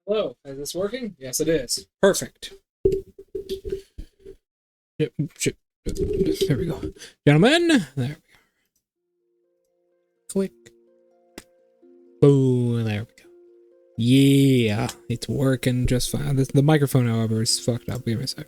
Hello, is this working? Yes, it is. Perfect. Yep, there we go. Gentlemen, there we go. Click. Boom, there we go. Yeah, it's working just fine. The microphone, however, is fucked up. Give me a sec.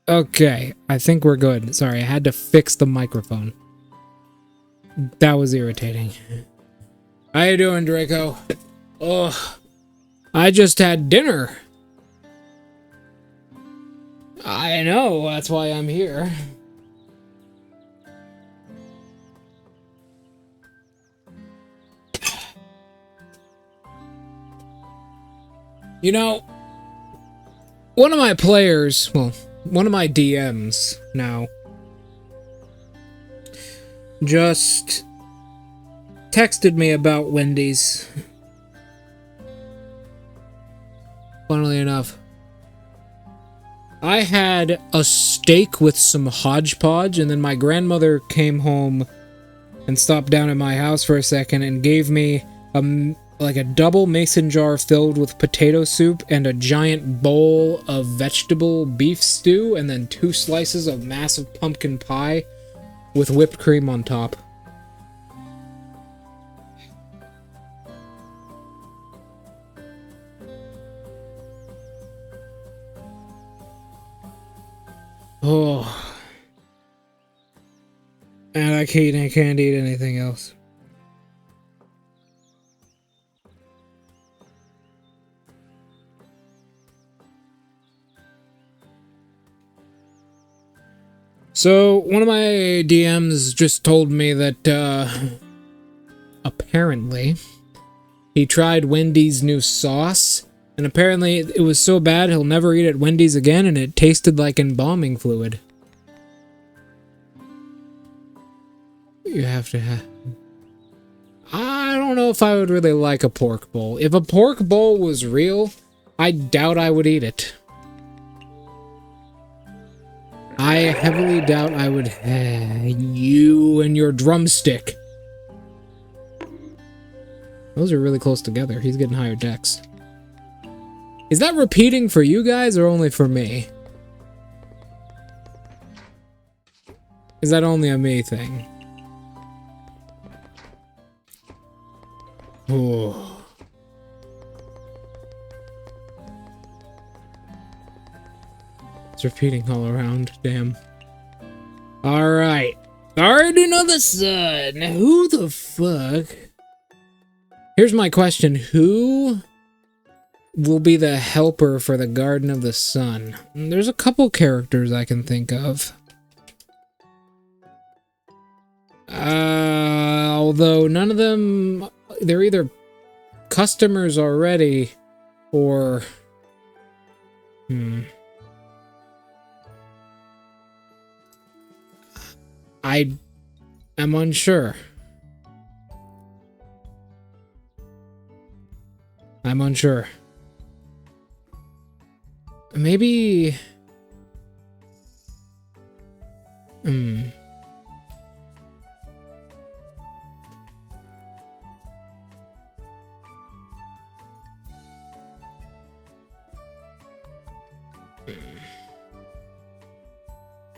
Okay, I think we're good. Sorry, I had to fix the microphone. That was irritating. How you doing, Draco? Oh, I just had dinner. I know, that's why I'm here. You know, one of my players, well, one of my DMs now, just texted me about Wendy's. Funnily enough, I had a steak with some hodgepodge, and then my grandmother came home and stopped down at my house for a second and gave me like a double mason jar filled with potato soup and a giant bowl of vegetable beef stew, and then 2 slices of massive pumpkin pie with whipped cream on top. Oh. And I can't eat anything else. So, one of my DMs just told me that, apparently, he tried Wendy's new sauce, and apparently it was so bad he'll never eat at Wendy's again, and it tasted like embalming fluid. You have to have... I don't know if I would really like a pork bowl. If a pork bowl was real, I doubt I would eat it. I heavily doubt I would... you and your drumstick. Those are really close together. He's getting higher decks. Is that repeating for you guys or only for me? Is that only a me thing? Oh. It's repeating all around, damn. Alright. Garden of the Sun. Who the fuck? Here's my question. Who will be the helper for the Garden of the Sun? There's a couple characters I can think of. Although none of them... They're either customers already, or... I am unsure. I'm unsure. Maybe...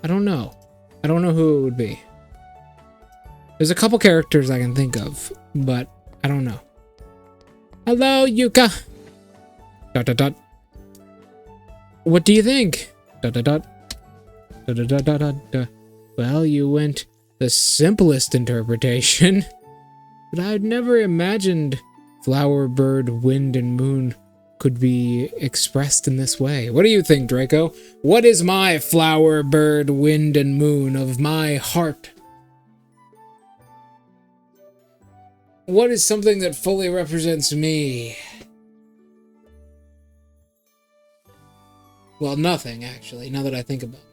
I don't know. I don't know who it would be. There's a couple characters I can think of, but I don't know. Hello, Yuka! ... What do you think? ... Well, you went the simplest interpretation. but I'd never imagined flower, bird, wind, and moon could be expressed in this way. What do you think, Draco? What is my flower, bird, wind, and moon of my heart? What is something that fully represents me? Well, nothing, actually, now that I think about it.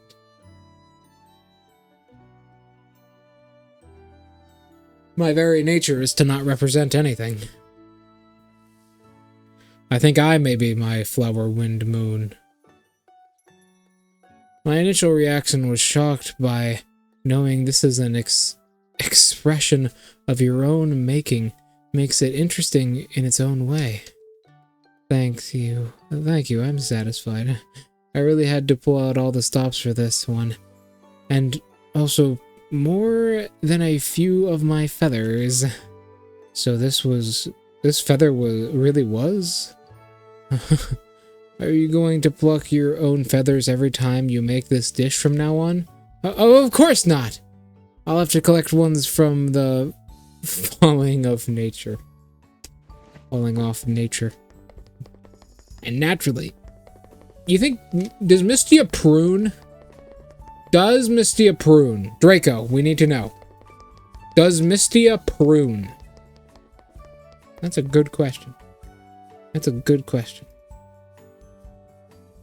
My very nature is to not represent anything. I think I may be my flower, wind, moon. My initial reaction was shocked by knowing this is an expression of your own making. Makes it interesting in its own way. Thank you, I'm satisfied. I really had to pull out all the stops for this one. And also, more than a few of my feathers. So this feather really was? Are you going to pluck your own feathers every time you make this dish from now on? Oh, of course not! I'll have to collect ones from the falling off nature. And naturally. You think, does Mystia prune? Does Mystia prune? Draco, we need to know. Does Mystia prune? That's a good question. That's a good question.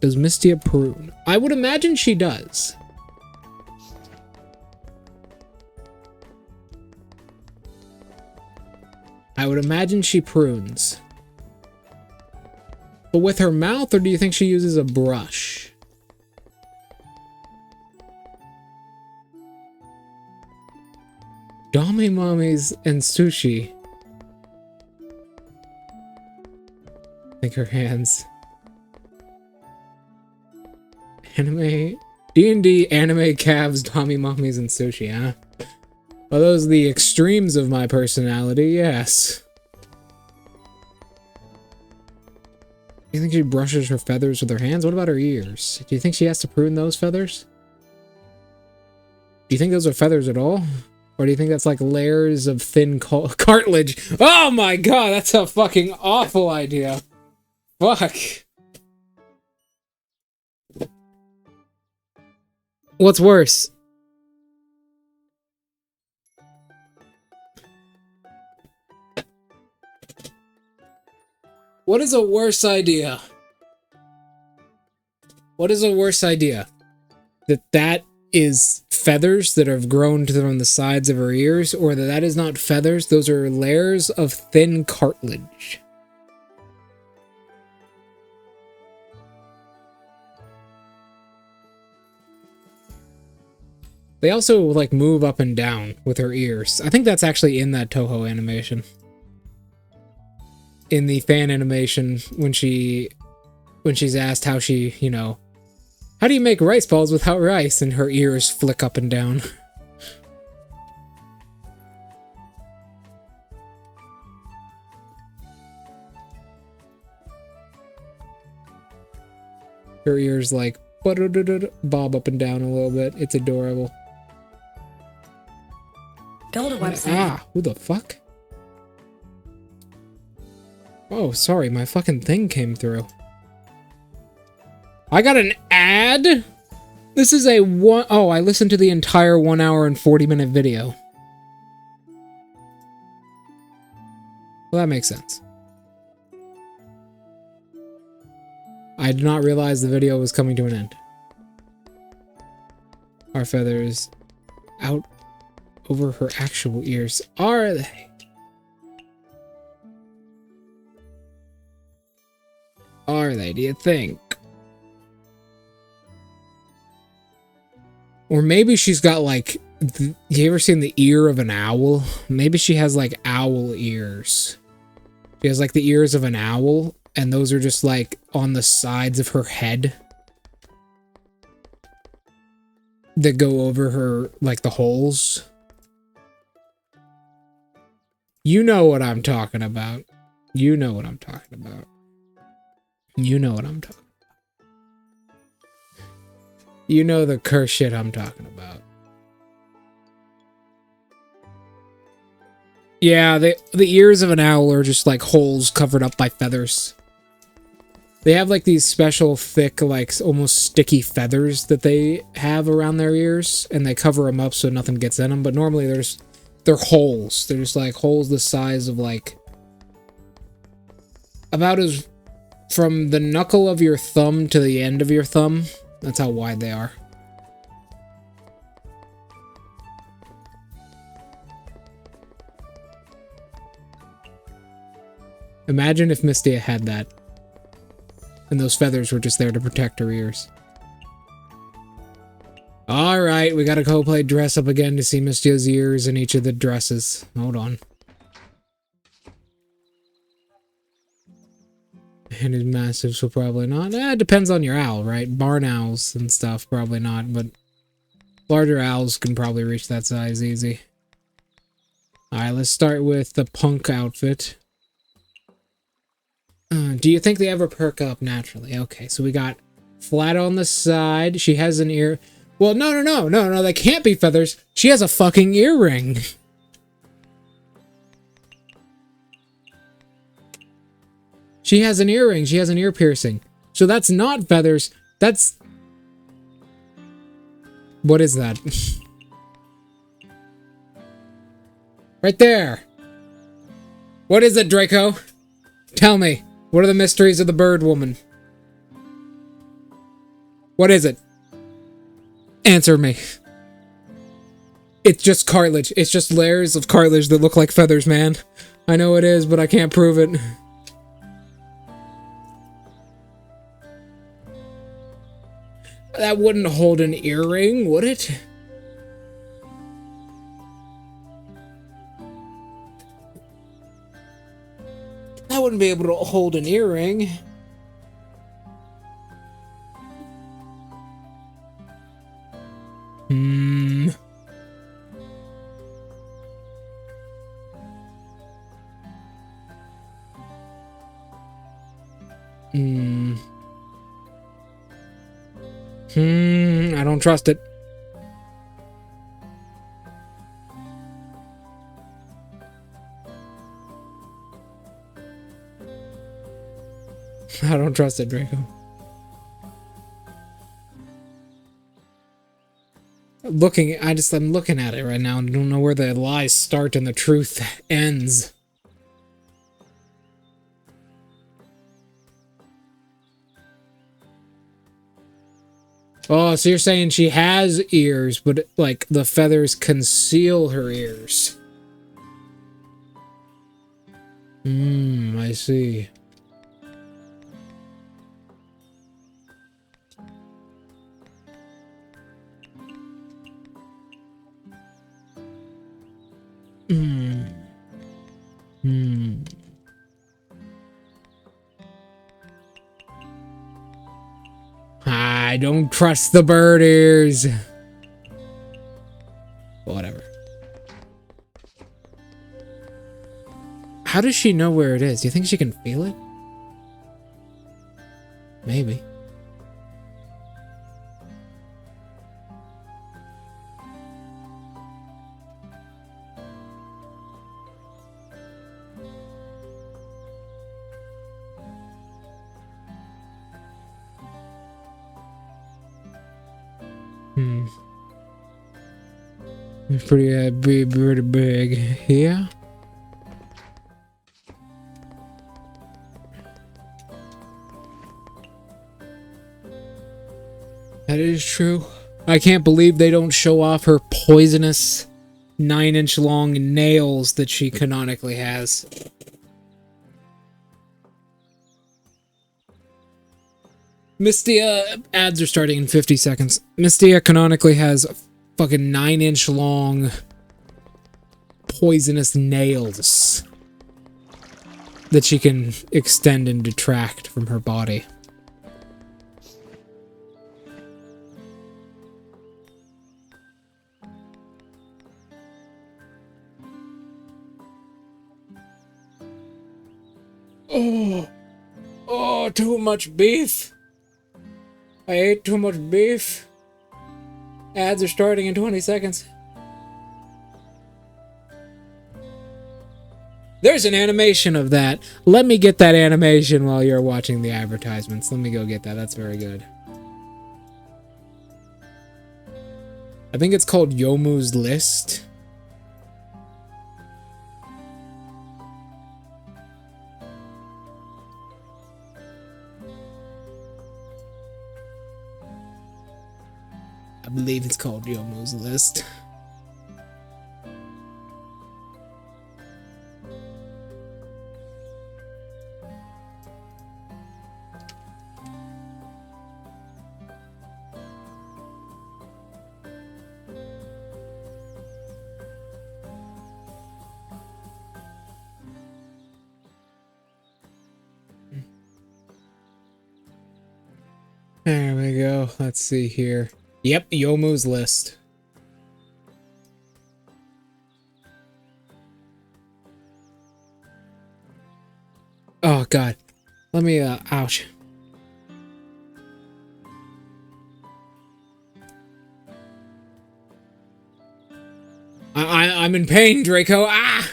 Does Mystia prune? I would imagine she does. I would imagine she prunes. But with her mouth, or do you think she uses a brush? Dami mommies and sushi. I think her hands. Anime, D&D, anime, calves, Dami mommies, and sushi, huh? Well, those are the extremes of my personality, yes. Do you think she brushes her feathers with her hands? What about her ears? Do you think she has to prune those feathers? Do you think those are feathers at all? Or do you think that's like layers of thin cartilage? Oh my god, that's a fucking awful idea. Fuck. What's worse? What is a worse idea? What is a worse idea? That is feathers that have grown from the sides of her ears, or that is not feathers, those are layers of thin cartilage. They also, like, move up and down with her ears. I think that's actually in that touhou animation. In the fan animation, when she's asked how she, you know, how do you make rice balls without rice? And her ears flick up and down. Her ears, like, bob up and down a little bit. It's adorable. Go to website. Ah, who the fuck? Oh, sorry, my fucking thing came through. I got an ad? This is a oh, I listened to the entire 1 hour and 40-minute video. Well, that makes sense. I did not realize the video was coming to an end. Are feathers out over her actual ears? Are they? Are they, do you think? Or maybe she's got, like, you ever seen the ear of an owl? Maybe she has, like, owl ears. She has, like, the ears of an owl, and those are just, like, on the sides of her head. That go over her, like, the holes. You know what I'm talking about. You know what I'm talking about. You know what I'm talking about. You know the curse shit I'm talking about. Yeah, the ears of an owl are just like holes covered up by feathers. They have like these special thick, like almost sticky feathers that they have around their ears, and they cover them up so nothing gets in them. But normally they're holes. They're just like holes the size of like about as from the knuckle of your thumb to the end of your thumb. That's how wide they are. Imagine if Mystia had that. And those feathers were just there to protect her ears. Alright, we gotta go play dress up again to see Mystia's ears in each of the dresses. Hold on. And his massive, so probably not. It depends on your owl, right? Barn owls and stuff, probably not, but larger owls can probably reach that size easy. Alright, let's start with the punk outfit. Do you think they ever perk up naturally? Okay, so we got flat on the side. She has an ear. Well, no, they can't be feathers. She has a fucking earring. She has an earring. She has an ear piercing. So that's not feathers. That's... What is that? Right there. What is it, Draco? Tell me. What are the mysteries of the bird woman? What is it? Answer me. It's just cartilage. It's just layers of cartilage that look like feathers, man. I know it is, but I can't prove it. That wouldn't hold an earring, would it? I wouldn't be able to hold an earring. I don't trust it. I don't trust it, Draco. I'm looking at it right now and don't know where the lies start and the truth ends. Oh, so you're saying she has ears, but like the feathers conceal her ears. I see. I don't trust the bird ears. Whatever. How does she know where it is? Do you think she can feel it? Maybe. It's pretty big. Yeah. That is true. I can't believe they don't show off her poisonous 9-inch long nails that she canonically has. Mystia ads are starting in 50 seconds. Mystia canonically has fucking 9-inch long poisonous nails that she can extend and detract from her body. Oh, too much beef. I ate too much beef. Ads are starting in 20 seconds. There's an animation of that. Let me get that animation while you're watching the advertisements. Let me go get that. That's very good. I think it's called Yomu's List. I believe it's called Yomu's List. There we go. Let's see here. Yep, Yomu's List. Oh god. Let me ouch. I'm in pain, Draco. Ah!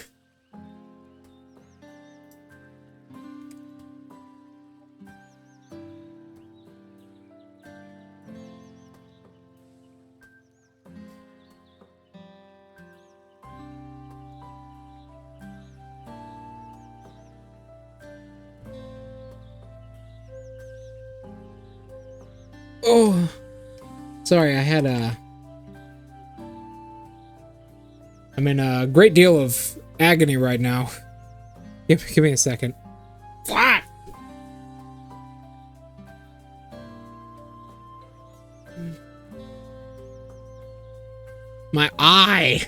Oh, sorry, I had I'm in a great deal of agony right now. Give me a second. Flat! My eye!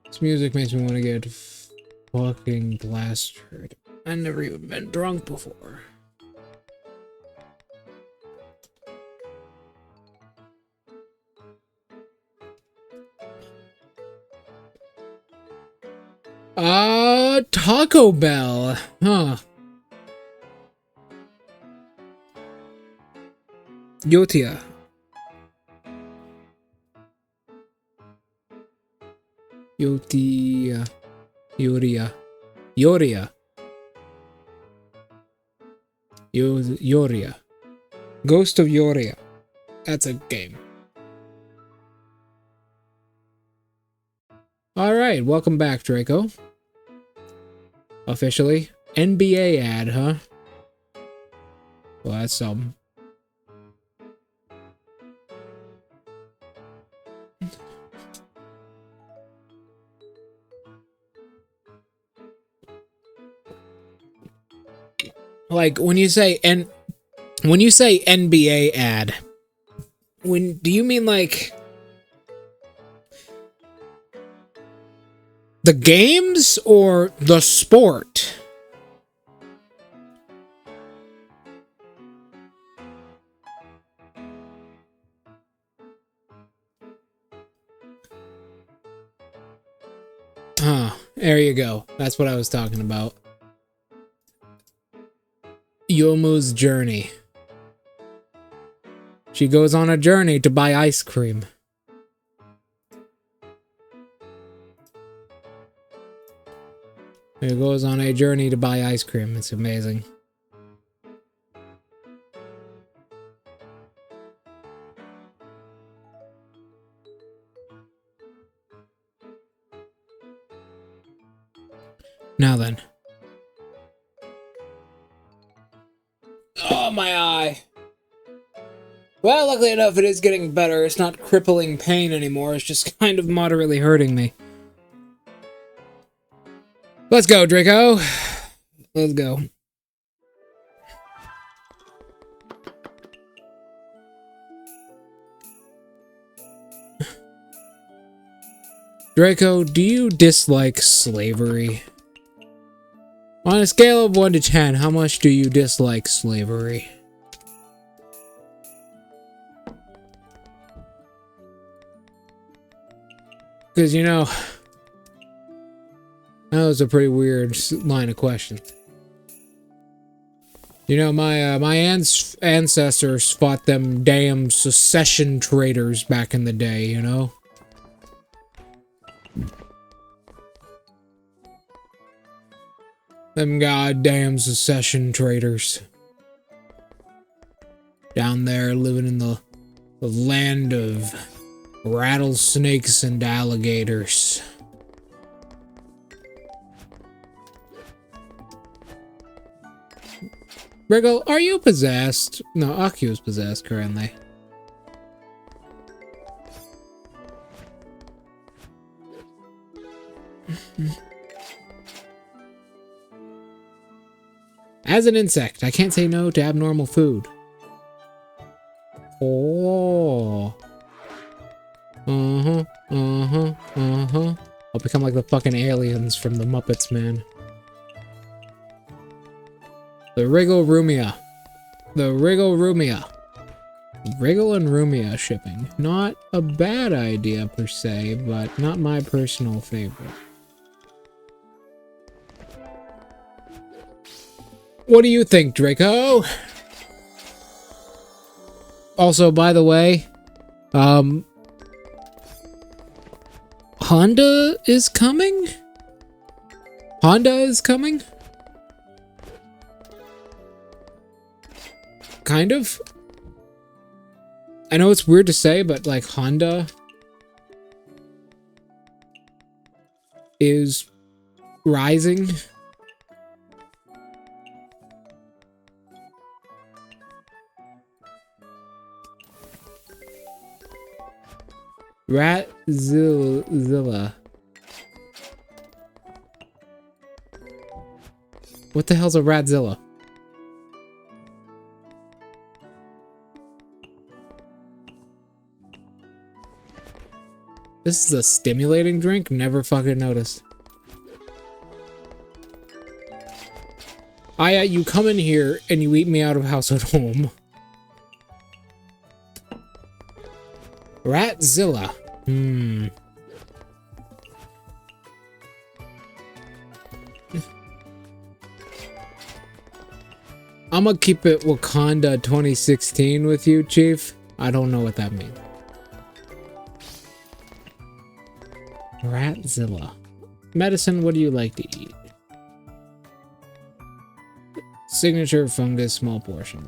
This music makes me want to get fucking plastered. I've never even been drunk before. Taco Bell. Huh. Yotia. Yotia. Yoria. Yoria. Yoria. Ghost of Yoria. That's a game. Alright, welcome back, Draco. Officially. NBA ad, huh? Well, that's something. Like when you say NBA ad, do you mean like the games or the sport? Huh, there you go. That's what I was talking about. Yomu's journey. She goes on a journey to buy ice cream. She goes on a journey to buy ice cream. It's amazing. Now then. Oh, my eye. Well, luckily enough, it is getting better. It's not crippling pain anymore. It's just kind of moderately hurting me. Let's go, Draco. Let's go. Draco, do you dislike slavery? On a scale of 1 to 10, how much do you dislike slavery? Because, you know, that was a pretty weird line of questions. You know, my ancestors fought them damn secession traders back in the day, you know? Them goddamn secession traders. Down there living in the land of rattlesnakes and alligators. Wriggle, are you possessed? No, Aku is possessed currently. As an insect, I can't say no to abnormal food. Oh. I'll become like the fucking aliens from the Muppets, man. The Wriggle Rumia. The Wriggle Rumia. Wriggle and Rumia shipping. Not a bad idea per se, but not my personal favorite. What do you think, Draco? Also, by the way, Honda is coming? Honda is coming? Kind of. I know it's weird to say, but like Honda is rising. Ratzilla. What the hell's a Ratzilla? This is a stimulating drink? Never fucking noticed. You come in here and you eat me out of house at home. Ratzilla. I'm gonna keep it Wakanda 2016 with you, Chief. I don't know what that means. Ratzilla. Medicine, what do you like to eat? Signature fungus, small portion.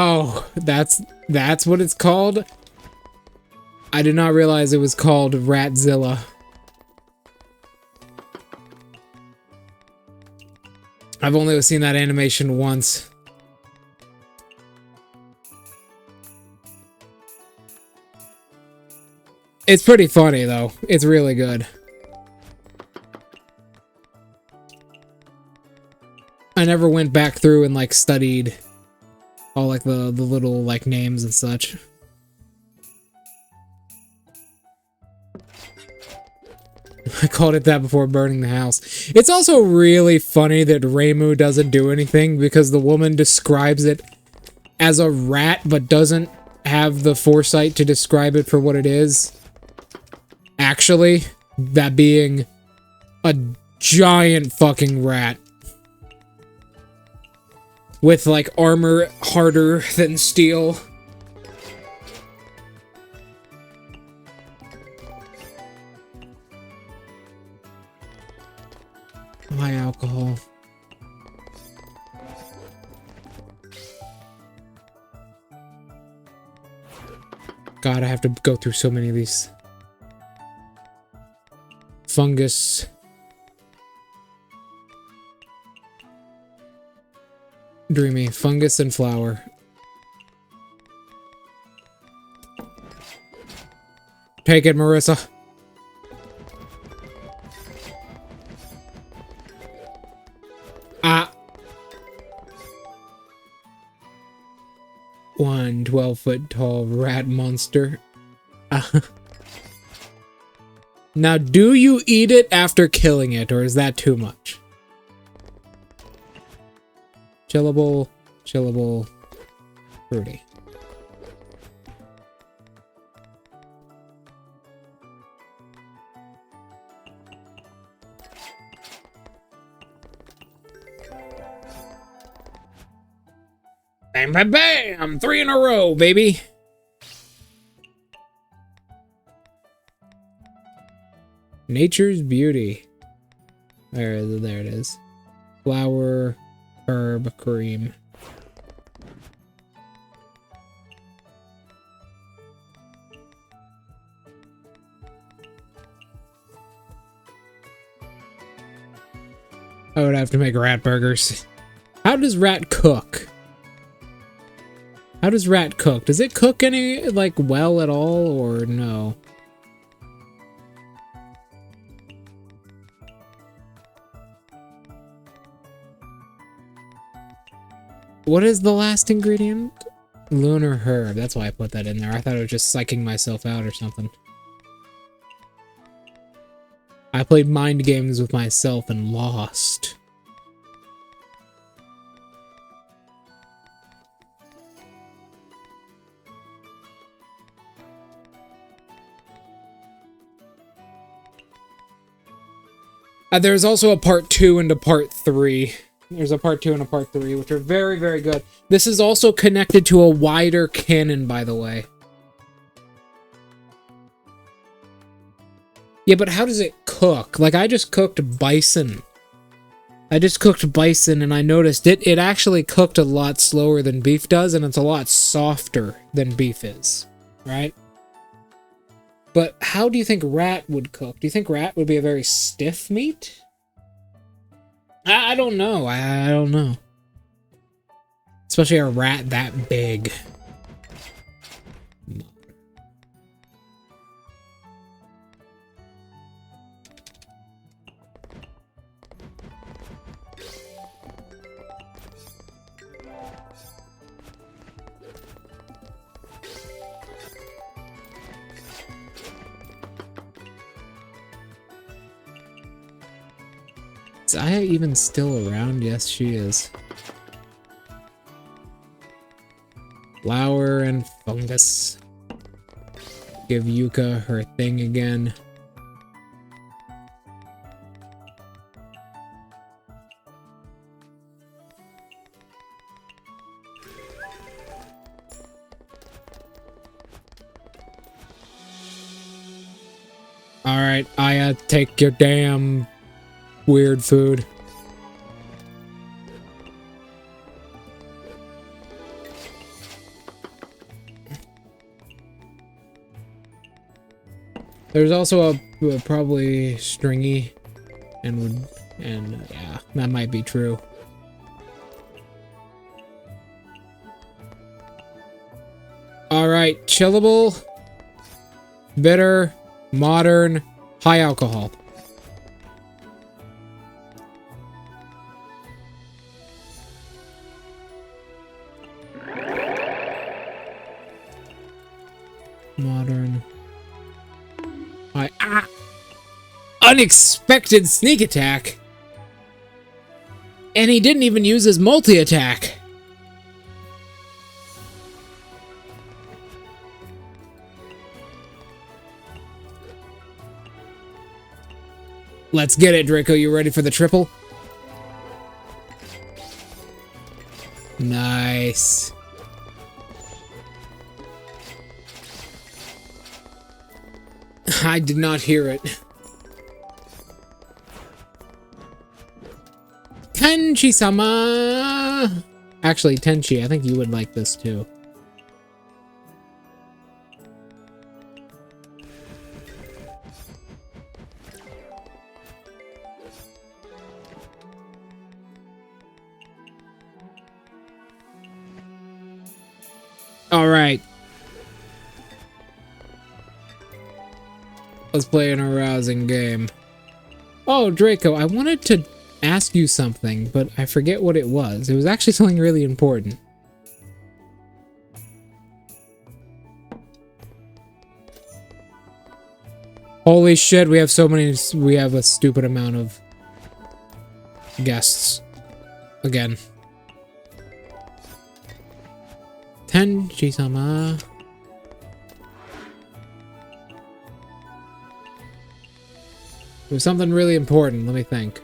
Oh, that's what it's called? I did not realize it was called Ratzilla. I've only seen that animation once. It's pretty funny, though. It's really good. I never went back through and, like, studied all, like, the little, like, names and such. I called it that before burning the house. It's also really funny that Reimu doesn't do anything because the woman describes it as a rat but doesn't have the foresight to describe it for what it is. Actually, that being a giant fucking rat. With, like, armor harder than steel. Why alcohol? God, I have to go through so many of these. Fungus. Dreamy. Fungus and flower. Take it, Marissa. Ah. 1 12-foot tall rat monster. Now, do you eat it after killing it, or is that too much? Chillable, chillable, fruity. Bam, bam, bam! 3 in a row, baby! Nature's beauty. There it is. Flower, herb, cream. I would have to make rat burgers. How does rat cook? How does rat cook? Does it cook any, like, well at all, or no? What is the last ingredient? Lunar herb. That's why I put that in there. I thought it was just psyching myself out or something. I played mind games with myself and lost. There's also a part 2 and a part 3. There's a part 2 and a part 3, which are very, very good. This is also connected to a wider canon, by the way. Yeah, but how does it cook? Like, I just cooked bison. And I noticed it actually cooked a lot slower than beef does, and it's a lot softer than beef is, right? But how do you think rat would cook? Do you think rat would be a very stiff meat? I don't know. I don't know. Especially a rat that big. Is Aya even still around? Yes, she is. Flower and fungus. Give Yuka her thing again. Alright, Aya, take your damn weird food. There's also a probably stringy and yeah, that might be true. All right, chillable, bitter, modern, high alcohol. Modern. Unexpected sneak attack. And he didn't even use his multi-attack. Let's get it, Draco. You ready for the triple? Nice. I did not hear it. Tenchi-sama! Actually, Tenchi, I think you would like this too. All right. Let's play an arousing game. Oh, Draco, I wanted to ask you something, but I forget what it was. It was actually something really important. Holy shit, we have so many, we have a stupid amount of guests. Again. Tenchi-sama. It was something really important, let me think.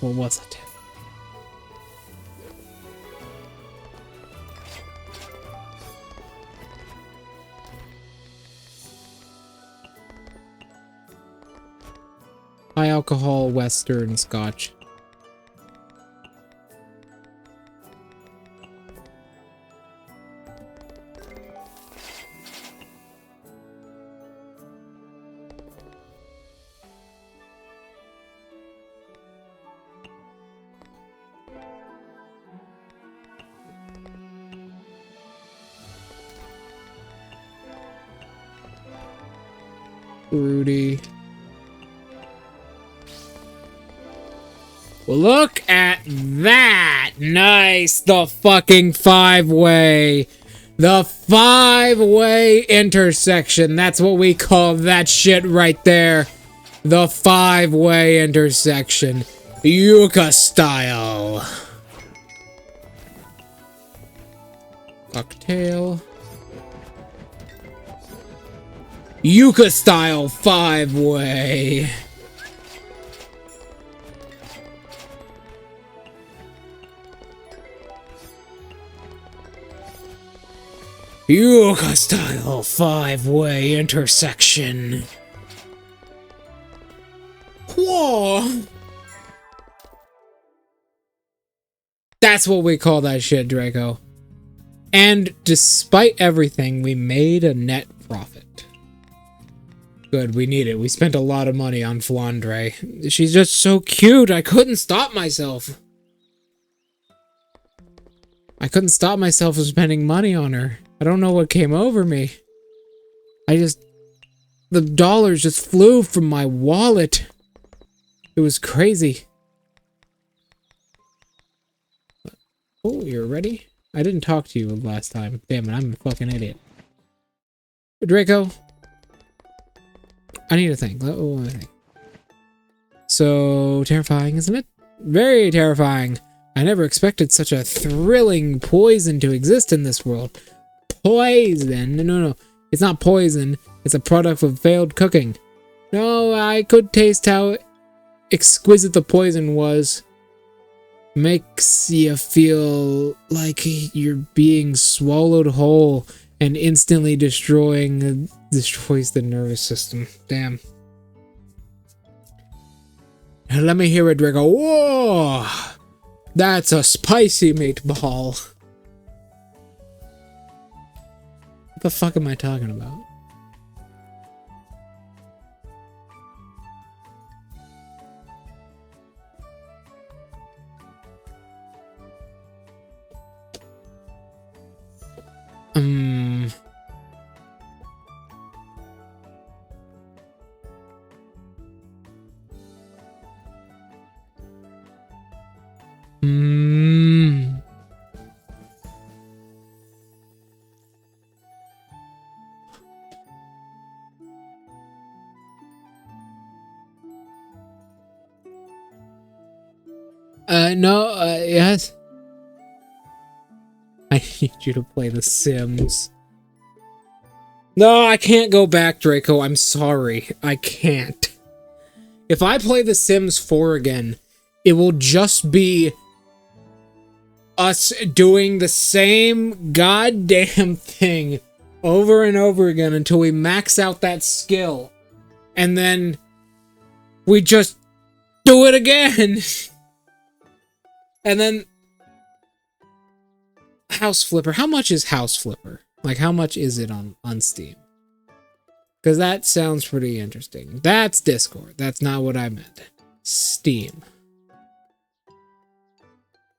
What was it? High alcohol Western Scotch. Rudy. Well, look at that! Nice! The fucking five-way! The five-way intersection! That's what we call that shit right there! The five-way intersection. Yuka style. Cocktail. Yuka style five-way. Yuka style five-way intersection. Whoa. That's what we call that shit, Draco. And despite everything, we made a net profit. Good, we need it. We spent a lot of money on Flandre. She's just so cute. I couldn't stop myself. I couldn't stop myself from spending money on her. I don't know what came over me. The dollars just flew from my wallet. It was crazy. Oh, you're ready? I didn't talk to you last time. Damn it, I'm a fucking idiot. Draco. I need to think. Oh, I think. So terrifying, isn't it? Very terrifying. I never expected such a thrilling poison to exist in this world. Poison? No. It's not poison. It's a product of failed cooking. No, I could taste how exquisite the poison was. Makes you feel like you're being swallowed whole and instantly destroys the nervous system. Damn. Let me hear it, Draco. Whoa! That's a spicy meatball. What the fuck am I talking about? No, yes. I need you to play The Sims. No, I can't go back, Draco. I'm sorry. I can't. If I play The Sims 4 again, it will just be us doing the same goddamn thing over and over again until we max out that skill. And then we just do it again. And then House Flipper. How much is House Flipper? Like, how much is it on Steam? Because that sounds pretty interesting. That's Discord. That's not what I meant. Steam.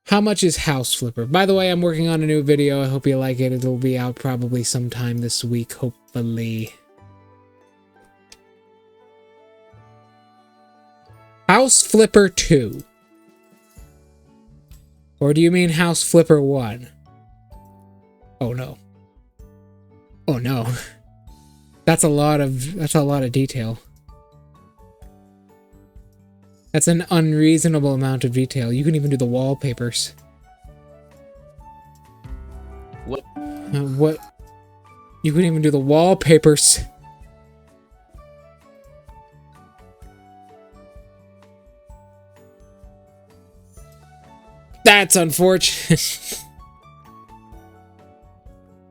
How much is House Flipper? By the way, I'm working on a new video. I hope you like it. It'll be out probably sometime this week, hopefully. House Flipper 2. Or do you mean House Flipper 1? Oh no. Oh no. That's a lot of detail. That's an unreasonable amount of detail. You can even do the wallpapers. What? What? You can even do the wallpapers. That's unfortunate.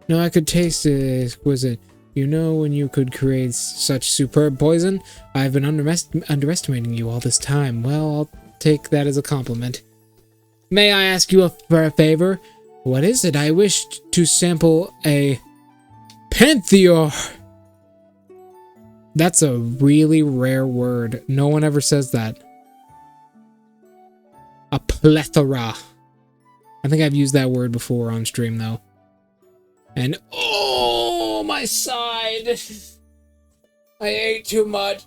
No, I could taste it. Exquisite. You know when you could create such superb poison? I've been underestimating you all this time. Well, I'll take that as a compliment. May I ask you for a favor? What is it? I wish to sample a Pantheor. That's a really rare word. No one ever says that. A plethora. I think I've used that word before on stream, though. And oh, my side. I ate too much.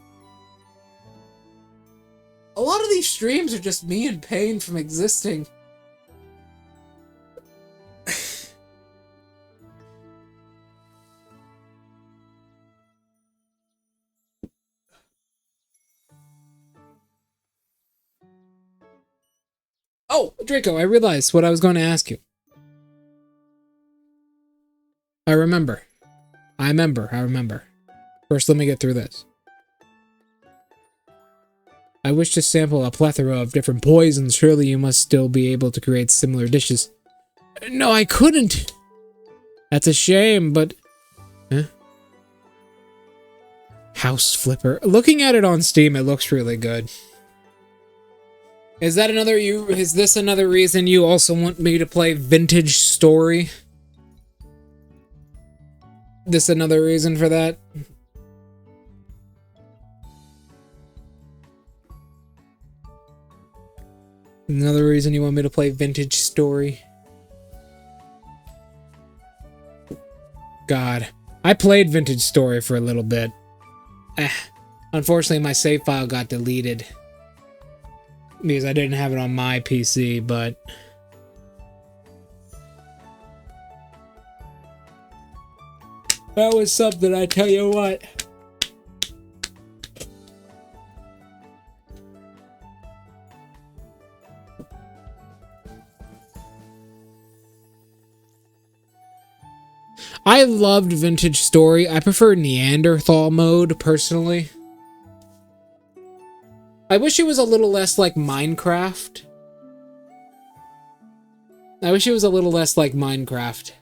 A lot of these streams are just me in pain from existing. Oh, Draco, I realized what I was going to ask you. I remember. First, let me get through this. I wish to sample a plethora of different poisons. Surely you must still be able to create similar dishes. No, I couldn't. That's a shame, but... Huh? House Flipper. Looking at it on Steam, it looks really good. Is this another reason you also want me to play Vintage Story? This another reason for that? Another reason you want me to play Vintage Story? God. I played Vintage Story for a little bit. Unfortunately, my save file got deleted. Because I didn't have it on my PC, but... that was something, I tell you what. I loved Vintage Story. I prefer Neanderthal mode, personally. I wish it was a little less like Minecraft. I wish it was a little less like Minecraft.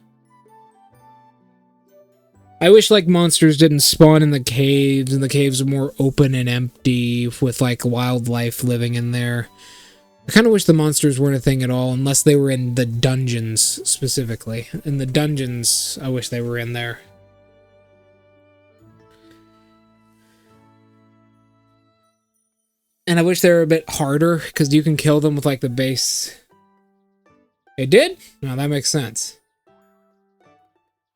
I wish, like, monsters didn't spawn in the caves, and the caves were more open and empty, with, like, wildlife living in there. I kind of wish the monsters weren't a thing at all, unless they were in the dungeons, specifically. In the dungeons, I wish they were in there. And I wish they were a bit harder, because you can kill them with, like, the base. It did? No, that makes sense.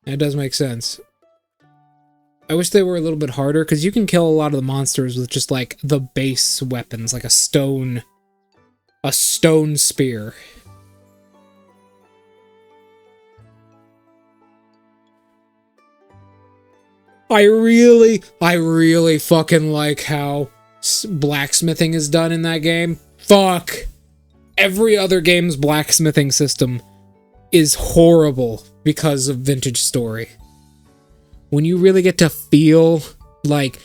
That does make sense. I wish they were a little bit harder, because you can kill a lot of the monsters with just, like, the base weapons, like a stone spear. I really fucking like how blacksmithing is done in that game. Fuck! Every other game's blacksmithing system is horrible because of Vintage Story. When you really get to feel like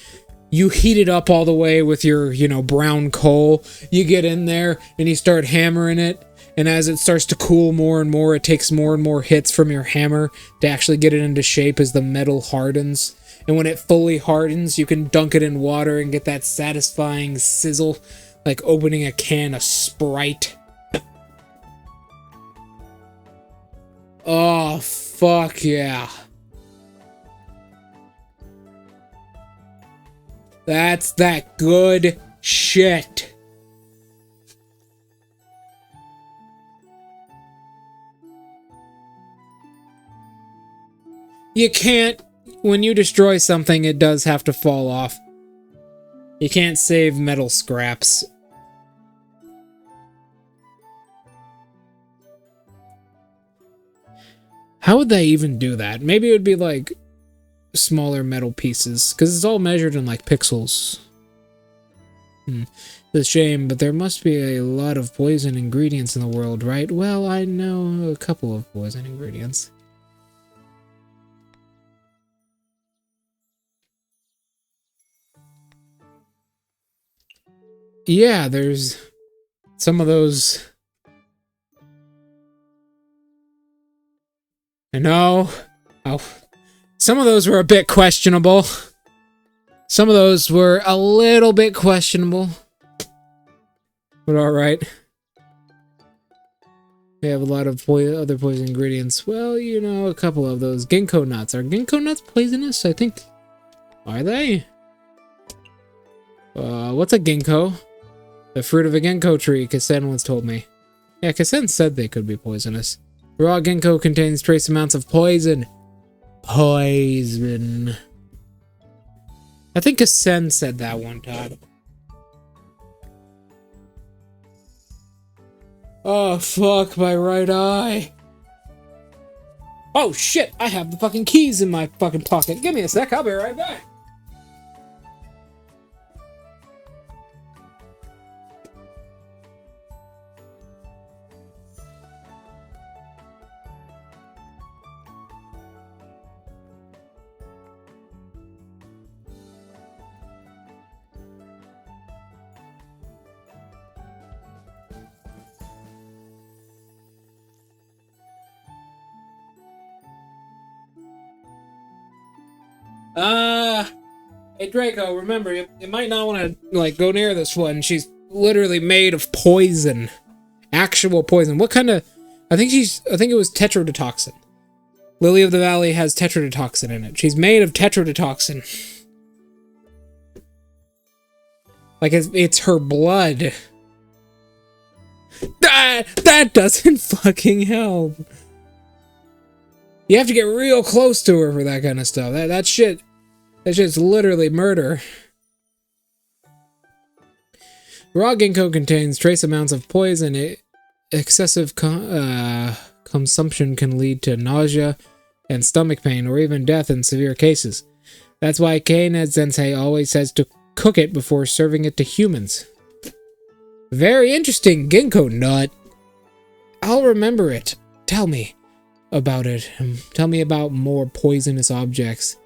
you heat it up all the way with your, you know, brown coal, you get in there and you start hammering it, and as it starts to cool more and more, it takes more and more hits from your hammer to actually get it into shape as the metal hardens. And when it fully hardens, you can dunk it in water and get that satisfying sizzle, like opening a can of Sprite. Oh, fuck yeah. That's that good shit. You can't, when you destroy something, it does have to fall off. You can't save metal scraps. How would they even do that? Maybe it would be like smaller metal pieces, because it's all measured in like pixels. It's a shame, but there must be a lot of poison ingredients in the world, right? Well, I know a couple of poison ingredients. Yeah, there's some of those. I know. Oh. Some of those were a bit questionable. Some of those were a little bit questionable. But alright. We have a lot of other poison ingredients. Well, you know, a couple of those. Ginkgo nuts. Are ginkgo nuts poisonous? I think. Are they? What's a ginkgo? The fruit of a ginkgo tree, Kasen once told me. Yeah, Kasen said they could be poisonous. Raw ginkgo contains trace amounts of poison. Poison. I think Kasen said that one time. Oh, fuck, my right eye. Oh, shit, I have the fucking keys in my fucking pocket. Give me a sec, I'll be right back. Hey Draco, remember, you might not want to, like, go near this one. She's literally made of poison. Actual poison. What kind of... I think it was tetrodotoxin. Lily of the Valley has tetrodotoxin in it. She's made of tetrodotoxin. Like, it's her blood. That doesn't fucking help. You have to get real close to her for that kind of stuff. That shit's literally murder. Raw ginkgo contains trace amounts of poison. Excessive consumption can lead to nausea and stomach pain, or even death in severe cases. That's why Kane-sensei always says to cook it before serving it to humans. Very interesting, ginkgo nut. I'll remember it. Tell me about it. Tell me about more poisonous objects.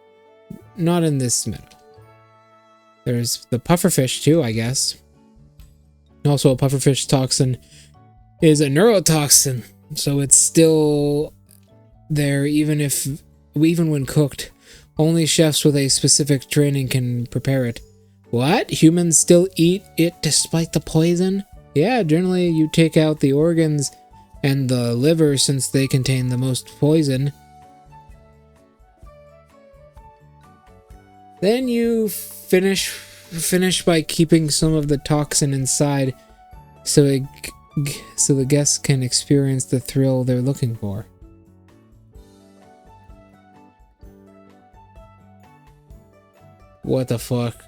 Not in this metal. There's the pufferfish too, I guess. Also, a pufferfish toxin is a neurotoxin So it's still there even when cooked. Only chefs with a specific training can prepare it. What? Humans still eat it despite the poison? Yeah, generally you take out the organs and the liver since they contain the most poison. Then you finish by keeping some of the toxin inside so the guests can experience the thrill they're looking for. What the fuck?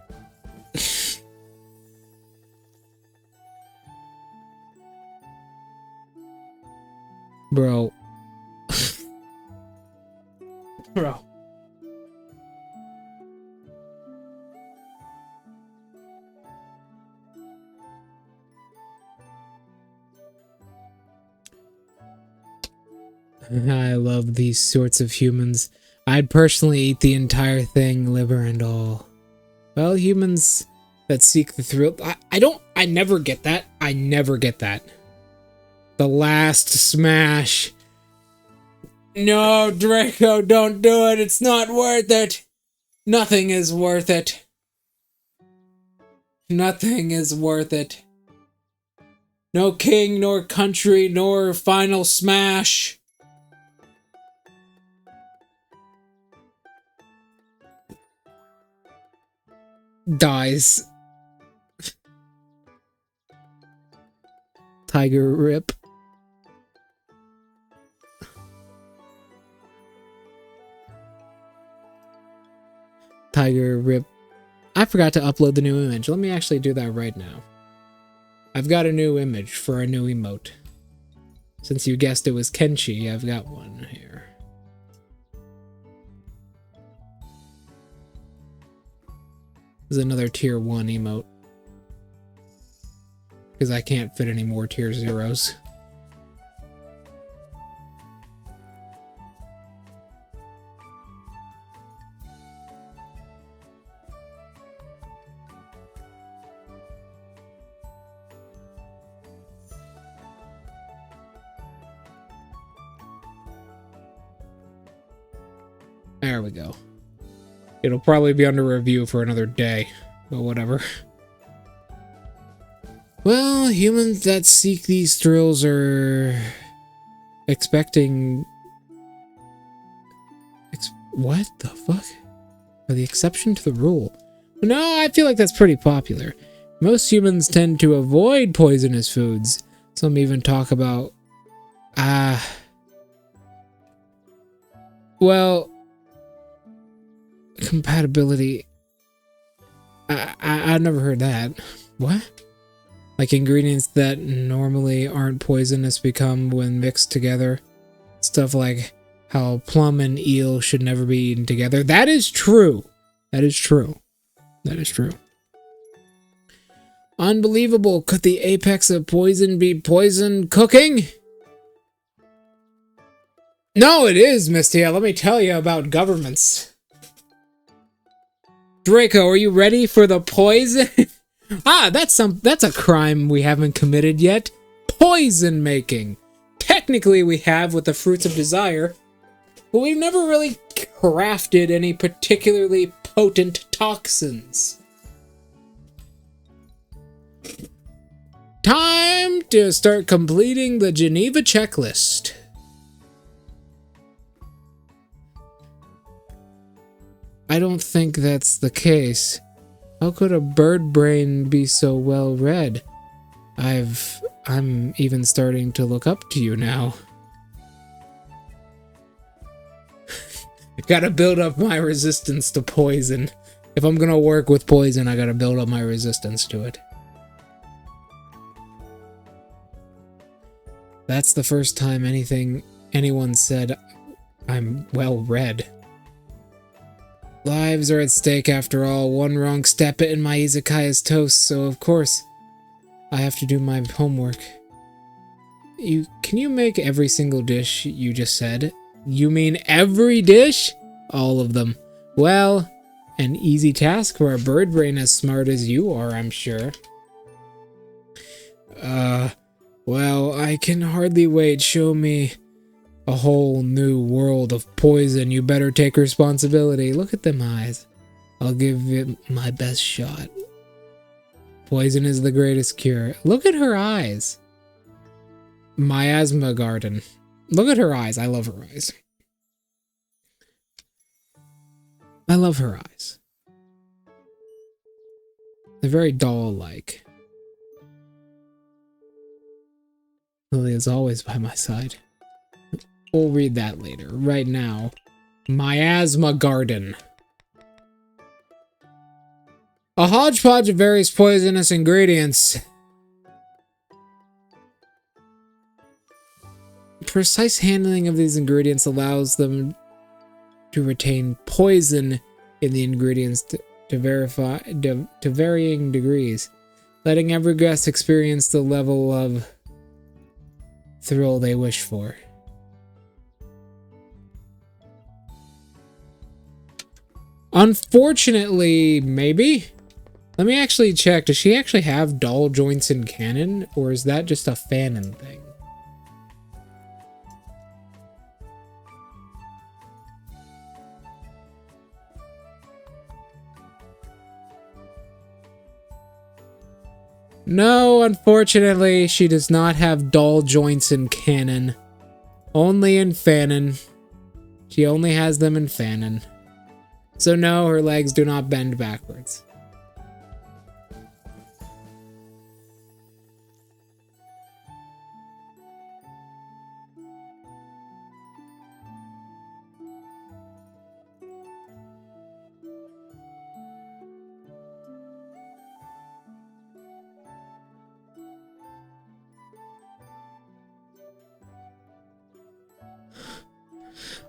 Bro. Bro. I love these sorts of humans. I'd personally eat the entire thing, liver and all. Well, humans that seek the thrill... I never get that. I never get that. The last smash. No, Draco, don't do it. It's not worth it. Nothing is worth it. Nothing is worth it. No king, nor country, nor final smash. Dies. Tiger rip. Tiger rip. I forgot to upload the new image. Let me actually do that right now. I've got a new image for a new emote. Since you guessed it was Kenshi, I've got one here. This is another tier 1 emote. Because I can't fit any more tier 0s. There we go. It'll probably be under review for another day, but whatever. Well, humans that seek these thrills are expecting... what the fuck? Are the exception to the rule? No, I feel like that's pretty popular. Most humans tend to avoid poisonous foods. Some even talk about... well... compatibility. I've never heard that. What? Like ingredients that normally aren't poisonous become when mixed together. Stuff like how plum and eel should never be eaten together. That is true. That is true. That is true. Unbelievable. Could the apex of poison be poison cooking? No, it is, Mystia. Let me tell you about governments. Draco, are you ready for the poison? That's a crime we haven't committed yet. Poison making. Technically we have with the fruits of desire, but we've never really crafted any particularly potent toxins. Time to start completing the Geneva checklist. I don't think that's the case. How could a bird brain be so well read? I'm even starting to look up to you now. Gotta build up my resistance to poison. If I'm gonna work with poison, I gotta build up my resistance to it. That's the first time anyone said I'm well read. Lives are at stake after all. One wrong step and my Izakaya's toast, so of course I have to do my homework. Can you make every single dish you just said? You mean every dish? All of them. Well, an easy task for a bird brain as smart as you are, I'm sure. Well, I can hardly wait. Show me a whole new world of poison. You better take responsibility. Look at them eyes. I'll give it my best shot. Poison is the greatest cure. Look at her eyes. Miasma Garden. Look at her eyes. I love her eyes. I love her eyes. They're very doll-like. Lily is always by my side. We'll read that later. Right now, Miasma Garden. A hodgepodge of various poisonous ingredients. Precise handling of these ingredients allows them to retain poison in the ingredients to varying degrees, letting every guest experience the level of thrill they wish for. Unfortunately, maybe? Let me actually check. Does she actually have doll joints in canon, or is that just a fanon thing? No, unfortunately, she does not have doll joints in canon. Only in fanon. She only has them in fanon. So no, her legs do not bend backwards.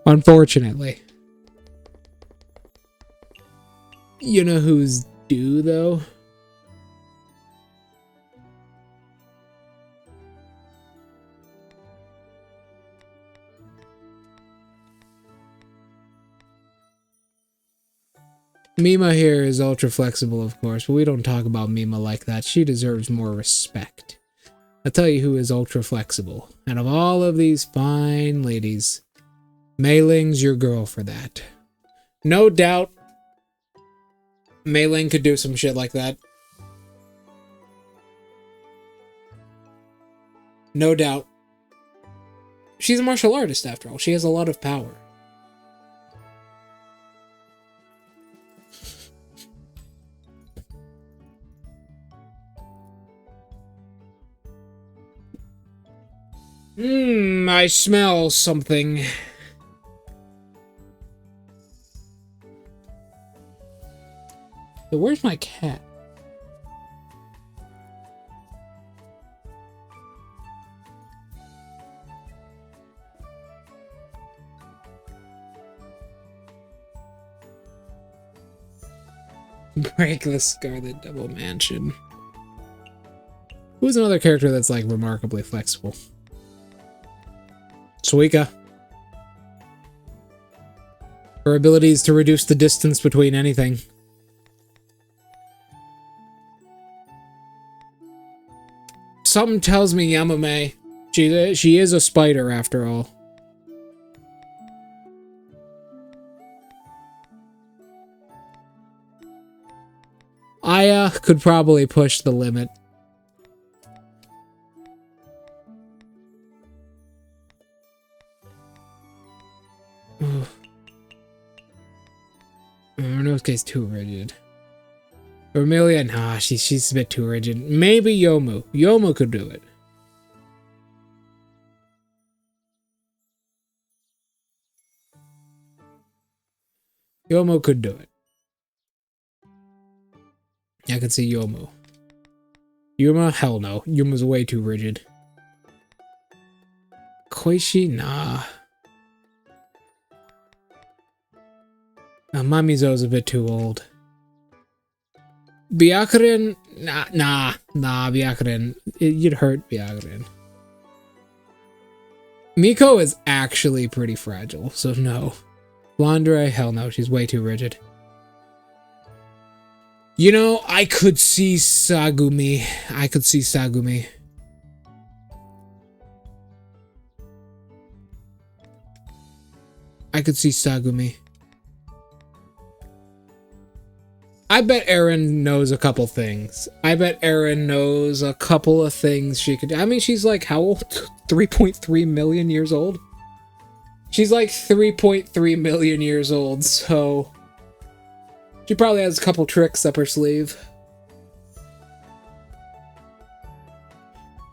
Unfortunately. You know who's due, though? Mima here is ultra flexible, of course, but we don't talk about Mima like that. She deserves more respect. I'll tell you who is ultra flexible. And of all of these fine ladies, Mei Ling's your girl for that. No doubt, Mei Ling could do some shit like that. No doubt. She's a martial artist, after all. She has a lot of power. I smell something. So where's my cat? Break the Scarlet Devil Mansion. Who's another character that's like remarkably flexible? Suika. Her ability is to reduce the distance between anything. Something tells me Yamame. She is a spider after all. Aya could probably push the limit. Renosuke's too rigid. Vermilia, nah, she's a bit too rigid. Maybe Yomu. Yomu could do it. Yomu could do it. I could see Yomu. Yuma? Hell no. Yuma's way too rigid. Koishi? Nah. Mamizo's a bit too old. Byakuren? Nah, Byakuren. You'd hurt Byakuren. Miko is actually pretty fragile, so no. Blondre? Hell no, she's way too rigid. You know, I could see Sagumi. I could see Sagumi. I bet Erin knows a couple things. I bet Erin knows a couple of things she could... I mean, she's like, how old? 3.3 million years old? She's like 3.3 million years old, so... She probably has a couple tricks up her sleeve.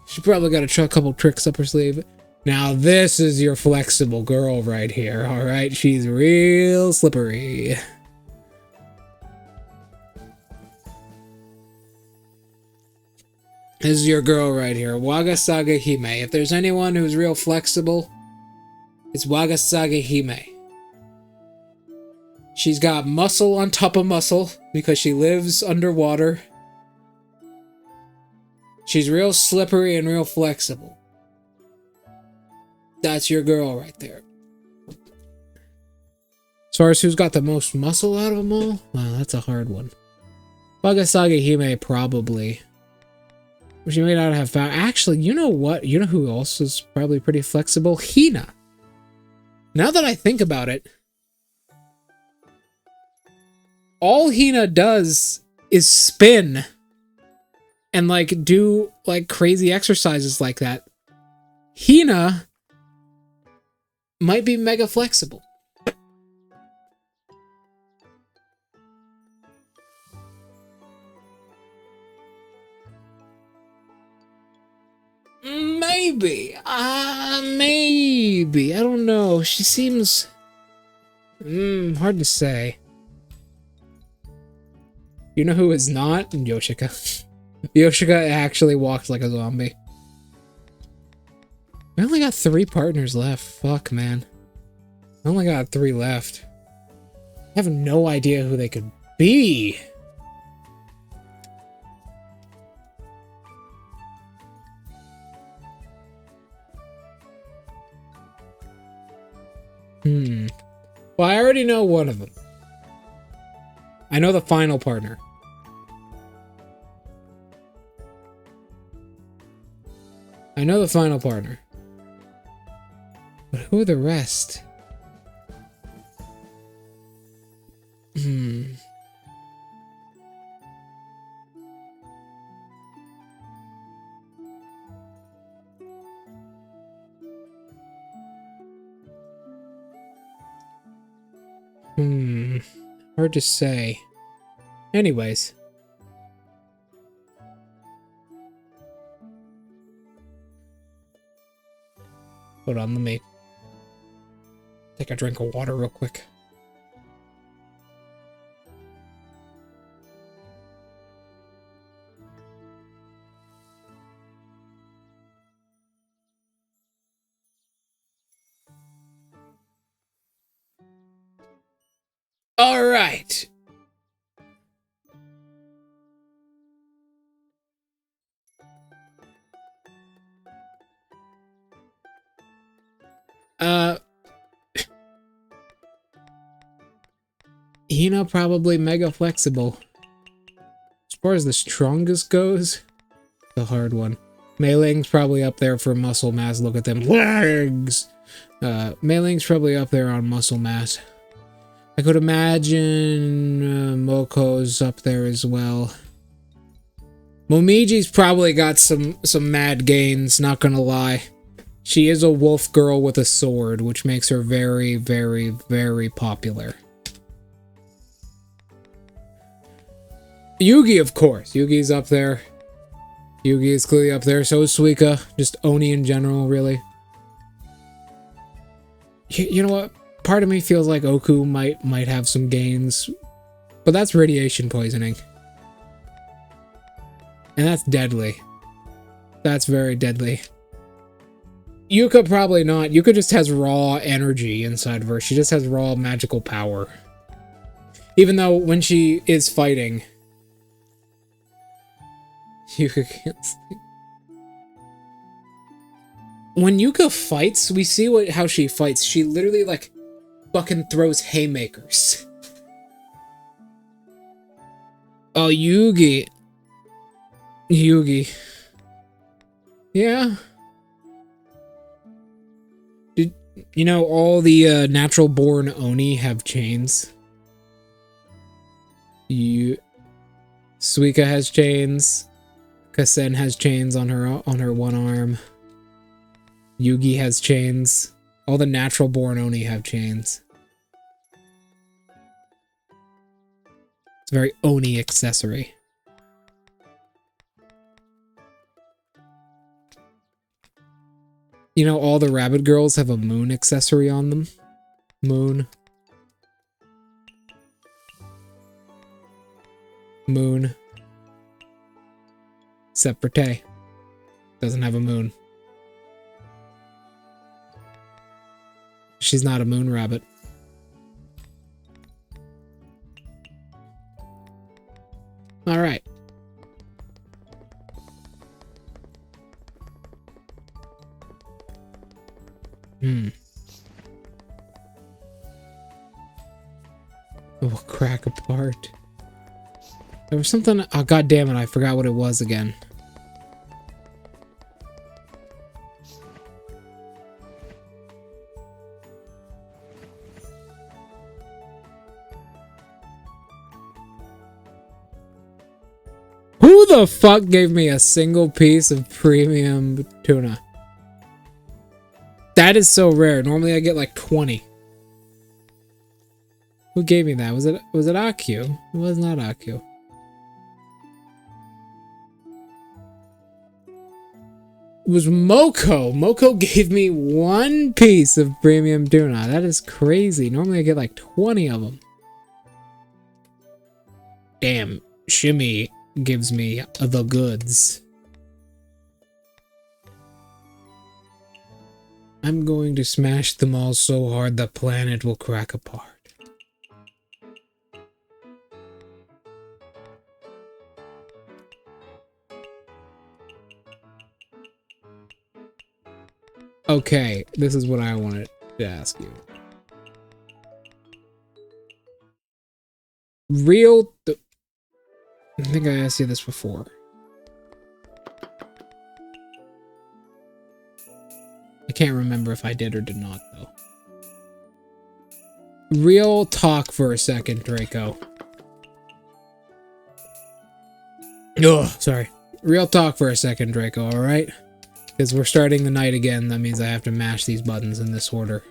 She probably got a couple tricks up her sleeve. Now this is your flexible girl right here, alright? She's real slippery. This is your girl right here, Wagasaga Hime. If there's anyone who's real flexible, it's Wagasaga Hime. She's got muscle on top of muscle because she lives underwater. She's real slippery and real flexible. That's your girl right there. As far as who's got the most muscle out of them all, wow, that's a hard one. Wagasaga Hime probably. She may not have found... Actually, you know what? You know who else is probably pretty flexible? Hina. Now that I think about it, all Hina does is spin and like do like crazy exercises like that. Hina might be mega flexible. Maybe. Maybe. I don't know. She seems... hard to say. You know who is not? Yoshika. Yoshika actually walks like a zombie. I only got 3 partners left. Fuck, man. I only got 3 left. I have no idea who they could be. Well, I already know one of them. I know the final partner. I know the final partner. But who are the rest? Hard to say. Anyways. Hold on, let me take a drink of water real quick. All right. Hina probably mega flexible. As far as the strongest goes, the hard one. Mei Ling's probably up there for muscle mass. Look at them legs. Mei Ling's probably up there on muscle mass. I could imagine Moko's up there as well. Momiji's probably got some mad gains, not gonna lie. She is a wolf girl with a sword, which makes her very, very, very popular. Yugi, of course. Yugi's up there. Yugi is clearly up there. So is Suika. Just Oni in general, really. You know what? Part of me feels like Oku might have some gains. But that's radiation poisoning. And that's deadly. That's very deadly. Yuka probably not. Yuka just has raw energy inside of her. She just has raw magical power. Even though when she is fighting, Yuka can't sleep. When Yuka fights, we see how she fights. She literally like fucking throws haymakers. Oh, Yugi. Yugi. Yeah. You know, all the natural born Oni have chains. Suika has chains. Kasen has chains on her one arm. Yugi has chains. All the natural born Oni have chains. It's a very Oni accessory. You know, all the rabbit girls have a moon accessory on them. Moon. Moon. Except for Tay. Doesn't have a moon. She's not a moon rabbit. Alright. It will crack apart. There was something. Oh, god damn it, I forgot what it was again. Who the fuck gave me a single piece of premium tuna? That is so rare. Normally I get like 20. Who gave me that? Was it Akio? It was not Akio. It was Moko. Moko gave me 1 piece of premium tuna. That is crazy. Normally I get like 20 of them. Damn. Shimmy gives me the goods. I'm going to smash them all so hard the planet will crack apart. Okay, this is what I wanted to ask you. I think I asked you this before. I can't remember if I did or did not, though. Real talk for a second, Draco. Ugh, sorry. Real talk for a second, Draco, alright? Because we're starting the night again, that means I have to mash these buttons in this order.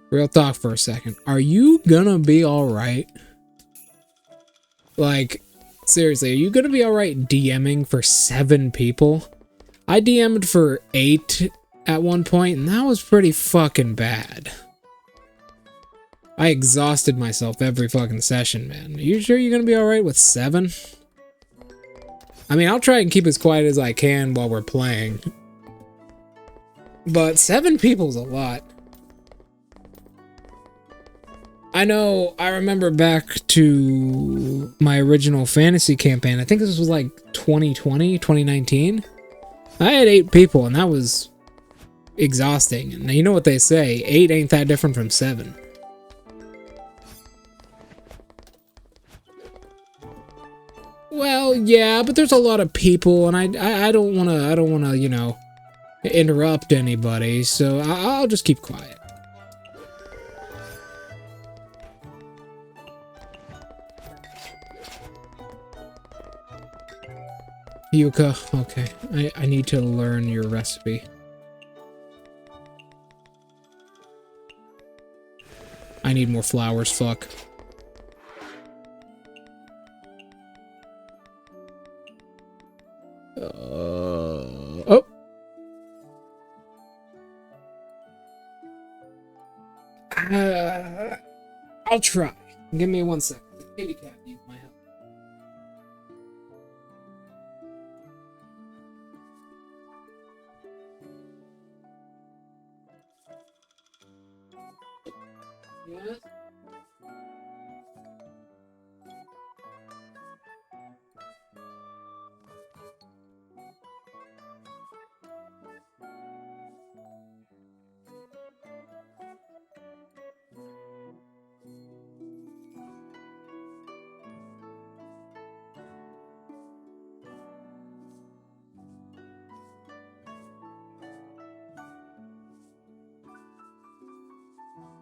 Real talk for a second. Are you gonna be alright? Like, seriously, are you gonna be alright DMing for 7 people? I DM'd for 8 at one point, and that was pretty fucking bad. I exhausted myself every fucking session, man. Are you sure you're gonna be alright with 7? I mean, I'll try and keep as quiet as I can while we're playing. But 7 people's a lot. I know, I remember back to my original fantasy campaign. I think this was like 2020, 2019. I had 8 people, and that was exhausting. And you know what they say, 8 ain't that different from 7. Well, yeah, but there's a lot of people, and I don't wanna, you know, interrupt anybody, so I'll just keep quiet. Yuka, okay. I need to learn your recipe. I need more flowers, fuck. Oh! I'll try. Give me 1 second. Kitty cat needs my help. Yes?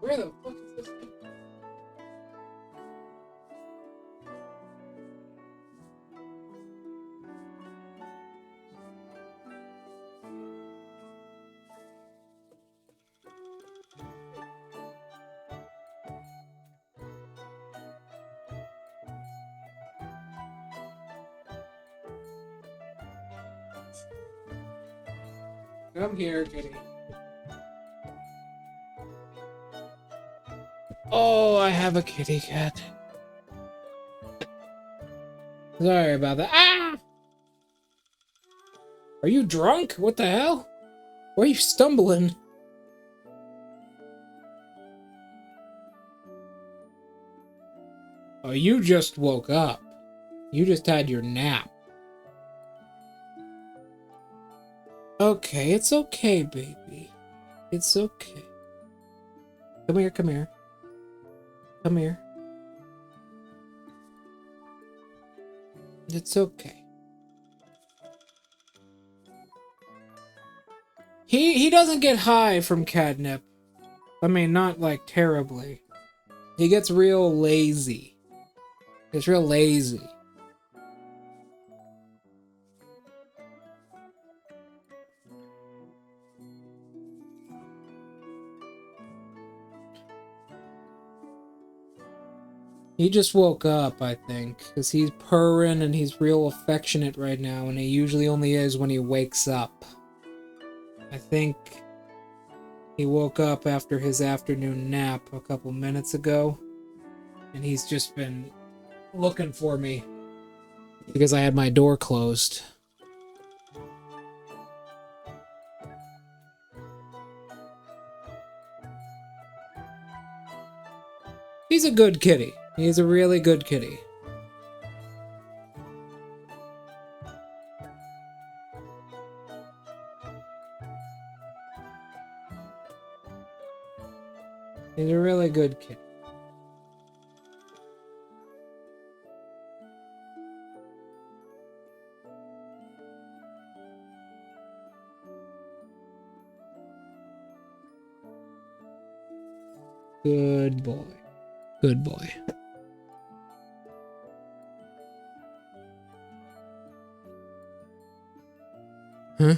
Where the fuck is this thing? Come here, kitty. Oh, I have a kitty cat. Sorry about that. Ah! Are you drunk? What the hell? Why are you stumbling? Oh, you just woke up. You just had your nap. Okay, it's okay, baby. It's okay. Come here, come here. Come here. It's okay. He doesn't get high from catnip. I mean, not like terribly. He gets real lazy. It's real lazy. He just woke up, I think, because he's purring and he's real affectionate right now, and he usually only is when he wakes up. I think he woke up after his afternoon nap a couple minutes ago, and he's just been looking for me because I had my door closed. He's a good kitty. He's a really good kitty. He's a really good kitty. Good boy. Good boy. Huh?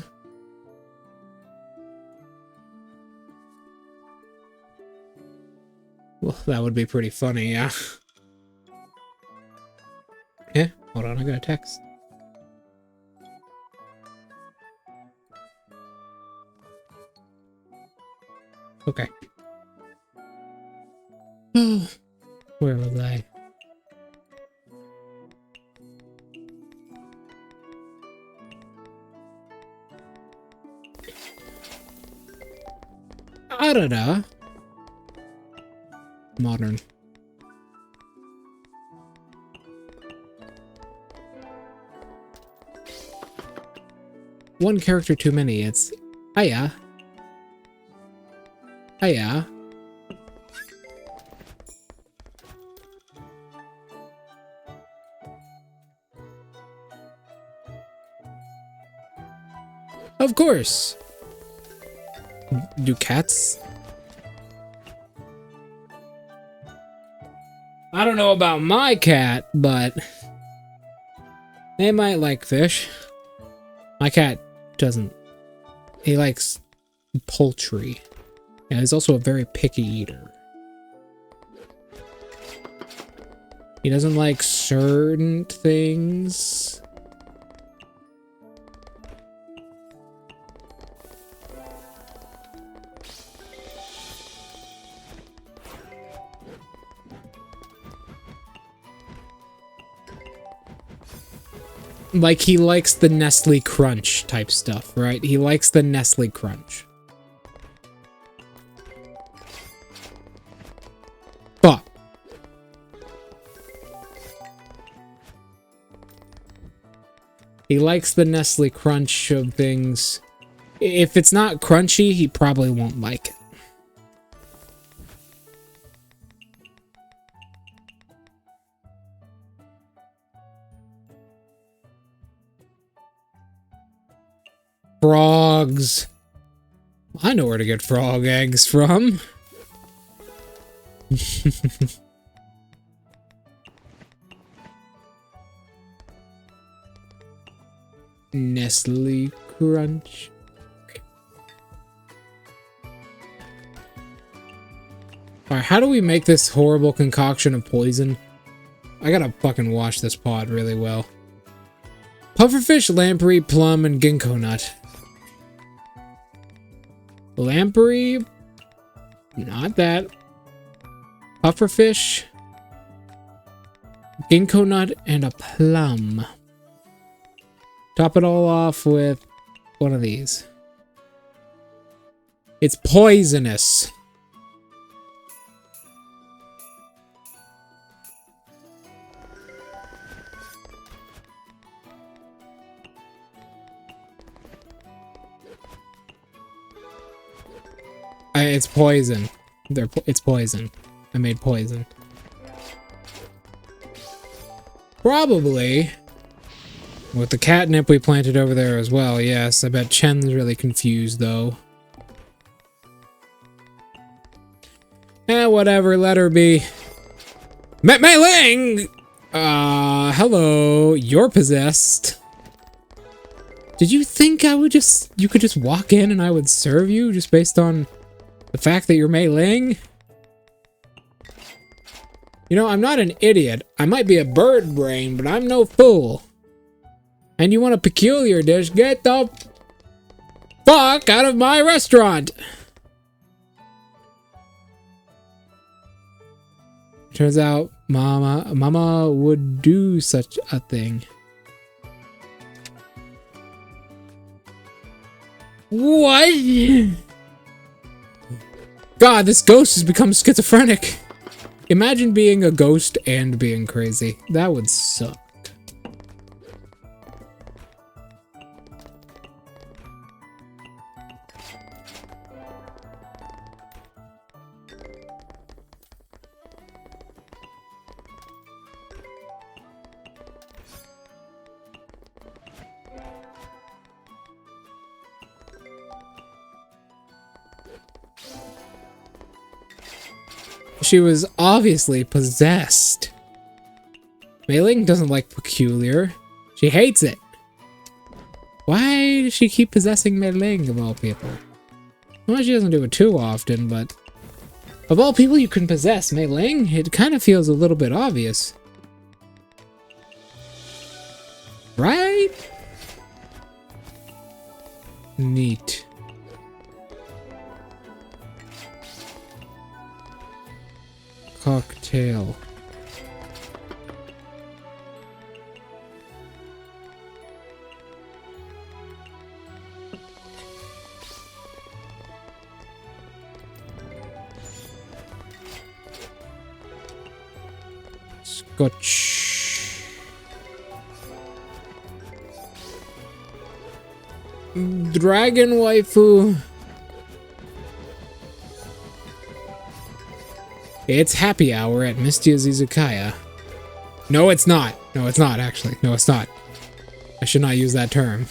Well, that would be pretty funny, yeah. Yeah, hold on, I got a text. Okay. Where was I? Arada. Modern. One character too many. It's Aya. Aya. Of course. Do cats? I don't know about my cat, but they might like fish. My cat doesn't. He likes poultry. And he's also a very picky eater. He doesn't like certain things. Like, he likes the Nestle Crunch type stuff, right? He likes the Nestle Crunch. But he likes the Nestle Crunch of things. If it's not crunchy, he probably won't like it. Frogs. I know where to get frog eggs from. Nestle Crunch. Alright, how do we make this horrible concoction of poison? I gotta fucking wash this pod really well. Pufferfish, lamprey, plum, and ginkgo nut. Lamprey? Not that. Pufferfish, ginkgo nut, and a plum. Top it all off with one of these. It's poisonous. It's poison. It's poison. I made poison. Probably with the catnip we planted over there as well. Yes, I bet Chen's really confused though. Whatever, let her be. Mei Ling! Hello, you're possessed. Did you think you could just walk in and I would serve you just based on the fact that you're Mei Ling? You know, I'm not an idiot. I might be a bird brain, but I'm no fool. And you want a peculiar dish? Get the fuck out of my restaurant! Turns out, Mama would do such a thing. What? God, this ghost has become schizophrenic. Imagine being a ghost and being crazy. That would suck. She was obviously possessed. Mei Ling doesn't like peculiar. She hates it. Why does she keep possessing Mei Ling of all people? Well, she doesn't do it too often, but of all people you can possess Mei Ling, it kind of feels a little bit obvious. Right? Neat. Cocktail. Scotch. Dragon waifu. It's happy hour at Mystia's Izakaya. No, it's not. No, it's not, actually. No, it's not. I should not use that term.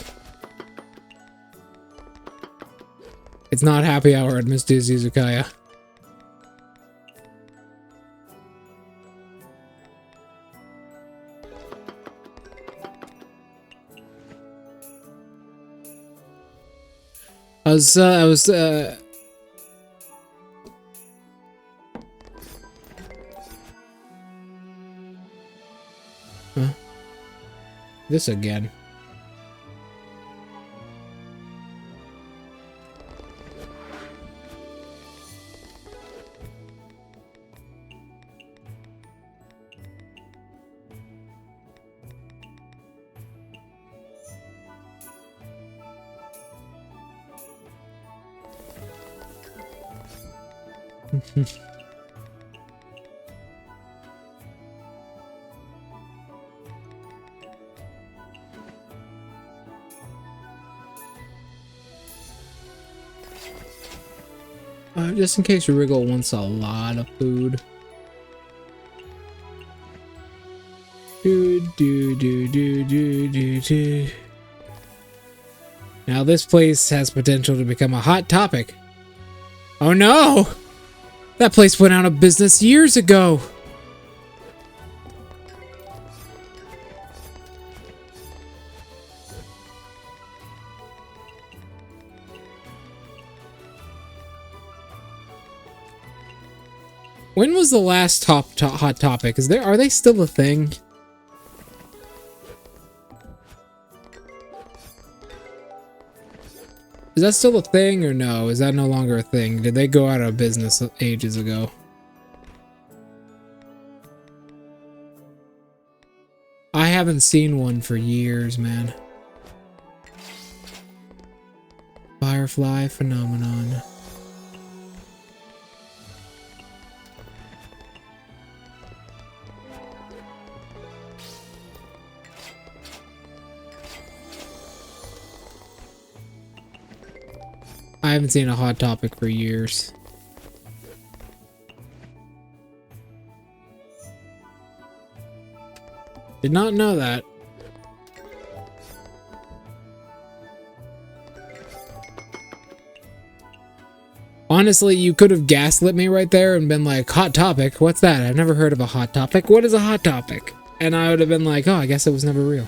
It's not happy hour at Mystia's Izakaya. I was huh? This again. Just in case Wriggle wants a lot of food. Now this place has potential to become a hot topic. Oh no! That place went out of business years ago. When was the last hot topic? Are they still a thing? Is that still a thing or no? Is that no longer a thing? Did they go out of business ages ago? I haven't seen one for years, man. Firefly phenomenon. I haven't seen a hot topic for years. Did not know that. Honestly, you could have gaslit me right there and been like, hot topic? What's that? I've never heard of a hot topic. What is a hot topic? And I would have been like, oh, I guess it was never real.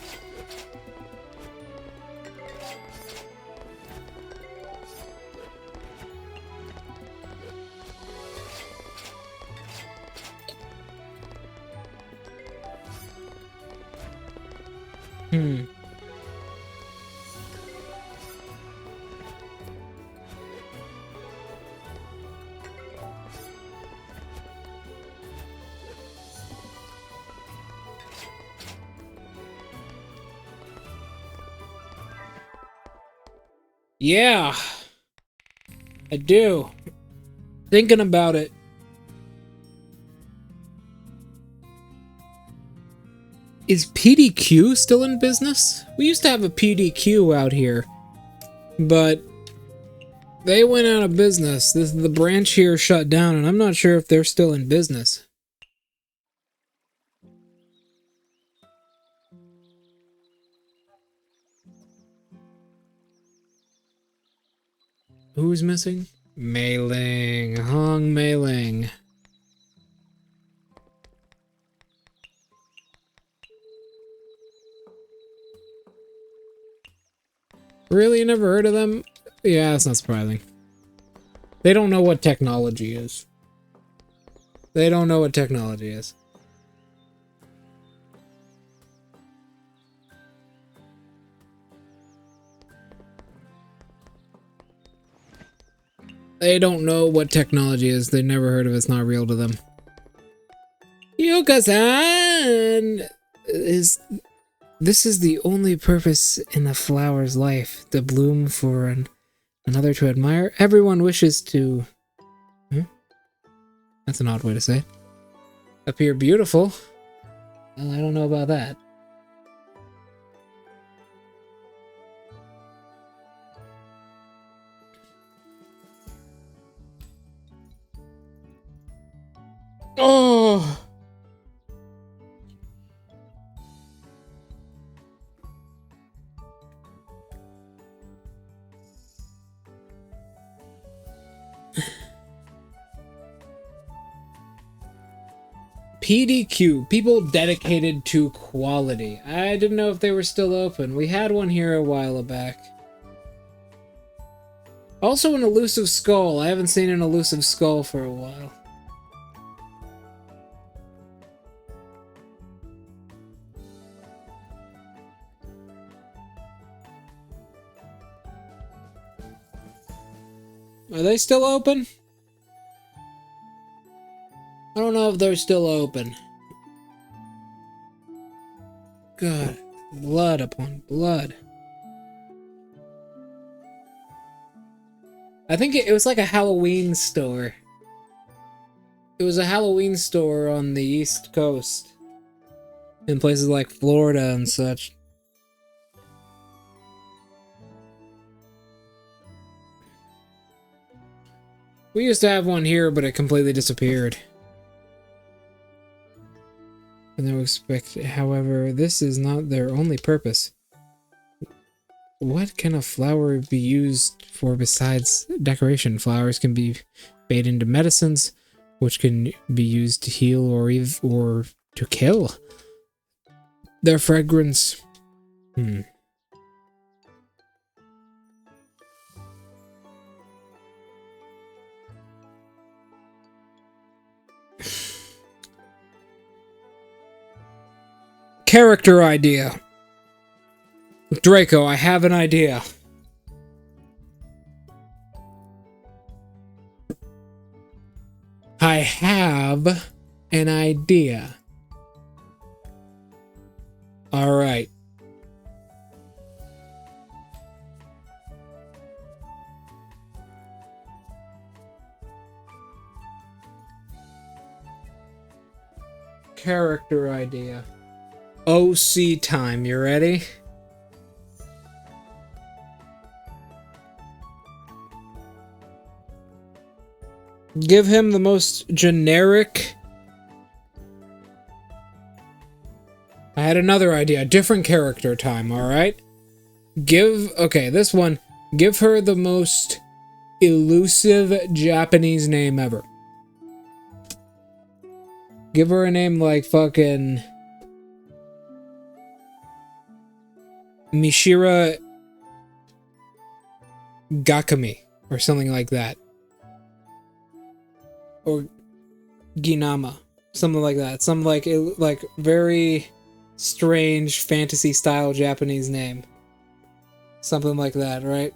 Yeah, I do. Thinking about it. Is PDQ still in business? We used to have a PDQ out here, but they went out of business. The branch here shut down, and I'm not sure if they're still in business. Who's missing? Mei-Ling. Hong Mei-Ling. Really? You never heard of them? Yeah, that's not surprising. They don't know what technology is. They don't know what technology is. They don't know what technology is. They never heard of it. It's not real to them. Yuka-san! This is the only purpose in a flower's life. To bloom for another to admire. Everyone wishes to... That's an odd way to say it. Appear beautiful. Well, I don't know about that. Oh! PDQ, people dedicated to quality. I didn't know if they were still open. We had one here a while back. Also an elusive skull. I haven't seen an elusive skull for a while. Are they still open? I don't know if they're still open. God, blood upon blood. I think it was like a Halloween store. It was a Halloween store on the East Coast. In places like Florida and such. We used to have one here, but it completely disappeared. And they expect, however, this is not their only purpose. What can a flower be used for besides decoration? Flowers can be made into medicines, which can be used to heal or to kill. Their fragrance. Character idea. Draco, I have an idea. I have an idea. All right. Character idea. OC time. You ready? Give him the most generic. I had another idea. Different character time, alright? Okay, this one. Give her the most elusive Japanese name ever. Give her a name like fucking Mishira Gakami or something like that. Or Ginama. Something like that. Some like very strange fantasy style Japanese name. Something like that, right?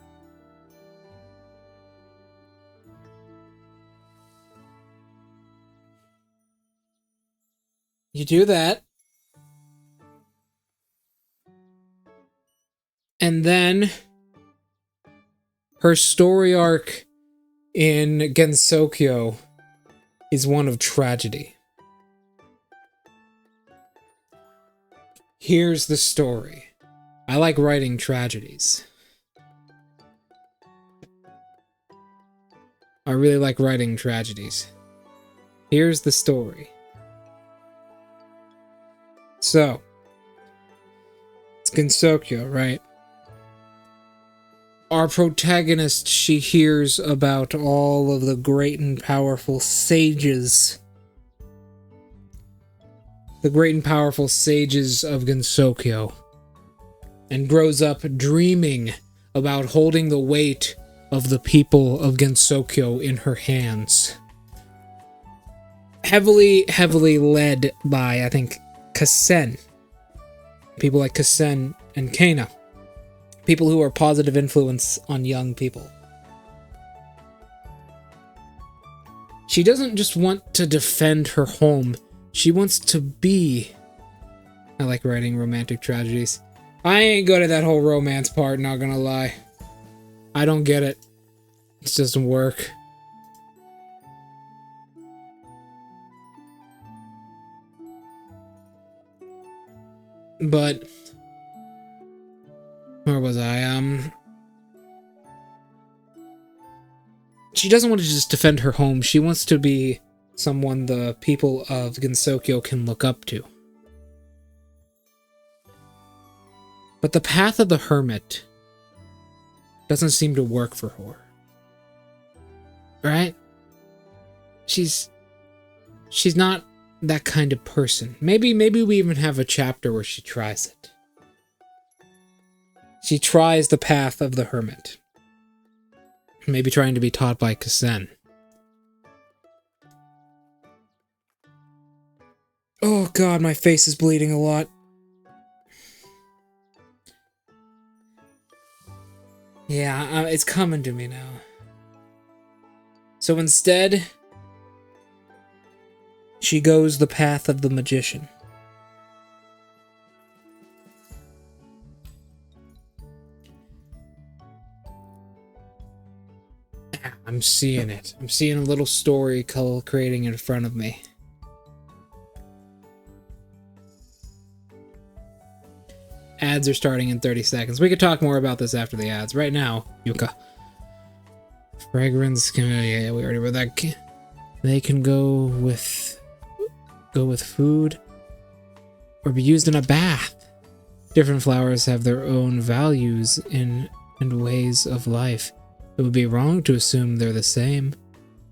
You do that. And then her story arc in Gensokyo is one of tragedy. Here's the story. I like writing tragedies. I really like writing tragedies. Here's the story. So, it's Gensokyo, right? Our protagonist, she hears about all of the great and powerful sages. The great and powerful sages of Gensokyo. And grows up dreaming about holding the weight of the people of Gensokyo in her hands. Heavily led by, I think, Kasen. People like Kasen and Kana. People who are positive influence on young people. She doesn't just want to defend her home. She wants to be... I like writing romantic tragedies. I ain't good at that whole romance part, not gonna lie. I don't get it. It doesn't work. But... where was I? She doesn't want to just defend her home. She wants to be someone the people of Gensokyo can look up to. But the path of the hermit doesn't seem to work for her. Right? She's not that kind of person. Maybe we even have a chapter where she tries it. She tries the path of the hermit. Maybe trying to be taught by Kasen. Oh god, my face is bleeding a lot. Yeah, it's coming to me now. So instead, she goes the path of the magician. I'm seeing it. I'm seeing a little story creating in front of me. Ads are starting in 30 seconds. We could talk more about this after the ads. Right now, Yuka. Fragrance, yeah, we already read that. They can go with food or be used in a bath. Different flowers have their own values and ways of life. It would be wrong to assume they're the same.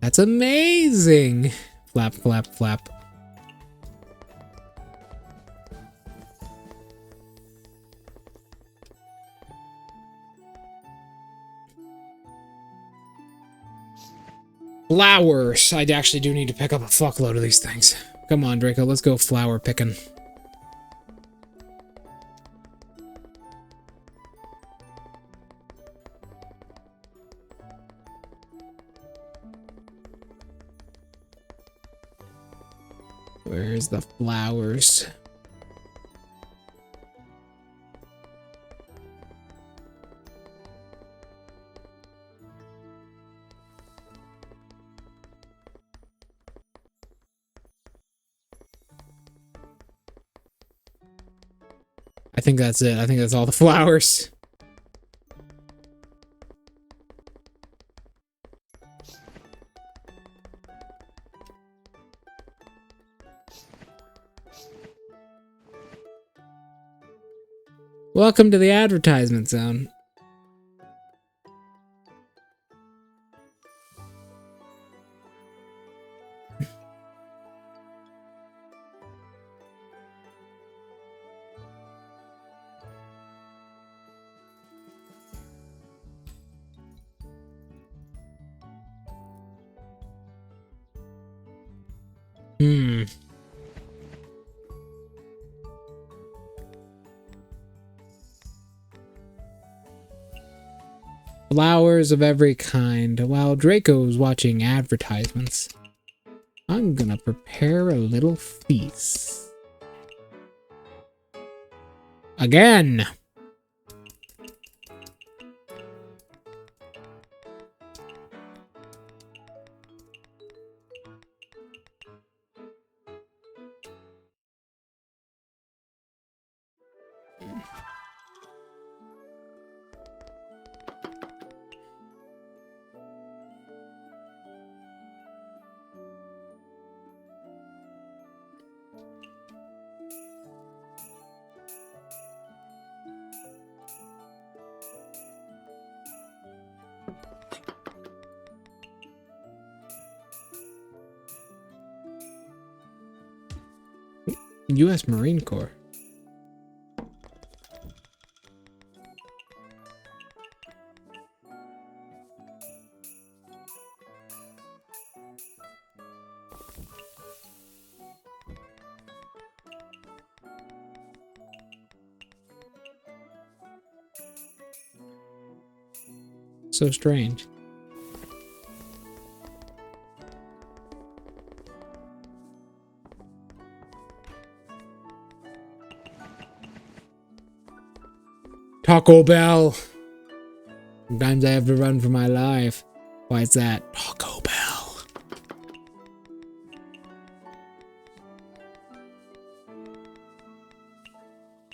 That's amazing! Flap, flap, flap. Flowers. I actually do need to pick up a fuckload of these things. Come on, Draco, let's go flower picking. Where's the flowers? I think that's it. I think that's all the flowers. Welcome to the advertisement zone. Flowers of every kind. While Draco's watching advertisements, I'm gonna prepare a little feast. Again! U.S. Marine Corps. So strange. Taco Bell. Sometimes I have to run for my life. Why is that? Taco Bell.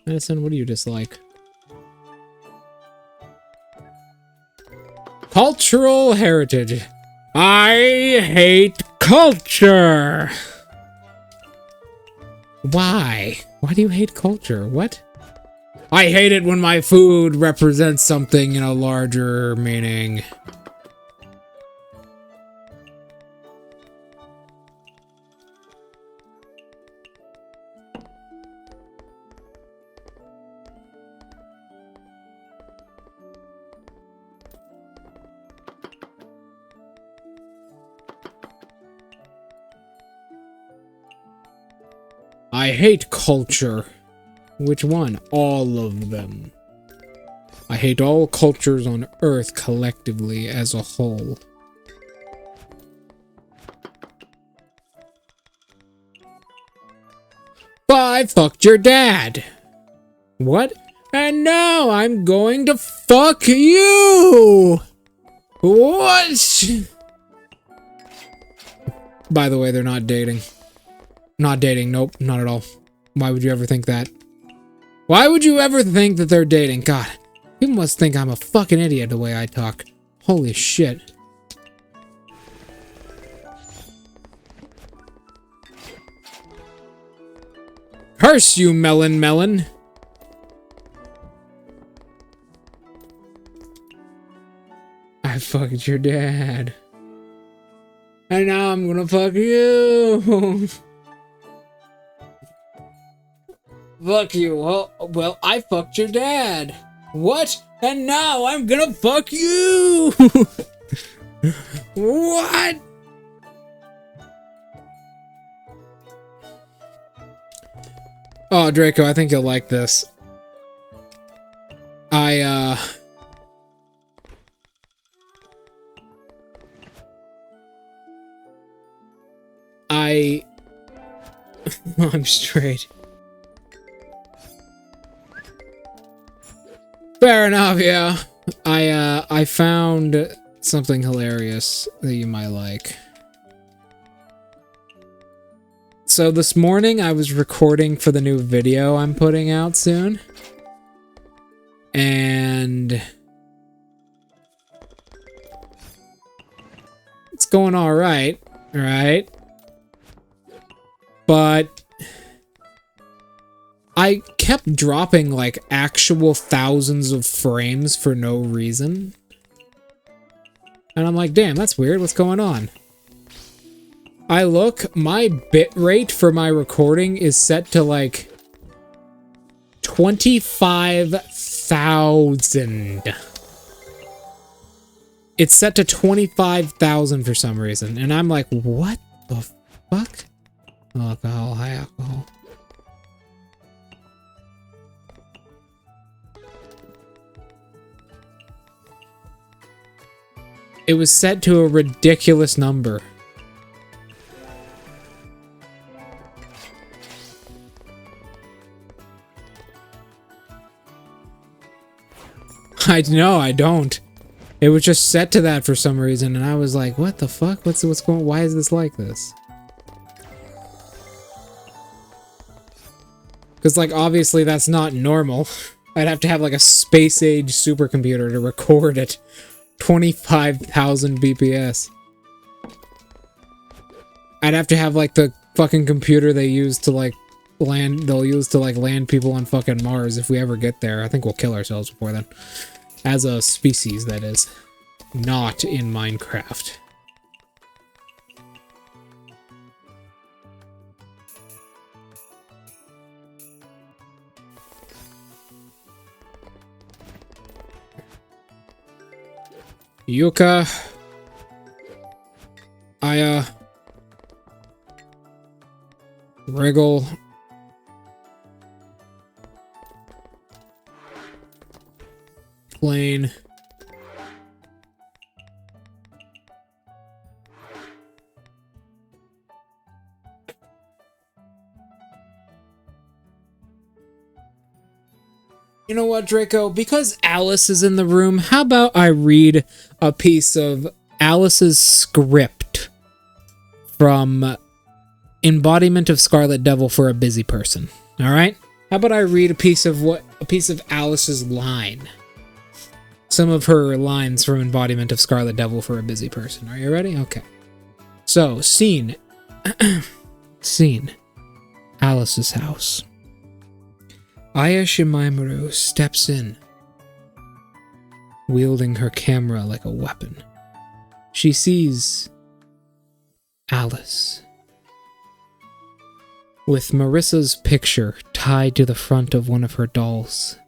Medicine, what do you dislike? Cultural heritage. I hate culture. Why? Why do you hate culture? What? I hate it when my food represents something in a larger meaning. I hate culture. Which one? All of them. I hate all cultures on Earth collectively as a whole. But I fucked your dad. What? And now I'm going to fuck you! What? By the way, they're not dating. Not dating, nope, not at all. Why would you ever think that? Why would you ever think that they're dating? God, people must think I'm a fucking idiot the way I talk. Holy shit. Curse you, melon. I fucked your dad. And now I'm gonna fuck you. Fuck you. Well, I fucked your dad. What? And now I'm gonna fuck you. What? Oh, Draco, I think you'll like this. I'm straight. Fair enough, yeah. I found something hilarious that you might like. So this morning I was recording for the new video I'm putting out soon. And it's going all right, right? But I kept dropping like actual thousands of frames for no reason. And I'm like, damn, that's weird. What's going on? I look, my bitrate for my recording is set to like 25,000. It's set to 25,000 for some reason. And I'm like, what the fuck? Alcohol, high alcohol. It was set to a ridiculous number. I know, I don't. It was just set to that for some reason, and I was like, what the fuck? What's going on? Why is this like this? Because, like, obviously that's not normal. I'd have to have, like, a space-age supercomputer to record at 25,000 BPS. I'd have to have, like, the fucking computer they use to, like, land people on fucking Mars if we ever get there. I think we'll kill ourselves before then. As a species, that is. Not in Minecraft. Yuka. Aya. Wriggle. Plane. You know what, Draco? Because Alice is in the room, how about I read a piece of Alice's script from Embodiment of Scarlet Devil for a Busy Person. All right? How about I read a piece of Alice's line? Some of her lines from Embodiment of Scarlet Devil for a Busy Person. Are you ready? Okay. So, scene. Scene. Alice's house. Aya Shimaimuru steps in, wielding her camera like a weapon. She sees Alice, with Marissa's picture tied to the front of one of her dolls,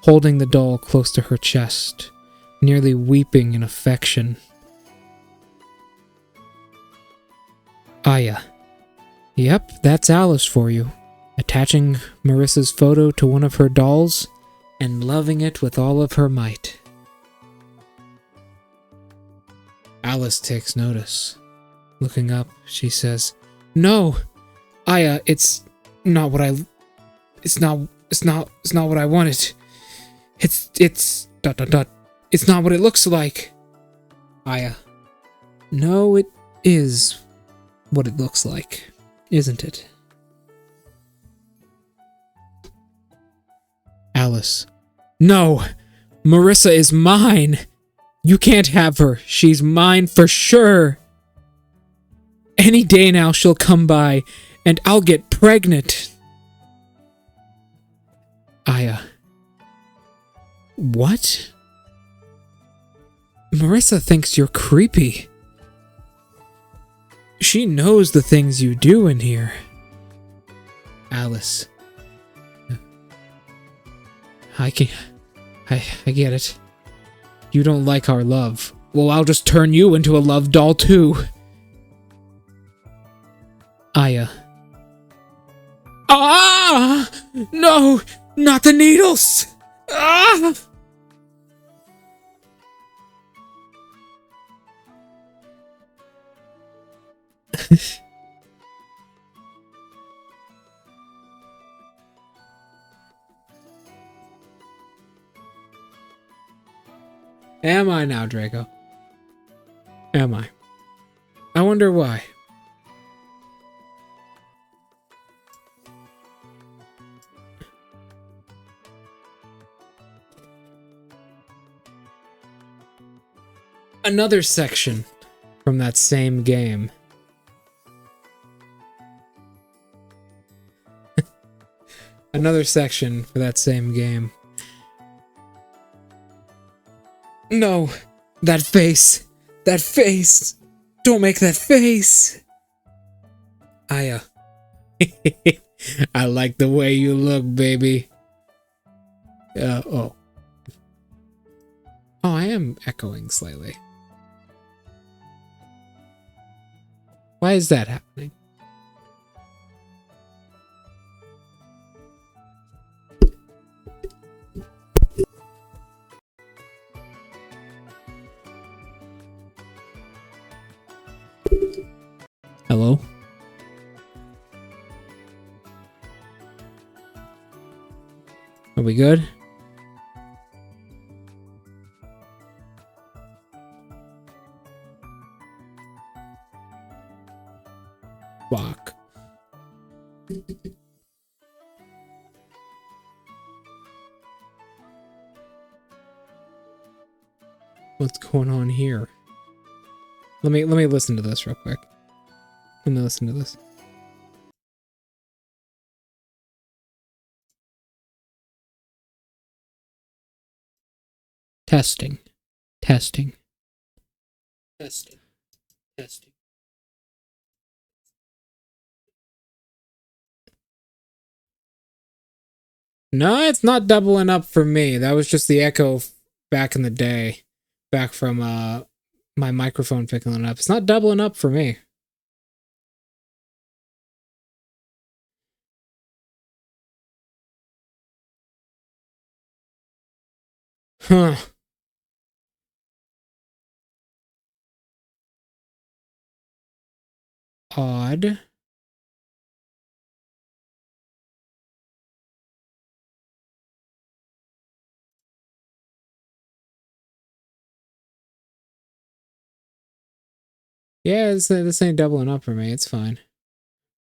holding the doll close to her chest, nearly weeping in affection. Aya. Yep, that's Alice for you. Attaching Marissa's photo to one of her dolls and loving it with all of her might. Alice takes notice. Looking up, she says, "No, Aya, it's not what I wanted. It's ... It's not what it looks like." Aya. No, it is what it looks like, isn't it? Alice. No! Marissa is mine! You can't have her. She's mine for sure! Any day now she'll come by, and I'll get pregnant! Aya. What? Marissa thinks you're creepy. She knows the things you do in here. Alice. I get it. You don't like our love. Well, I'll just turn you into a love doll too. Aya. Ah! No! Not the needles! Ah! Am I now, Draco? Am I? I wonder why. Another section from that same game. Another section for that same game. No! That face! That face! Don't make that face! Aya. I like the way you look, baby. Oh. Oh, I am echoing slightly. Why is that happening? Hello? Are we good? Fuck. What's going on here? Let me listen to this real quick. Let me listen to this. Testing. Testing. Testing. Testing. No, it's not doubling up for me. That was just the echo back in the day. Back from my microphone picking it up. It's not doubling up for me. Huh. Odd. Yeah, this ain't doubling up for me. It's fine.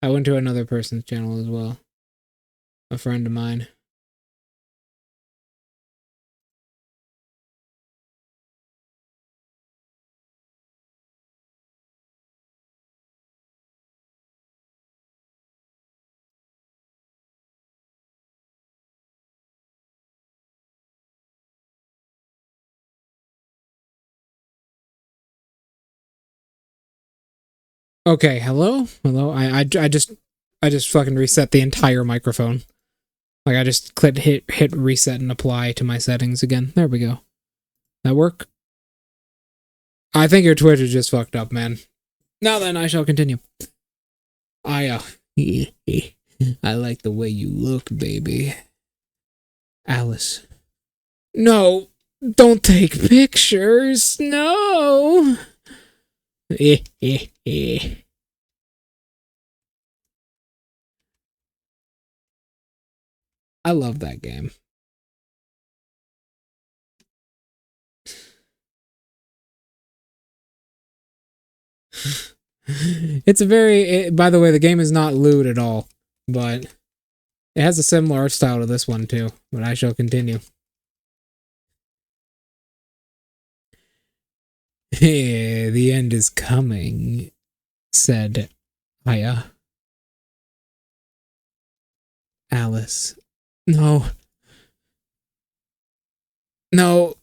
I went to another person's channel as well. A friend of mine. Okay, hello? Hello? I just fucking reset the entire microphone. Like I just clicked hit reset and apply to my settings again. There we go. That work? I think your Twitch is just fucked up, man. Now then, I shall continue. I like the way you look, baby. Alice. No, don't take pictures. No. I love that game. It's a very... by the way, the game is not lewd at all, but it has a similar art style to this one too, but I shall continue. The end is coming, said Aya. Alice. No. No.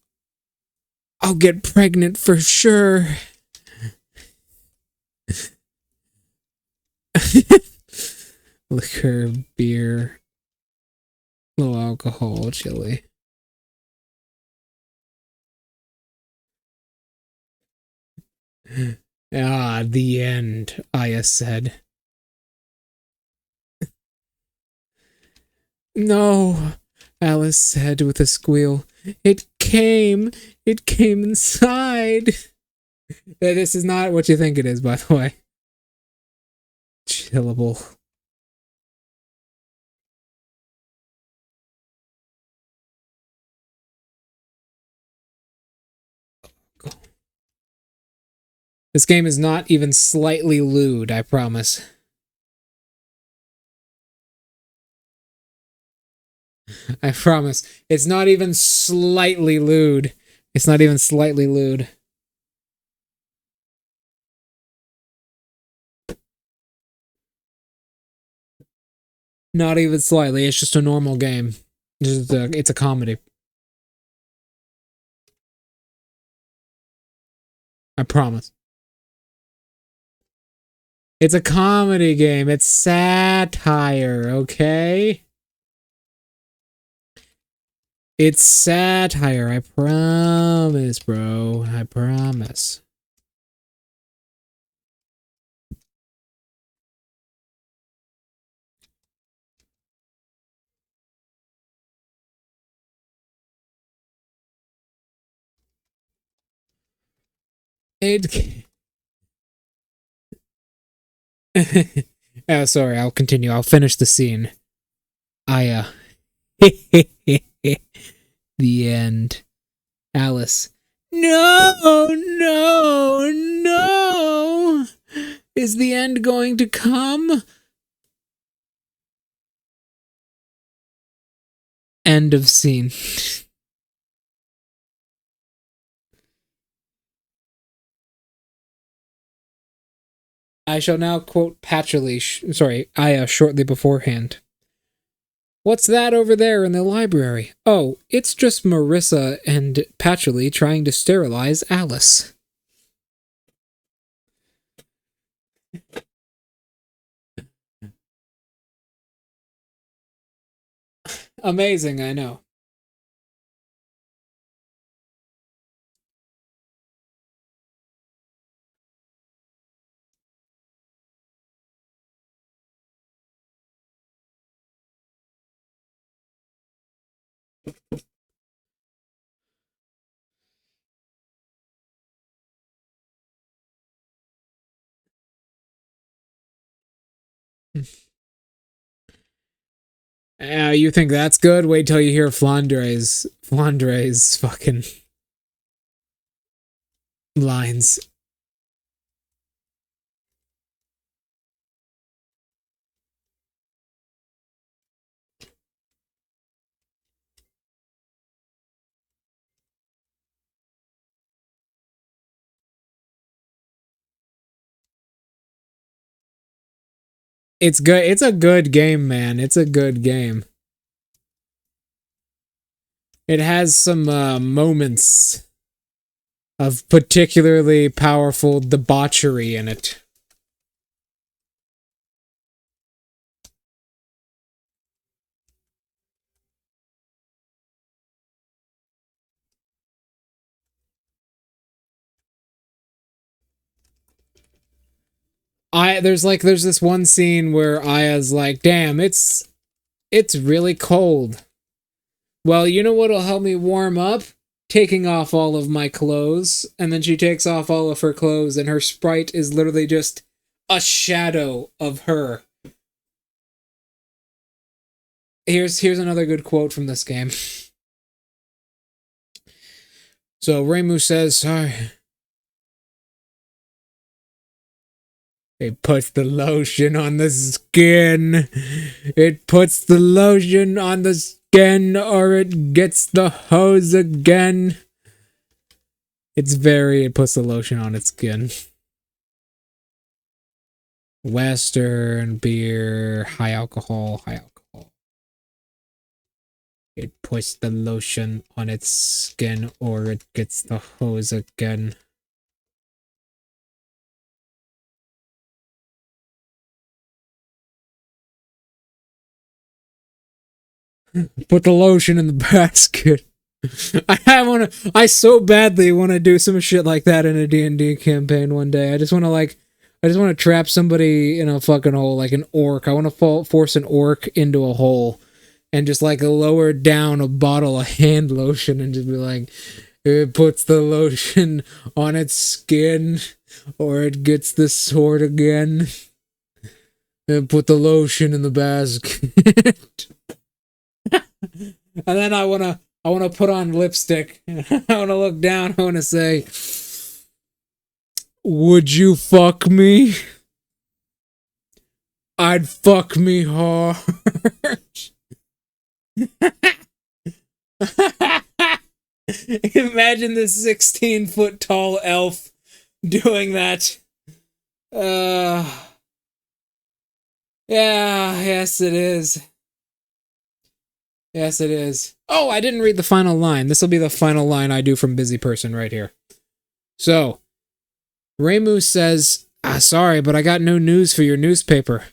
I'll get pregnant for sure. Liquor, beer, low alcohol, chili. Ah, the end, Aya said. No, Alice said with a squeal. It came inside. This is not what you think it is, by the way. Chillable. This game is not even slightly lewd, I promise. I promise. It's not even slightly lewd. It's not even slightly lewd. Not even slightly. It's just a normal game. It's a comedy. I promise. It's a comedy game. It's satire, okay? It's satire. I promise, bro. I promise. Oh, sorry. I'll continue. I'll finish the scene. The end. Alice. No, no, no. Is the end going to come? End of scene. I shall now quote Aya shortly beforehand. What's that over there in the library? Oh, it's just Marissa and Patchouli trying to sterilize Alice. Amazing, I know. You think that's good? Wait till you hear Flandre's fucking lines. It's good. It's a good game, man. It's a good game. It has some moments of particularly powerful debauchery in it. There's this one scene where Aya's like, "Damn, it's really cold. Well, you know what'll help me warm up? Taking off all of my clothes." And then she takes off all of her clothes, and her sprite is literally just a shadow of her. Here's another good quote from this game. So Reimu says, "Sorry." It puts the lotion on the skin. It puts the lotion on the skin, or it gets the hose again. It puts the lotion on its skin. Western beer, high alcohol. It puts the lotion on its skin, or it gets the hose again. Put the lotion in the basket. I so badly want to do some shit like that in a D&D campaign one day. I just want to trap somebody in a fucking hole like an orc. I want to force an orc into a hole and just like lower down a bottle of hand lotion and just be like, it puts the lotion on its skin or it gets the sword again. And put the lotion in the basket. And then I wanna put on lipstick. I wanna look down. I wanna say, "Would you fuck me? I'd fuck me hard." Imagine this 16-foot tall elf doing that. Yeah, yes it is. Yes, it is. Oh, I didn't read the final line. This will be the final line I do from Busy Person right here. So, Reimu says, sorry, but I got no news for your newspaper.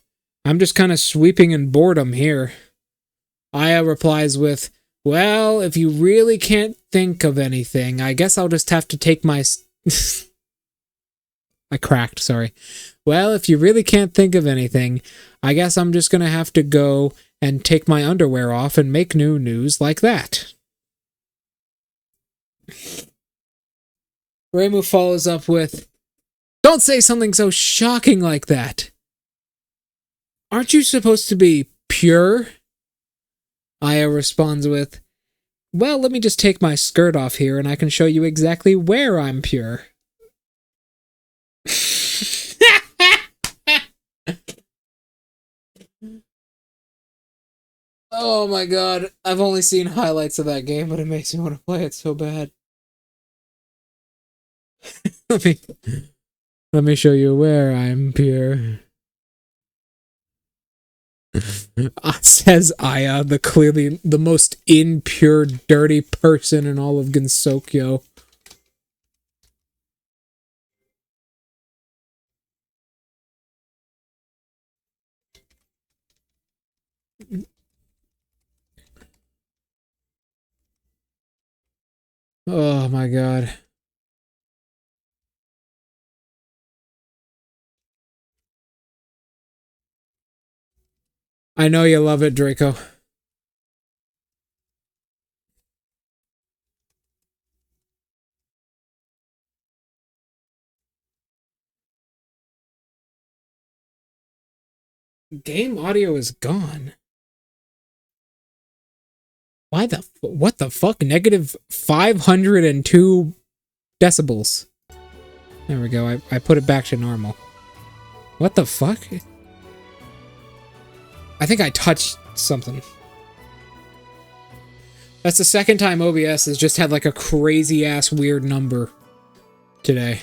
I'm just kind of sweeping in boredom here. Aya replies with, well, if you really can't think of anything, I guess I'll just have to take my... I cracked, sorry. Well, if you really can't think of anything, I guess I'm just gonna have to go and take my underwear off and make new news like that. Reimu follows up with, don't say something so shocking like that. Aren't you supposed to be pure? Aya responds with, well, let me just take my skirt off here and I can show you exactly where I'm pure. Oh my god, I've only seen highlights of that game, but it makes me want to play it so bad. let me show you where I'm pure. Says Aya, clearly the most impure, dirty person in all of Gensokyo. Oh my god. I know you love it, Draco. Game audio is gone. Why the... what the fuck? Negative 502 decibels. There we go. I put it back to normal. What the fuck? I think I touched something. That's the second time OBS has just had like a crazy ass weird number today.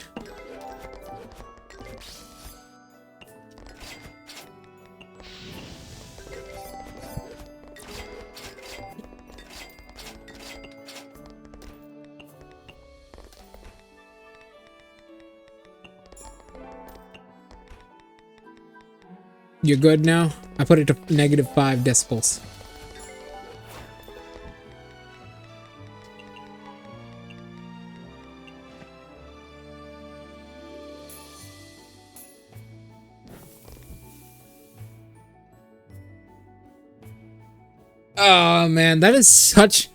You're good now? I put it to negative 5 decibels. Oh man, that is such...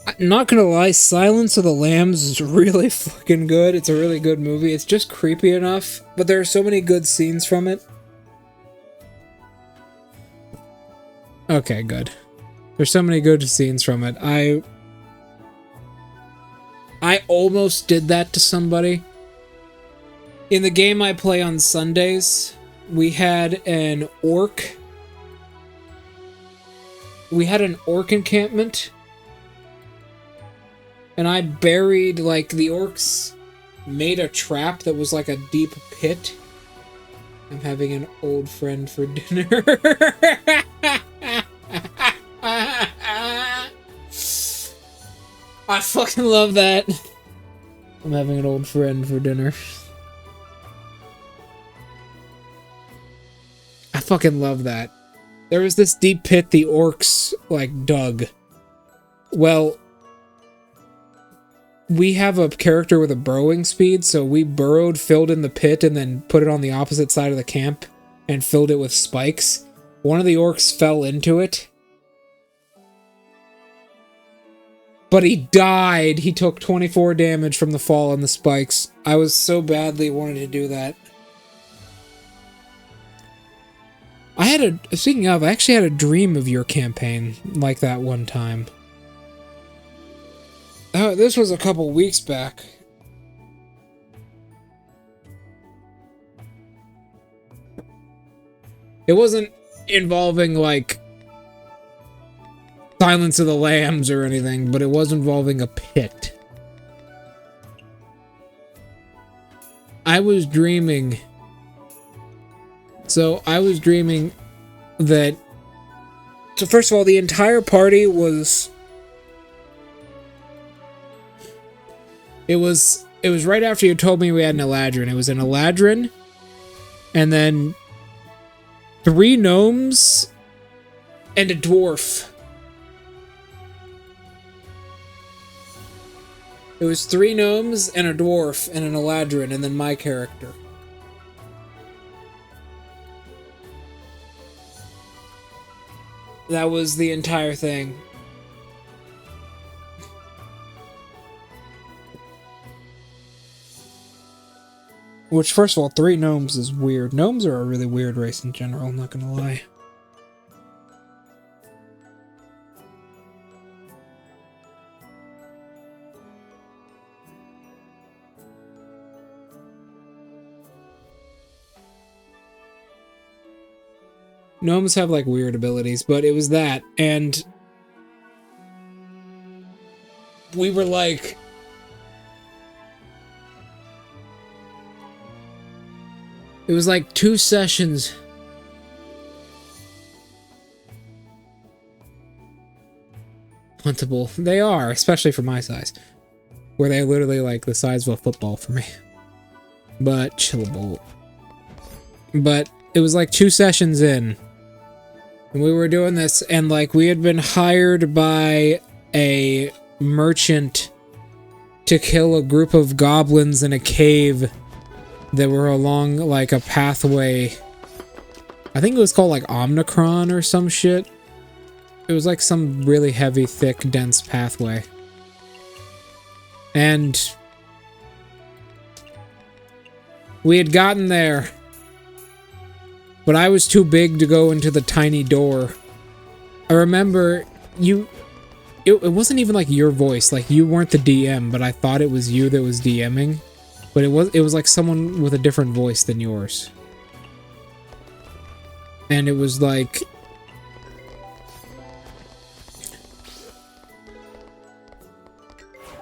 I'm not gonna lie, Silence of the Lambs is really fucking good. It's a really good movie. It's just creepy enough, but there are so many good scenes from it. Okay, good. There's so many good scenes from it. I almost did that to somebody. In the game I play on Sundays, we had an orc. We had an orc encampment. And I buried, like, the orcs made a trap that was like a deep pit. I'm having an old friend for dinner. I fucking love that. I'm having an old friend for dinner. I fucking love that. There was this deep pit the orcs, like, dug. Well, we have a character with a burrowing speed, so we burrowed, filled in the pit, and then put it on the opposite side of the camp and filled it with spikes. One of the orcs fell into it. But he died. He took 24 damage from the fall and the spikes. I was so badly wanting to do that. Speaking of, I actually had a dream of your campaign like that one time. This was a couple weeks back. It wasn't involving, like, Silence of the Lambs or anything, but it was involving a pit. I was dreaming... So, I was dreaming that... So, first of all, the entire party was... It was right after you told me we had an Eladrin. It was an Eladrin, and then 3 gnomes, and a dwarf. It was 3 gnomes, and a dwarf, and an Eladrin, and then my character. That was the entire thing. Which, first of all, 3 gnomes is weird. Gnomes are a really weird race in general, I'm not gonna lie. Gnomes have, like, weird abilities, but it was that, and... we were, like... It was like 2 sessions. Huntable. They are, especially for my size. Where they're literally like the size of a football for me. But chillable. But it was like 2 sessions in. And we were doing this, and like we had been hired by a merchant to kill a group of goblins in a cave that were along, like, a pathway. I think it was called, like, Omnicron or some shit. It was, like, some really heavy, thick, dense pathway. And... we had gotten there. But I was too big to go into the tiny door. I remember you... It wasn't even, like, your voice. Like, you weren't the DM, but I thought it was you that was DMing. But it was like someone with a different voice than yours. And it was like...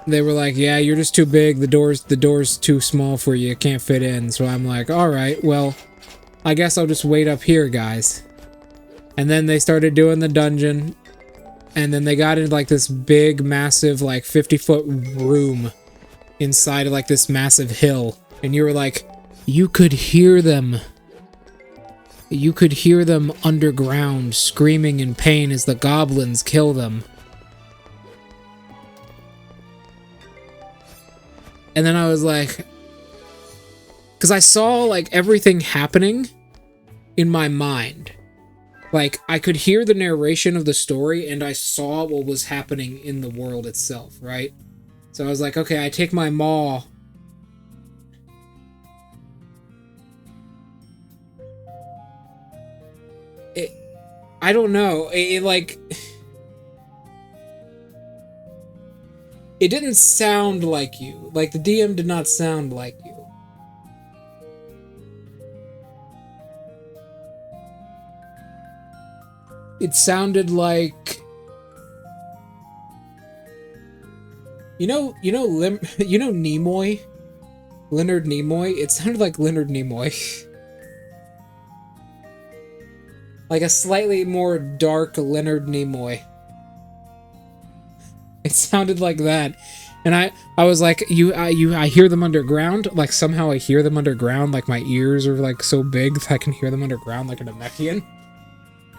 They were like, yeah, you're just too big, the door's too small for you, it can't fit in. So I'm like, alright, well, I guess I'll just wait up here, guys. And then they started doing the dungeon. And then they got into like this big, massive, like 50-foot room inside of like this massive hill, and you were like, you could hear them. You could hear them underground screaming in pain as the goblins kill them. And then I was like, because I saw like everything happening in my mind. Like, I could hear the narration of the story, and I saw what was happening in the world itself, right? So I was like, okay, I take my maw. I don't know. Like... It didn't sound like you. Like, the DM did not sound like you. It sounded like... You know Nimoy? Leonard Nimoy? It sounded like Leonard Nimoy. Like a slightly more dark Leonard Nimoy. It sounded like that. And I was like, I hear them underground. Like, somehow I hear them underground. Like, my ears are, like, so big that I can hear them underground like a Namekian.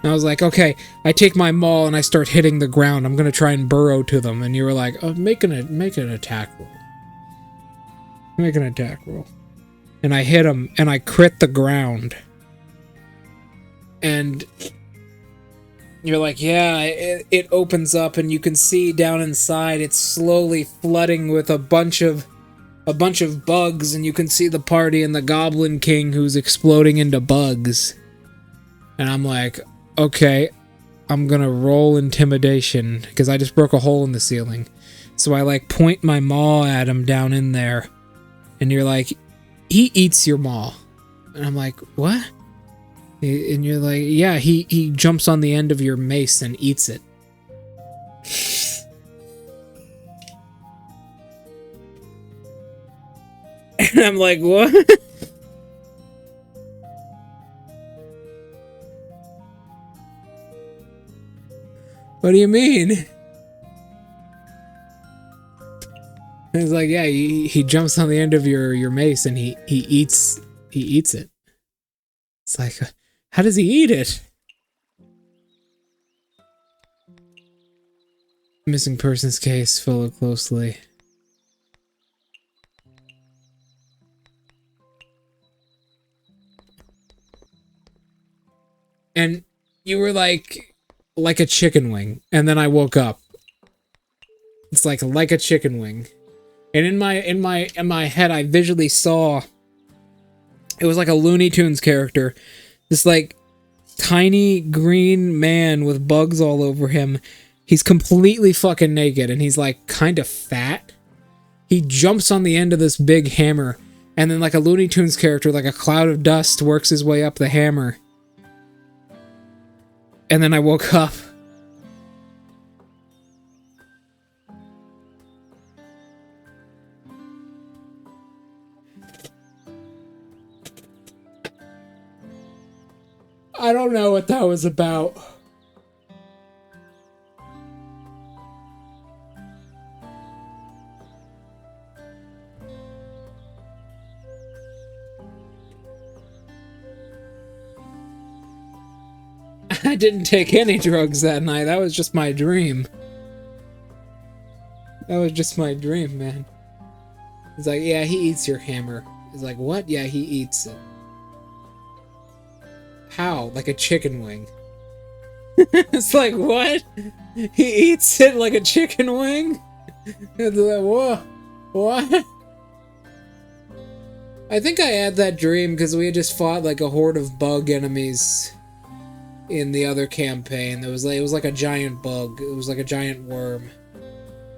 And I was like, okay, I take my maul and I start hitting the ground. I'm gonna try and burrow to them. And you were like, oh, make an attack roll. Make an attack roll. And I hit him and I crit the ground. And you're like, yeah, it opens up and you can see down inside it's slowly flooding with a bunch of bugs, and you can see the party and the Goblin King who's exploding into bugs. And I'm like, okay, I'm gonna roll intimidation because I just broke a hole in the ceiling. So I like point my maw at him down in there, and you're like, he eats your maw. And I'm like, what? And you're like, yeah, he jumps on the end of your mace and eats it. And I'm like, what? What do you mean? And it's like, yeah, he jumps on the end of your mace and he eats it. It's like, how does he eat it? Missing persons case, follow closely. And you were like a chicken wing, and then I woke up. It's like a chicken wing. And in my head I visually saw it was like a Looney Tunes character. This like tiny green man with bugs all over him. He's completely fucking naked and he's like kind of fat. He jumps on the end of this big hammer, and then like a Looney Tunes character, like a cloud of dust, works his way up the hammer. And then I woke up. I don't know what that was about. I didn't take any drugs that night. That was just my dream. That was just my dream, man. He's like, yeah, he eats your hammer. He's like, what? Yeah, he eats it. How? Like a chicken wing. It's like, what? He eats it like a chicken wing? It's like, whoa. What? I think I had that dream because we had just fought like a horde of bug enemies in the other campaign. It was like a giant bug. It was like a giant worm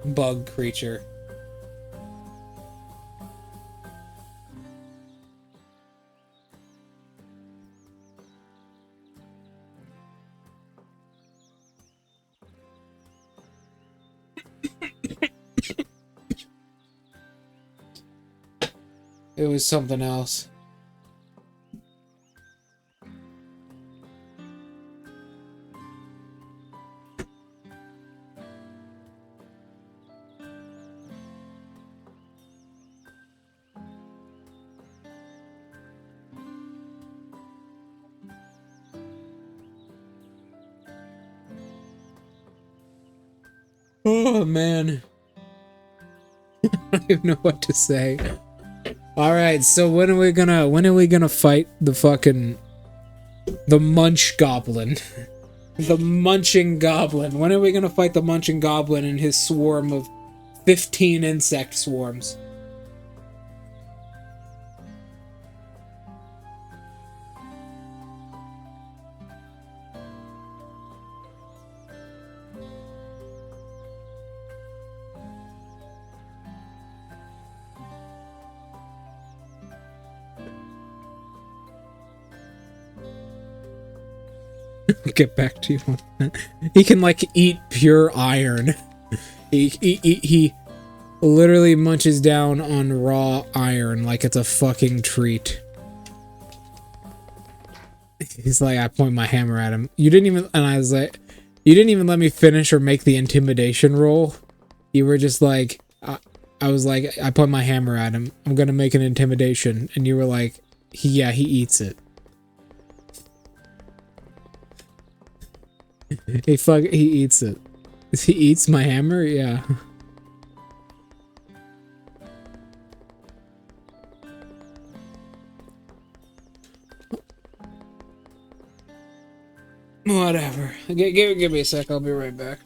bug creature. It was something else. Oh man. I don't even know what to say. Alright, so when are we gonna fight the munch goblin? The munching goblin. When are we gonna fight the munching goblin and his swarm of 15 insect swarms? Get back to you on that. He can like eat pure iron. He literally munches down on raw iron like it's a fucking treat. He's like, I point my hammer at him. You didn't even, and I was like, you didn't even let me finish or make the intimidation roll. You were just like, I was like, I point my hammer at him. I'm gonna make an intimidation, and you were like, yeah, he eats it. He eats it. He eats my hammer? Yeah. Whatever. Give me a sec, I'll be right back.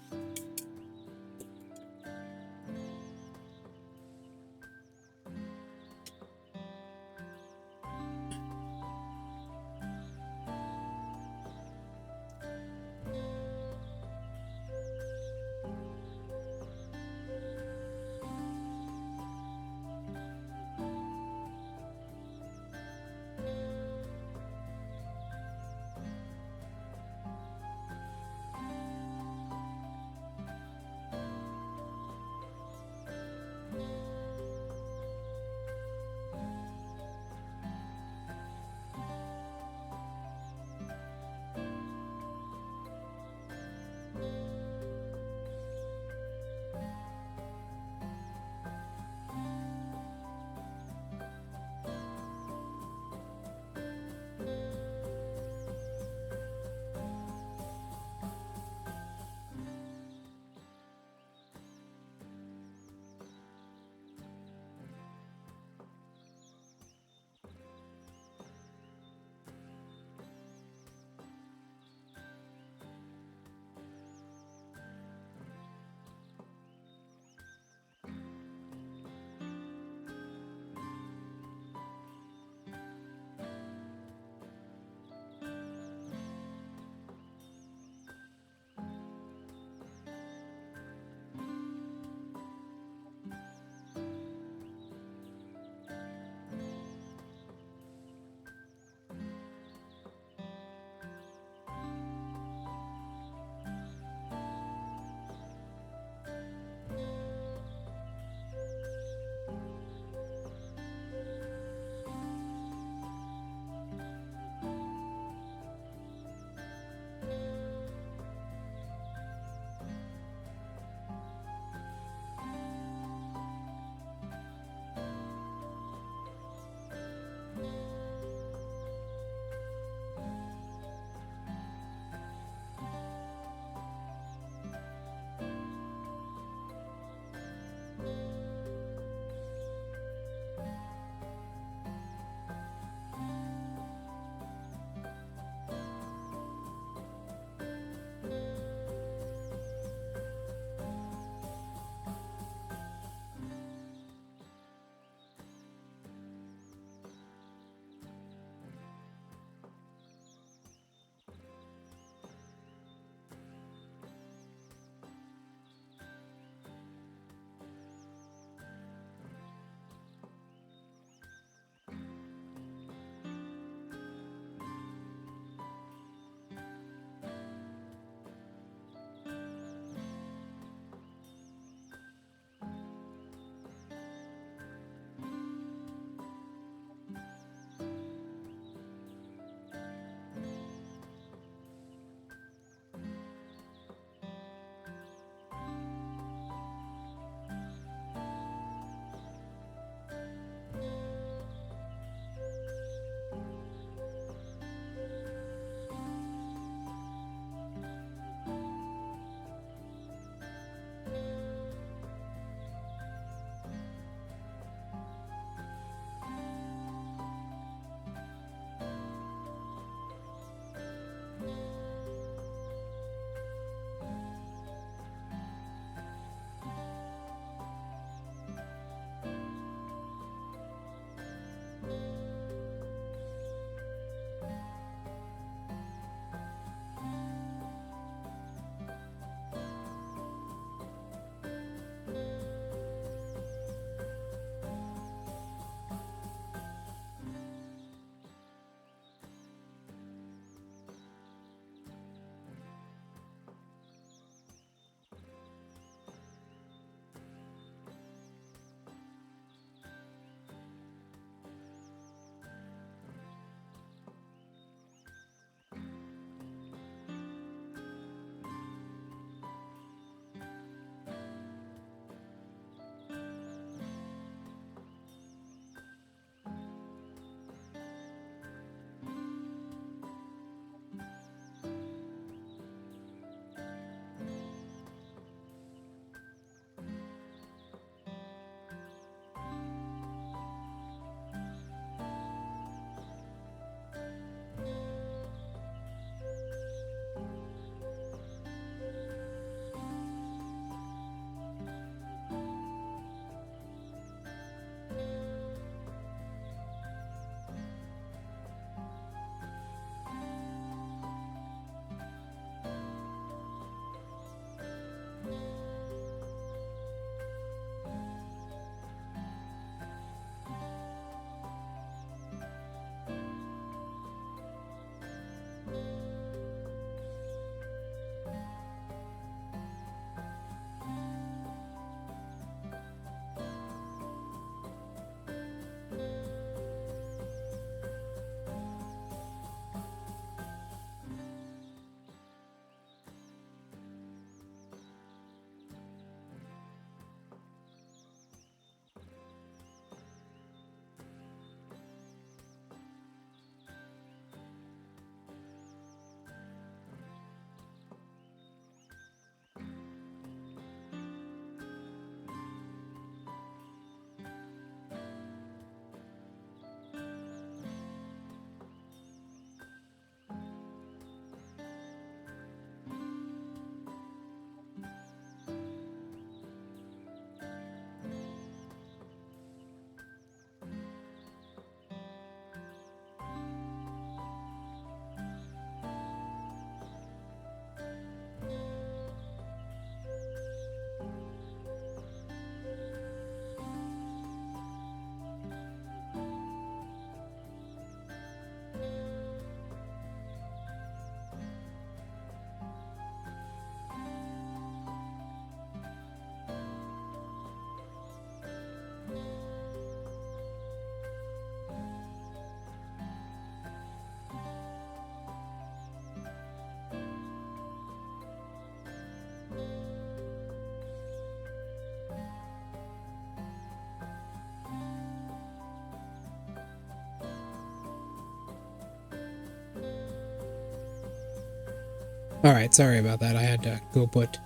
Alright, sorry about that. I had to go put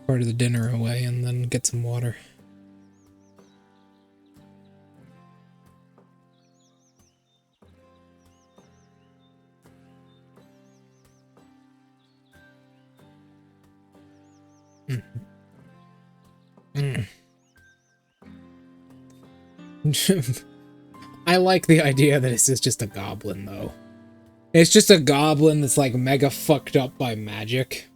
part of the dinner away and then get some water. I like the idea that this is just a goblin, though. It's just a goblin that's like mega fucked up by magic.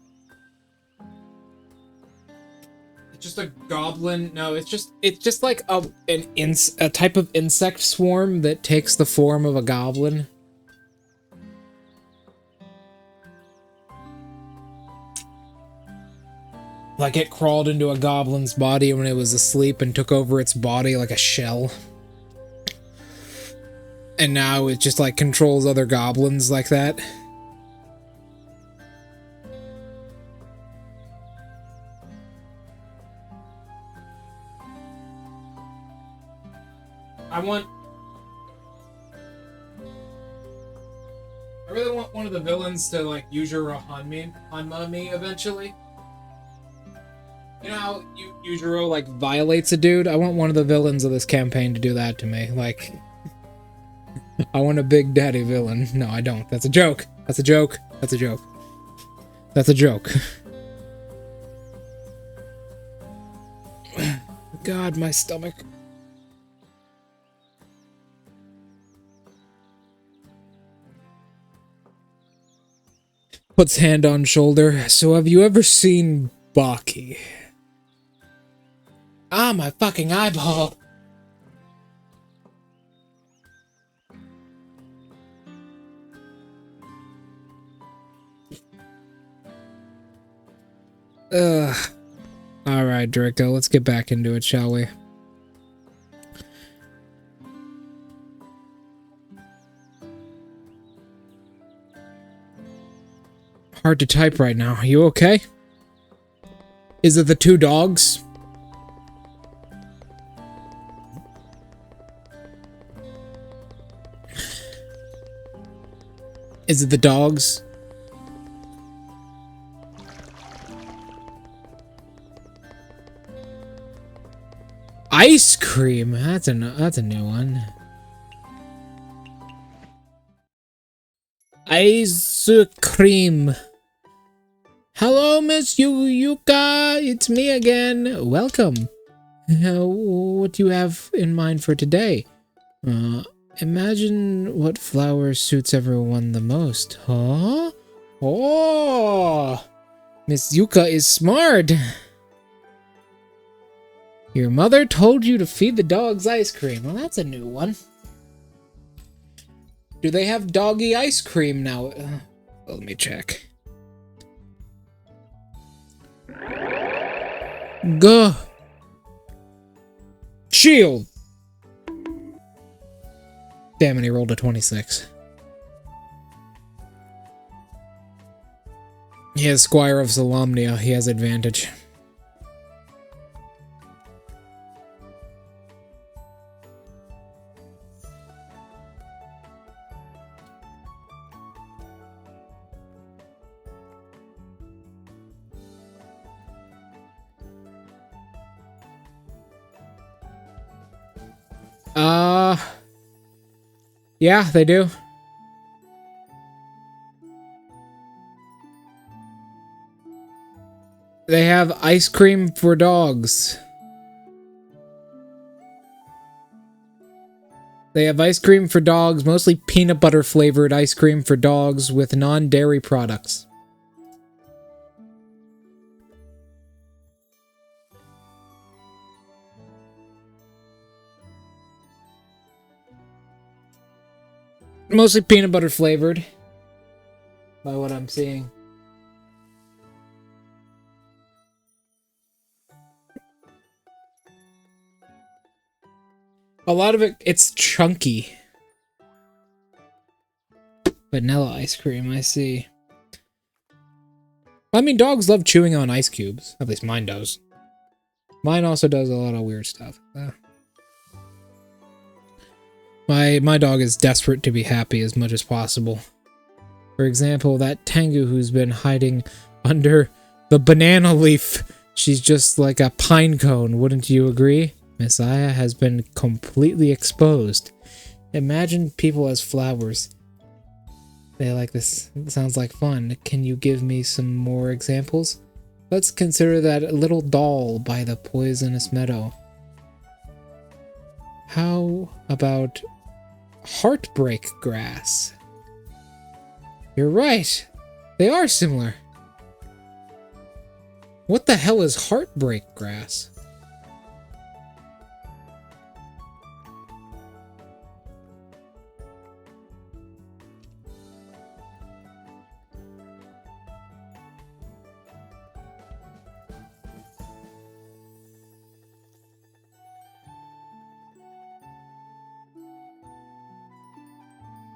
It's just a goblin. No, it's just like a type of insect swarm that takes the form of a goblin. Like it crawled into a goblin's body when it was asleep and took over its body like a shell. And now it just like controls other goblins like that. I really want one of the villains to like Yujiro Hanma me eventually. You know how Yujiro like violates a dude? I want one of the villains of this campaign to do that to me. Like, I want a big daddy villain. No, I don't. That's a joke. That's a joke. That's a joke. That's a joke. God, my stomach. Puts hand on shoulder. So have you ever seen Baki? Ah, my fucking eyeball. Ugh. Alright, Draco, let's get back into it, shall we? Hard to type right now. Are you okay? Is it the two dogs? Is it the dogs? Ice cream. That's a new one. Ice cream. Hello, Miss Yuka. It's me again. Welcome. What do you have in mind for today? Imagine what flower suits everyone the most, huh? Oh, Miss Yuka is smart. Your mother told you to feed the dogs ice cream. Well, that's a new one. Do they have doggy ice cream now? Well, let me check. Go. Shield. Damn it, he rolled a 26. He has Squire of Solamnia. He has advantage. Yeah, they do. They have ice cream for dogs. They have ice cream for dogs, mostly peanut butter flavored ice cream for dogs with non-dairy products. Mostly peanut butter flavored, by what I'm seeing. A lot of it's chunky. Vanilla ice cream, I see. I mean, dogs love chewing on ice cubes. At least mine does. Mine also does a lot of weird stuff. My dog is desperate to be happy as much as possible. For example, that Tengu who's been hiding under the banana leaf. She's just like a pine cone, wouldn't you agree? Mystia has been completely exposed. Imagine people as flowers. They like this. It sounds like fun. Can you give me some more examples? Let's consider that little doll by the poisonous meadow. How about heartbreak grass? You're right. They are similar. What the hell is heartbreak grass?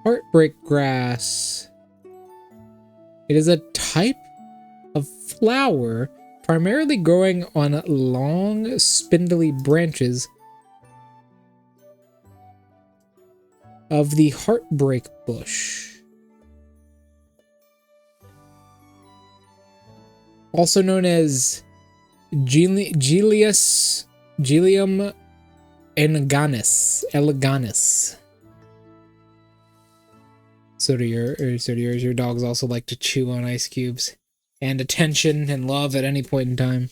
Heartbreak grass. It is a type of flower primarily growing on long, spindly branches of the heartbreak bush. Also known as Gilium eleganus. So do yours. Your dogs also like to chew on ice cubes. And attention and love at any point in time.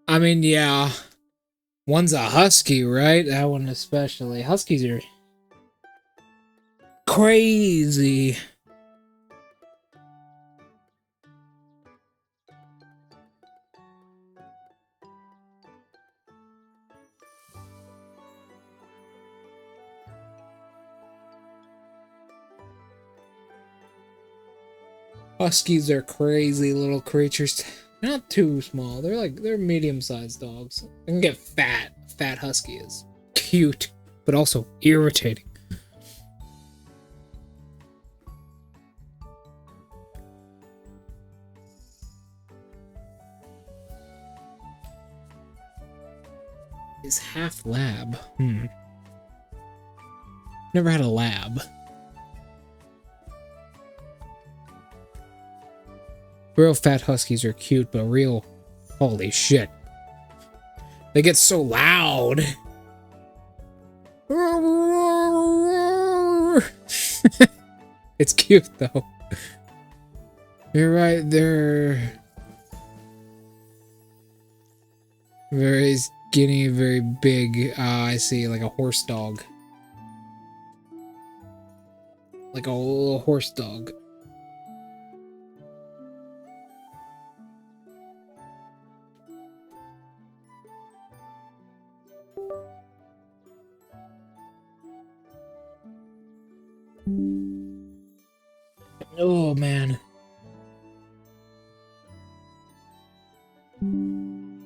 I mean, yeah. One's a husky, right? That one especially. Huskies are crazy. Huskies are crazy little creatures. They're not too small. They're medium-sized dogs. They can get fat. Fat husky is cute, but also irritating. Is half lab. Never had a lab. Real fat huskies are cute, but real... Holy shit. They get so loud. It's cute, though. You're right, they're... very skinny, very big. I see, like a horse dog. Like a little horse dog. Oh, man.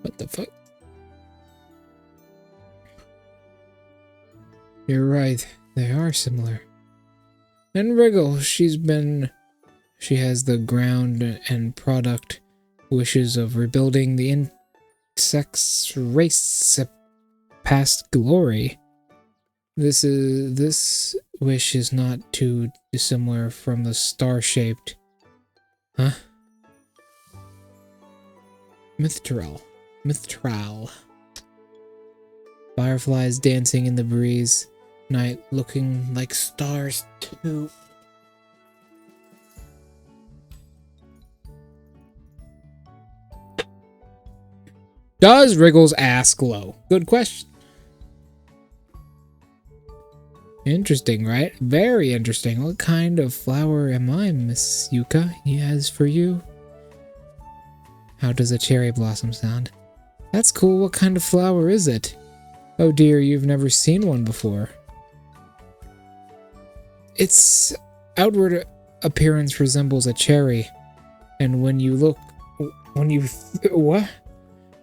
What the fuck? You're right. They are similar. And Wriggle, she has the ground and product wishes of rebuilding the insect's race past glory. This wish is not too dissimilar from the star-shaped... Huh? Mithral. Fireflies dancing in the breeze. Night looking like stars too. Does Wriggle's ass glow? Good question. Interesting, right? Very interesting. What kind of flower am I, Miss Yuka? He has for you. How does a cherry blossom sound? That's cool. What kind of flower is it? Oh dear, you've never seen one before. Its outward appearance resembles a cherry. And when you look... what?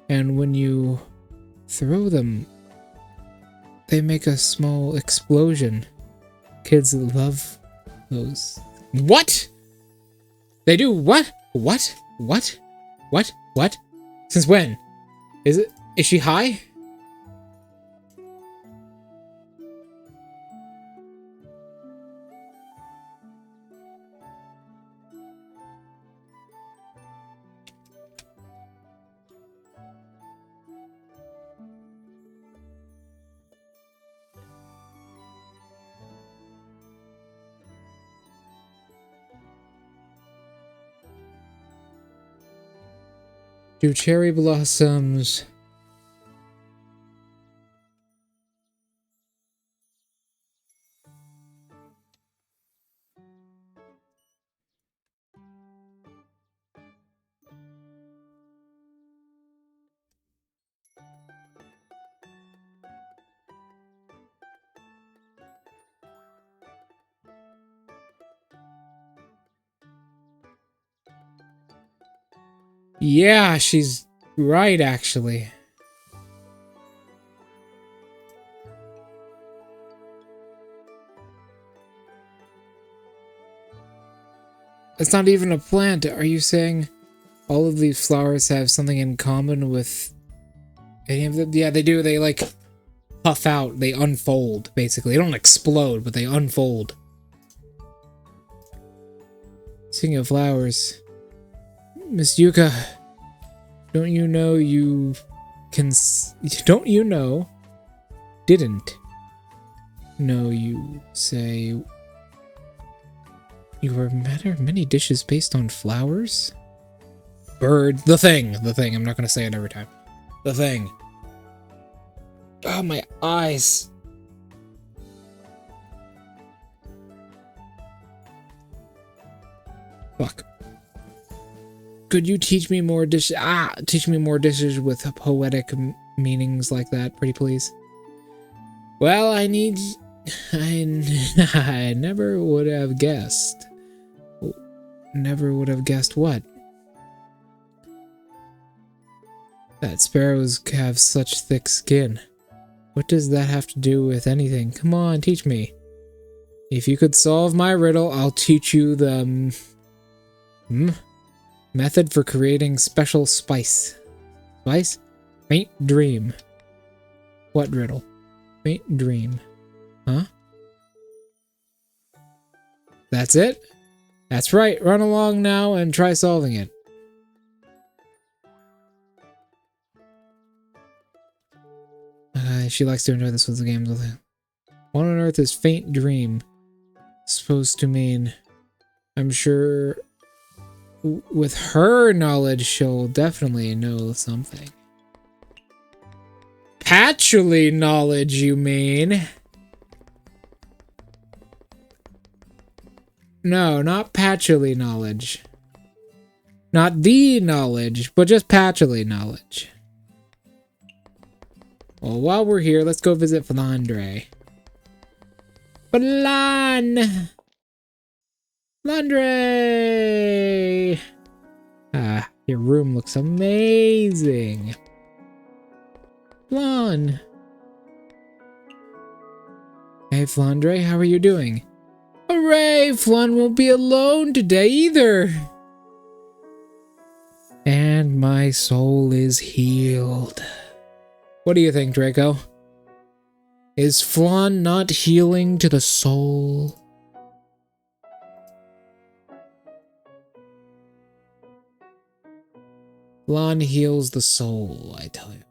And when you throw them... they make a small explosion. Kids love those. What? They do what? What? What? What? What? Since when? Is she high? Do cherry blossoms... Yeah, she's right, actually. It's not even a plant. Are you saying all of these flowers have something in common with any of them? Yeah, they do. They, like, puff out. They unfold, basically. They don't explode, but they unfold. Speaking of flowers, Miss Yuka, don't you know you can... Don't you know... Didn't know you say... You were matter many dishes based on flowers? Bird. The thing. The thing. I'm not going to say it every time. The thing. Oh, my eyes. Fuck. Could you teach me more dishes? Teach me more dishes with poetic meanings like that, pretty please. Well, I need... I never would have guessed. Never would have guessed what? That sparrows have such thick skin. What does that have to do with anything? Come on, teach me. If you could solve my riddle, I'll teach you the... method for creating special spice. Spice? Faint dream. What riddle? Faint dream. Huh? That's it? That's right. Run along now and try solving it. She likes to enjoy this with the games with it. What on earth is faint dream supposed to mean? I'm sure with her knowledge, she'll definitely know something. Patchouli knowledge, you mean? No, not patchouli knowledge. Not the knowledge, but just patchouli knowledge. Well, while we're here, let's go visit Flandre. Flandre! Your room looks amazing. Flan. Hey, Flandre, how are you doing? Hooray! Flan won't be alone today either. And my soul is healed. What do you think, Draco? Is Flan not healing to the soul? Flan heals the soul, I tell you.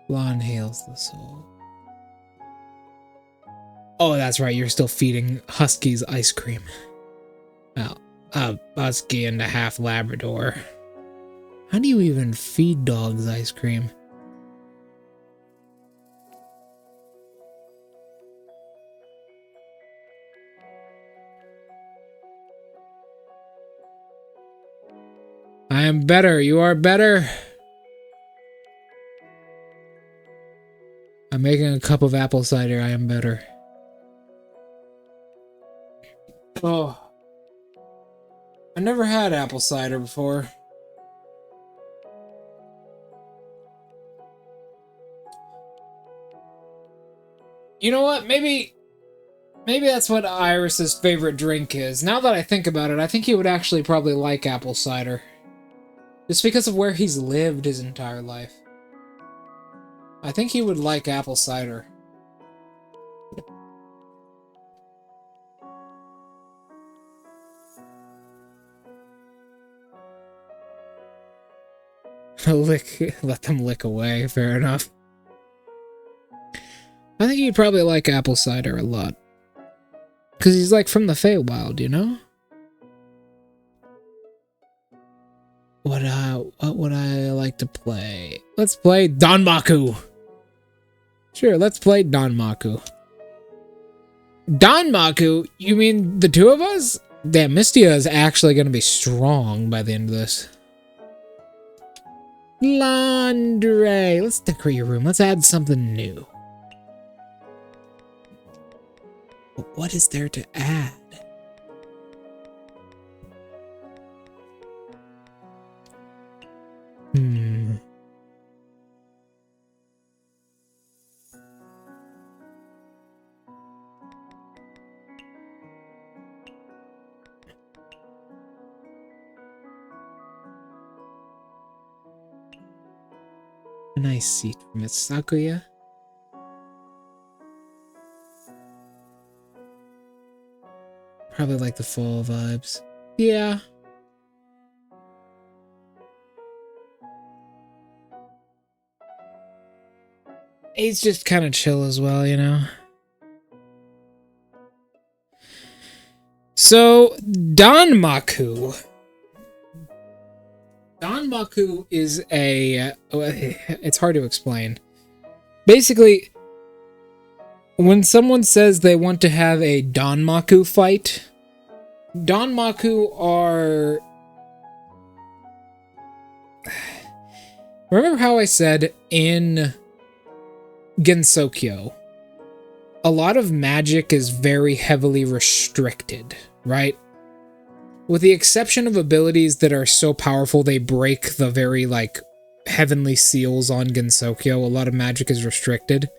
Flan heals the soul. Oh, that's right, you're still feeding Huskies ice cream. Well, a Husky and a half Labrador. How do you even feed dogs ice cream? I am better. You are better. I'm making a cup of apple cider. I am better. Oh. I never had apple cider before. You know what? Maybe that's what Iris's favorite drink is. Now that I think about it, I think he would actually probably like apple cider. Just because of where he's lived his entire life. I think he would like apple cider. Let them lick away. Fair enough. I think you'd probably like apple cider a lot. Because he's like from the Feywild, you know? What would I like to play? Let's play Danmaku. Sure, let's play Danmaku. Danmaku? You mean the two of us? Damn, Mystia is actually going to be strong by the end of this. Laundry. Let's decorate your room. Let's add something new. What is there to add? A nice seat from Izakaya. Probably like the fall vibes. Yeah. It's just kind of chill as well, you know? So, Danmaku. Danmaku is a... It's hard to explain. Basically, when someone says they want to have a Danmaku fight, Danmaku are... Remember how I said in Gensokyo, a lot of magic is very heavily restricted, right? With the exception of abilities that are so powerful they break the very, like, heavenly seals on Gensokyo, a lot of magic is restricted.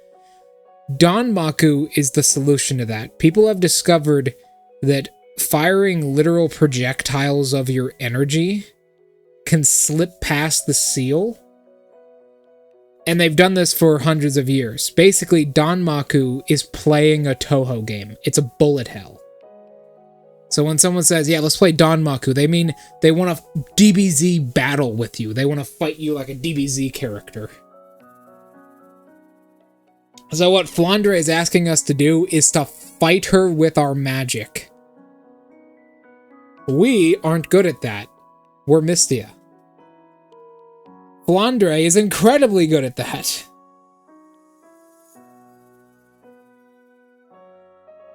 Danmaku is the solution to that. People have discovered that firing literal projectiles of your energy can slip past the seal. And they've done this for hundreds of years. Basically, Danmaku is playing a touhou game. It's a bullet hell. So when someone says, yeah, let's play Danmaku, they mean they want to DBZ battle with you. They want to fight you like a DBZ character. So what Flandre is asking us to do is to fight her with our magic. We aren't good at that. We're Mystia. Flandre is incredibly good at that.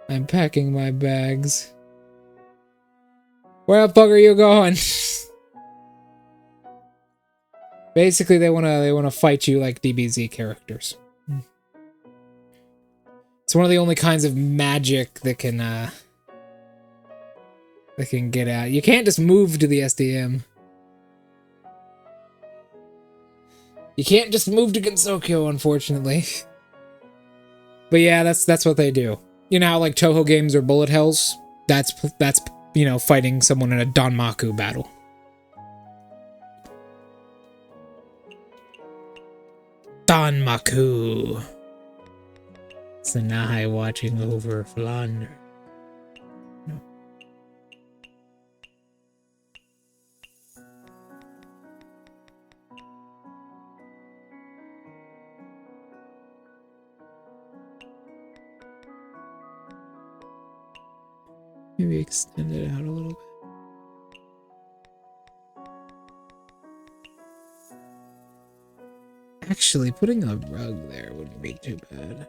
I'm packing my bags. Where the fuck are you going? Basically, they wanna fight you like DBZ characters. It's one of the only kinds of magic that can get out. You can't just move to the SDM. You can't just move to Gensokyo, unfortunately. But yeah, that's what they do. You know how like touhou games are bullet hells? That's you know, fighting someone in a Danmaku battle. Danmaku. Sanai watching over Flandre. No. Maybe extend it out a little bit. Actually, putting a rug there wouldn't be too bad.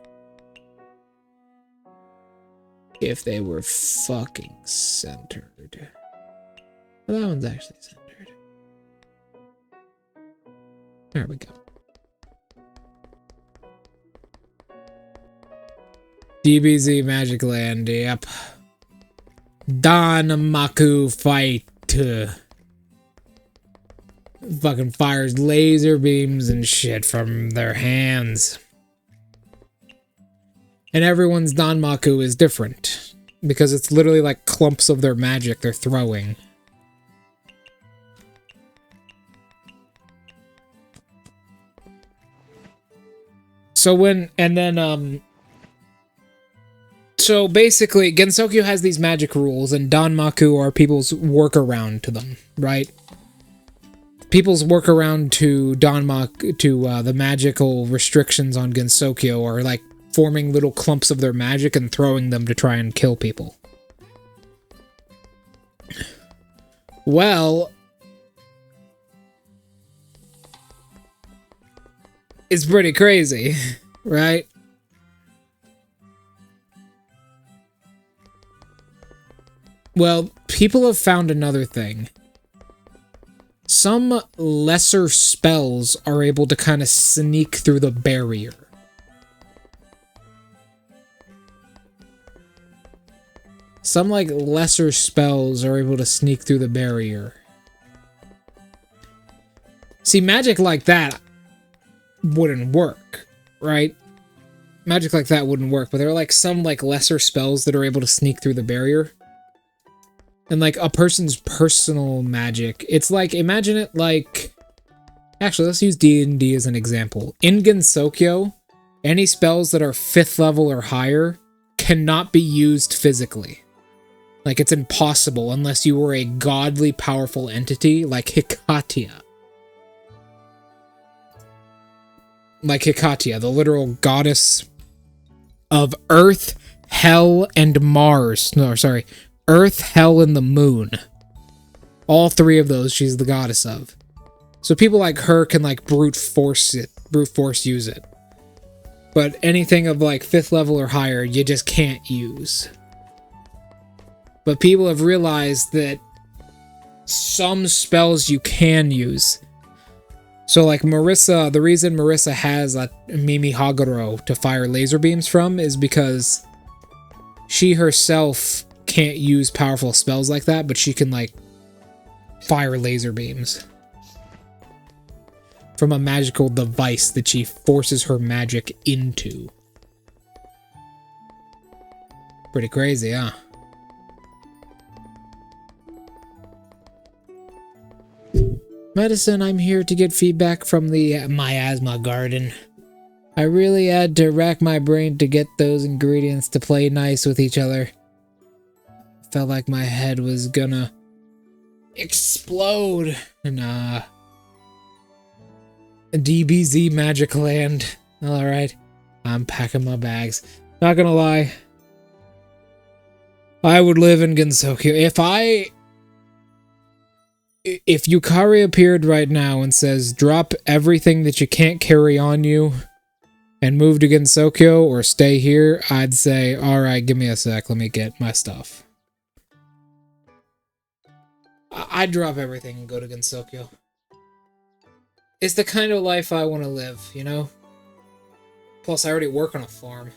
If they were fucking centered. Well, that one's actually centered. There we go. DBZ Magic Land, yep. Danmaku fight. Fucking fires laser beams and shit from their hands. And everyone's Danmaku is different. Because it's literally like clumps of their magic they're throwing. So so basically, Gensokyo has these magic rules, and Danmaku are people's workaround to them, right? people's workaround to the magical restrictions on Gensokyo are like forming little clumps of their magic and throwing them to try and kill people. Well, it's pretty crazy, right? Well, people have found another thing. Some lesser spells are able to kind of sneak through the barrier. Some, like, lesser spells are able to sneak through the barrier. See, magic like that wouldn't work, right? Magic like that wouldn't work, but there are, like, some, like, lesser spells that are able to sneak through the barrier. And, like, a person's personal magic. It's like, imagine it like... Actually, let's use D&D as an example. In Gensokyo, any spells that are 5th level or higher cannot be used physically. Like, it's impossible unless you were a godly, powerful entity like Hikatia. Like Hikatia, the literal goddess of Earth, Hell, and Mars. No, sorry. Earth, Hell, and the Moon. All 3 of those she's the goddess of. So people like her can, like, brute force use it. But anything of, like, 5th level or higher, you just can't use. But people have realized that some spells you can use. So, like, Marissa, the reason Marissa has a Mimi Haguro to fire laser beams from is because she herself can't use powerful spells like that, but she can, like, fire laser beams from a magical device that she forces her magic into. Pretty crazy, huh? Medicine, I'm here to get feedback from the miasma garden. I really had to rack my brain to get those ingredients to play nice with each other. Felt like my head was gonna explode. Nah. DBZ Magic Land. Alright. I'm packing my bags. Not gonna lie. I would live in Gensokyo. If Yukari appeared right now and says, drop everything that you can't carry on you and move to Gensokyo or stay here, I'd say, alright, give me a sec, let me get my stuff. I'd drop everything and go to Gensokyo. It's the kind of life I want to live, you know? Plus, I already work on a farm.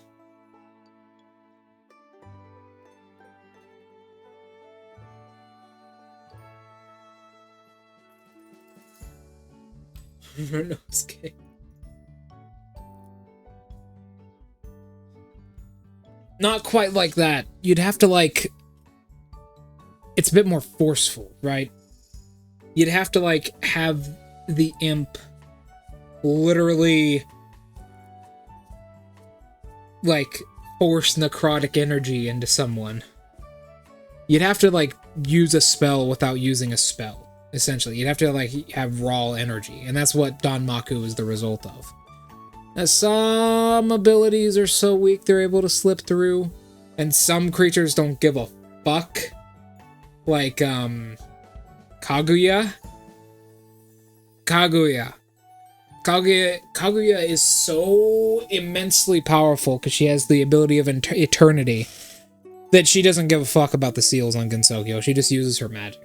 Renosuke. Not quite like that. You'd have to, like... It's a bit more forceful, right? You'd have to, like, have the imp literally, like, force necrotic energy into someone. You'd have to, like, use a spell without using a spell. Essentially, you'd have to, like, have raw energy, and that's what Danmaku is the result of. Now, some abilities are so weak they're able to slip through, and some creatures don't give a fuck. Like, Kaguya? Kaguya is so immensely powerful because she has the ability of eternity that she doesn't give a fuck about the seals on Gensokyo. She just uses her magic.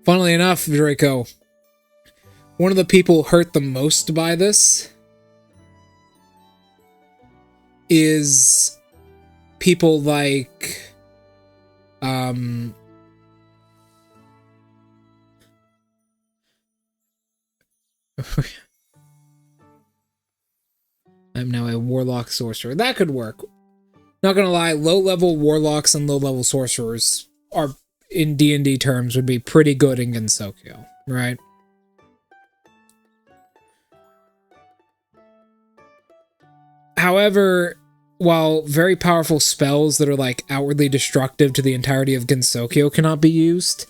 Funnily enough, Draco, one of the people hurt the most by this is people like, I'm now a warlock sorcerer. That could work. Not gonna lie, low-level warlocks and low-level sorcerers are, in D&D terms, would be pretty good in Gensokyo, right? However, while very powerful spells that are like outwardly destructive to the entirety of Gensokyo cannot be used,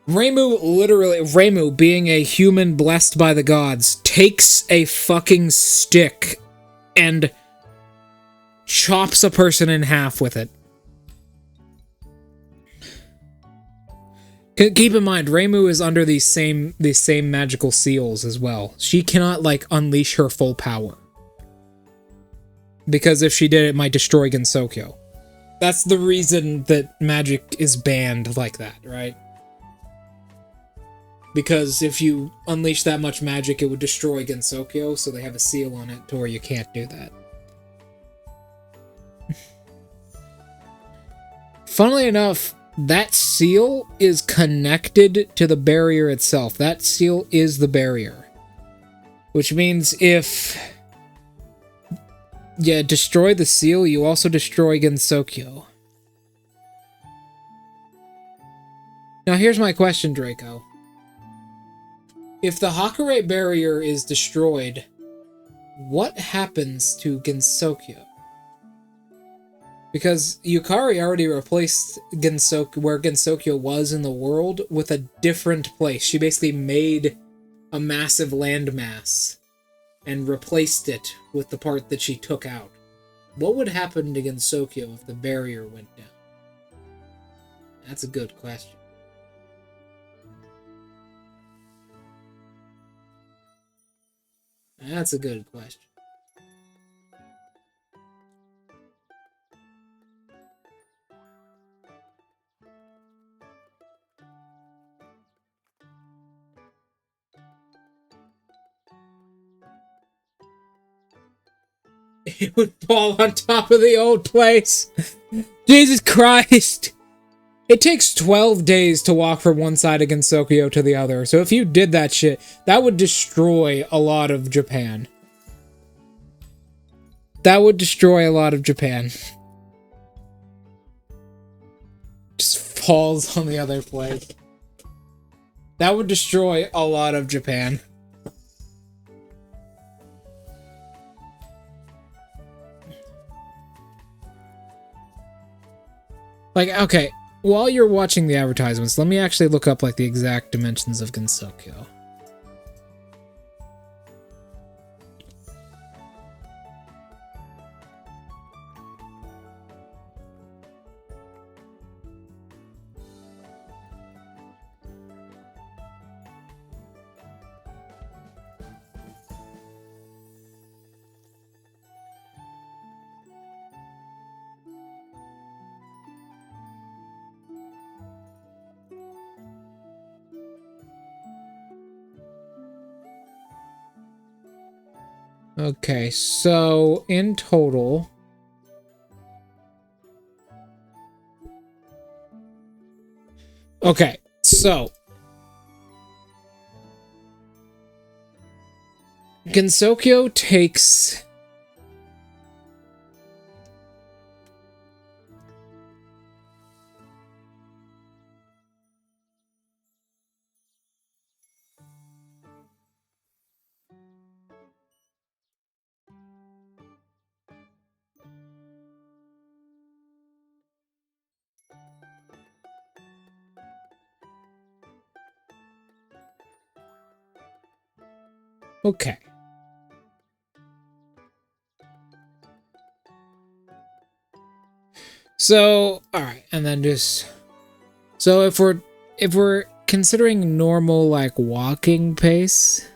Reimu, being a human blessed by the gods, takes a fucking stick and chops a person in half with it. Keep in mind, Reimu is under these same magical seals as well. She cannot, like, unleash her full power. Because if she did, it might destroy Gensokyo. That's the reason that magic is banned like that, right? Because if you unleash that much magic, it would destroy Gensokyo, so they have a seal on it to where you can't do that. Funnily enough, that seal is connected to the barrier itself. That seal is the barrier. Which means if you destroy the seal, you also destroy Gensokyo. Now here's my question, Draco. If the Hakurei barrier is destroyed, what happens to Gensokyo? Because Yukari already replaced where Gensokyo was in the world with a different place. She basically made a massive landmass and replaced it with the part that she took out. What would happen to Gensokyo if the barrier went down? That's a good question. That's a good question. It would fall on top of the old place. Jesus Christ! It takes 12 days to walk from one side of Gensokyo to the other, so if you did that shit, that would destroy a lot of Japan. That would destroy a lot of Japan. Just falls on the other place. That would destroy a lot of Japan. Like, okay, while you're watching the advertisements, let me actually look up, like, the exact dimensions of Gensokyo. Okay, so in total, okay, so Gensokyo takes okay. So, alright, and then just... So if we're considering normal, like, walking pace...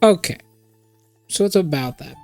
Okay. So it's about that.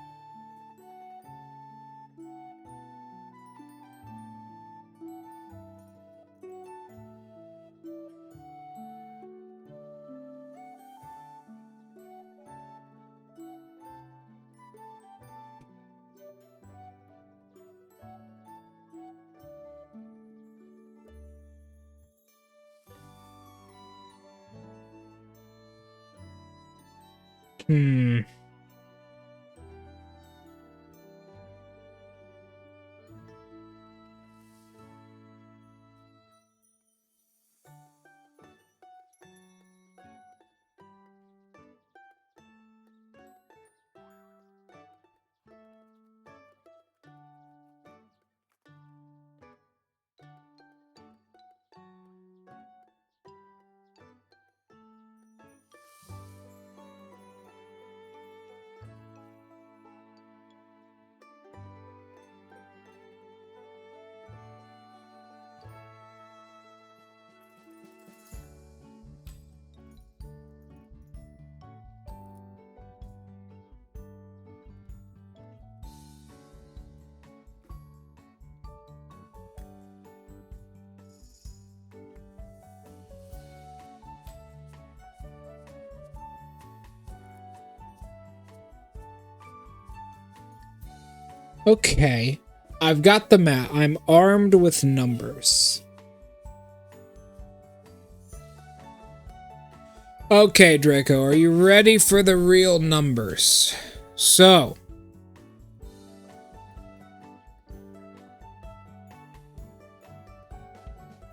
Okay, I've got the map. I'm armed with numbers. Okay, Draco, are you ready for the real numbers? So,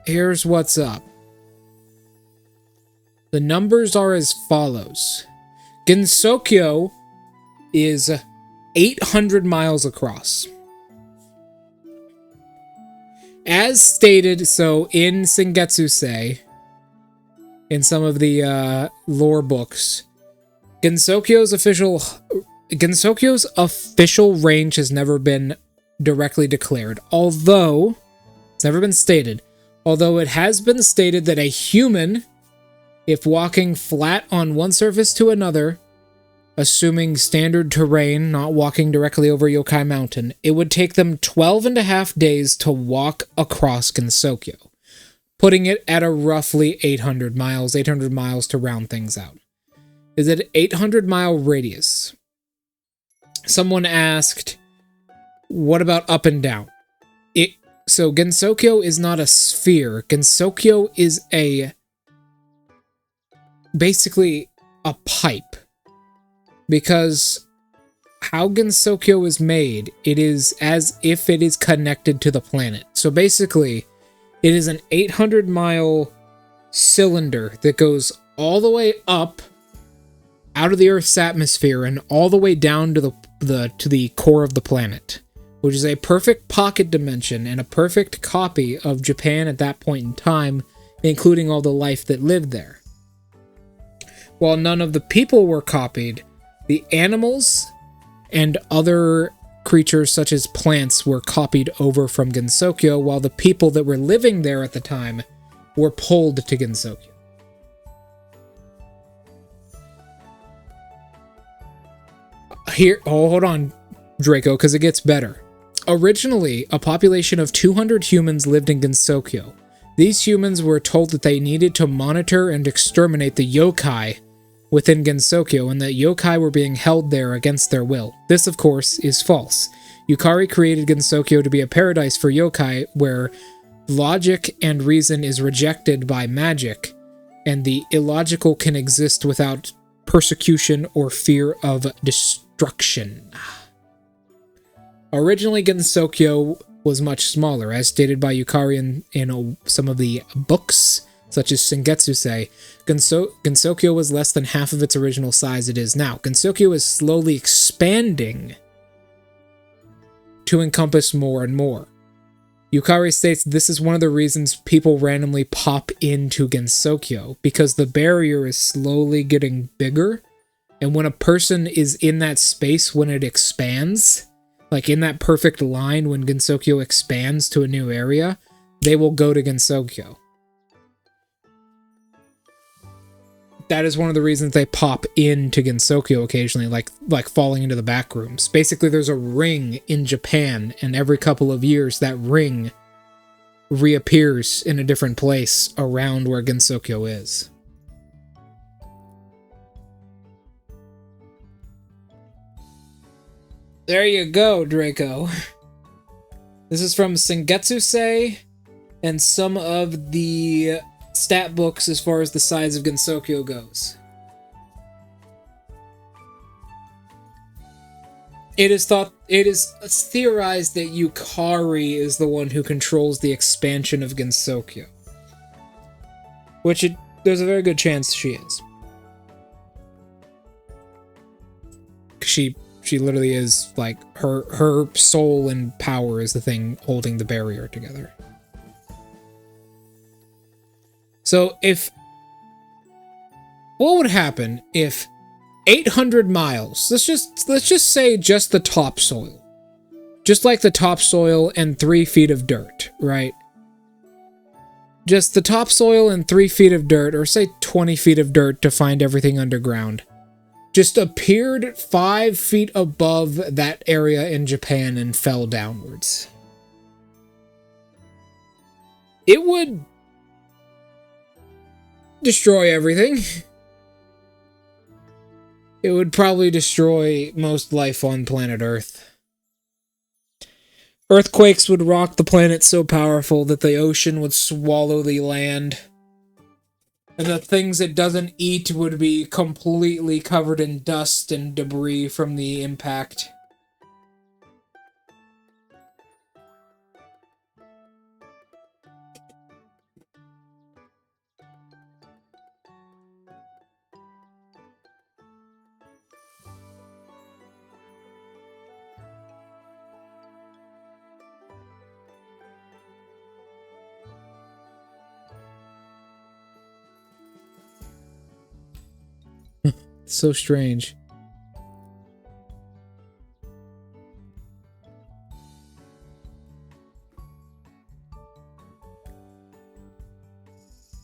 here's what's up. The numbers are as follows. Gensokyo is 800 miles across. As stated, so in Sengetsu-sei, in some of the lore books, Gensokyo's official range has never been directly declared, although it's never been stated. Although it has been stated that a human, if walking flat on one surface to another, assuming standard terrain, not walking directly over Yokai Mountain, it would take them 12.5 days to walk across Gensokyo, putting it at a roughly 800 miles to round things out. Is it an 800-mile radius? Someone asked, what about up and down? So Gensokyo is not a sphere. Gensokyo is basically a pipe. Because how Gensokyo is made, it is as if it is connected to the planet. So basically, it is an 800-mile cylinder that goes all the way up out of the Earth's atmosphere and all the way down to the core of the planet, which is a perfect pocket dimension and a perfect copy of Japan at that point in time, including all the life that lived there. While none of the people were copied, the animals and other creatures such as plants were copied over from Gensokyo, while the people that were living there at the time were pulled to Gensokyo. Hold on, Draco, because it gets better. Originally, a population of 200 humans lived in Gensokyo. These humans were told that they needed to monitor and exterminate the yokai within Gensokyo, and that yokai were being held there against their will. This, of course, is false. Yukari created Gensokyo to be a paradise for yokai, where logic and reason is rejected by magic, and the illogical can exist without persecution or fear of destruction. Originally, Gensokyo was much smaller, as stated by Yukari in some of the books, such as Sengetsu-sei. Gensokyo was less than half of its original size it is now. Gensokyo is slowly expanding to encompass more and more. Yukari states this is one of the reasons people randomly pop into Gensokyo, because the barrier is slowly getting bigger, and when a person is in that space when it expands, like in that perfect line when Gensokyo expands to a new area, they will go to Gensokyo. that is one of the reasons they pop into Gensokyo occasionally, like falling into the back rooms. Basically, there's a ring in Japan, and every couple of years, that ring reappears in a different place around where Gensokyo is. There you go, Draco. This is from Sengetsu-sei and some of the stat books as far as the size of Gensokyo goes. It is theorized that Yukari is the one who controls the expansion of Gensokyo. Which there's a very good chance she is. She literally is, like, her soul and power is the thing holding the barrier together. So what would happen if 800 miles, let's just say just the topsoil, just like the topsoil and 3 feet of dirt, right? Just the topsoil and 3 feet of dirt, or say 20 feet of dirt to find everything underground, just appeared 5 feet above that area in Japan and fell downwards. It would destroy everything. It would probably destroy most life on planet Earth. Earthquakes would rock the planet so powerful that the ocean would swallow the land. And the things it doesn't eat would be completely covered in dust and debris from the impact. So strange.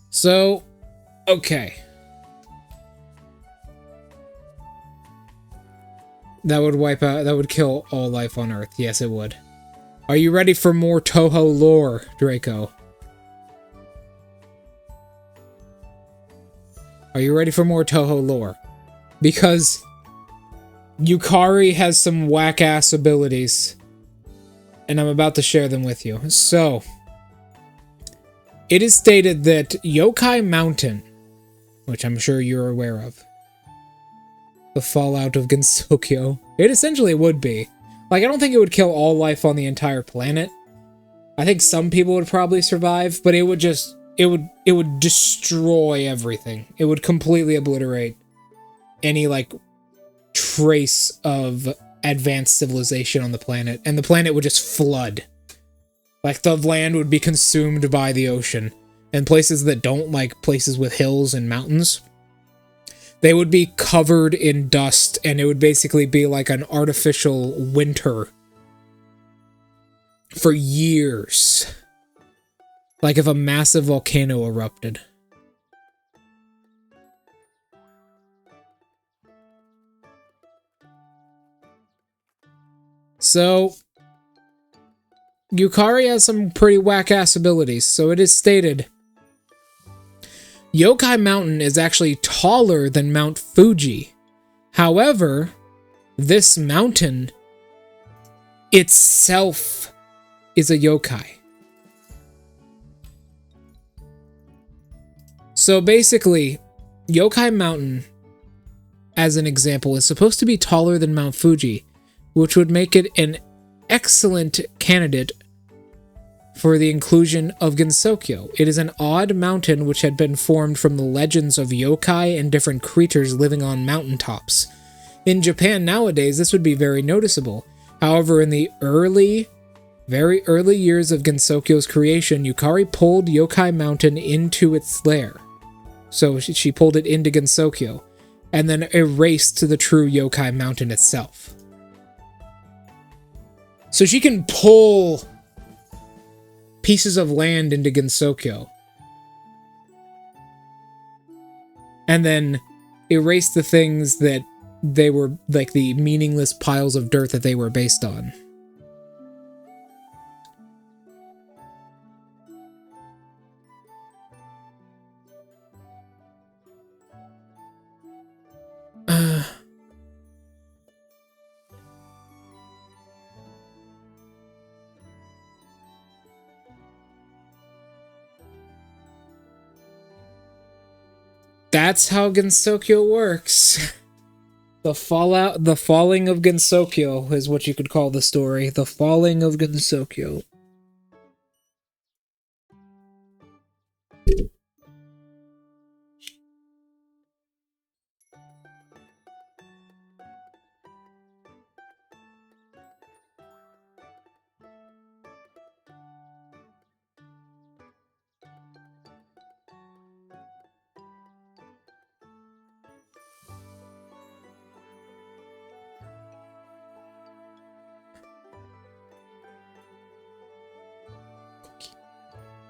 So, okay. That would wipe out, that would kill all life on Earth. Yes, it would. Are you ready for more touhou lore, Draco? Are you ready for more touhou lore? Because Yukari has some whack-ass abilities, and I'm about to share them with you. So, it is stated that Yokai Mountain, which I'm sure you're aware of, the fallout of Gensokyo, it essentially would be. Like, I don't think it would kill all life on the entire planet. I think some people would probably survive, but it would just, it would destroy everything. It would completely obliterate any, like, trace of advanced civilization on the planet, and the planet would just flood. Like, the land would be consumed by the ocean, and places that don't, like places with hills and mountains, they would be covered in dust, and it would basically be like an artificial winter for years. Like if a massive volcano erupted. So, Yukari has some pretty whack-ass abilities. So it is stated, Yokai Mountain is actually taller than Mount Fuji. However, this mountain itself is a yokai. So basically, Yokai Mountain, as an example, is supposed to be taller than Mount Fuji, which would make it an excellent candidate for the inclusion of Gensokyo. It is an odd mountain which had been formed from the legends of yokai and different creatures living on mountaintops. In Japan nowadays, this would be very noticeable. However, in the very early years of Gensokyo's creation, Yukari pulled Yokai Mountain into its lair. So she pulled it into Gensokyo, and then erased the true Yokai Mountain itself. So she can pull pieces of land into Gensokyo. and then erase the things that they were, like, the meaningless piles of dirt that they were based on. That's how Gensokyo works. The falling of Gensokyo is what you could call the story. The falling of Gensokyo.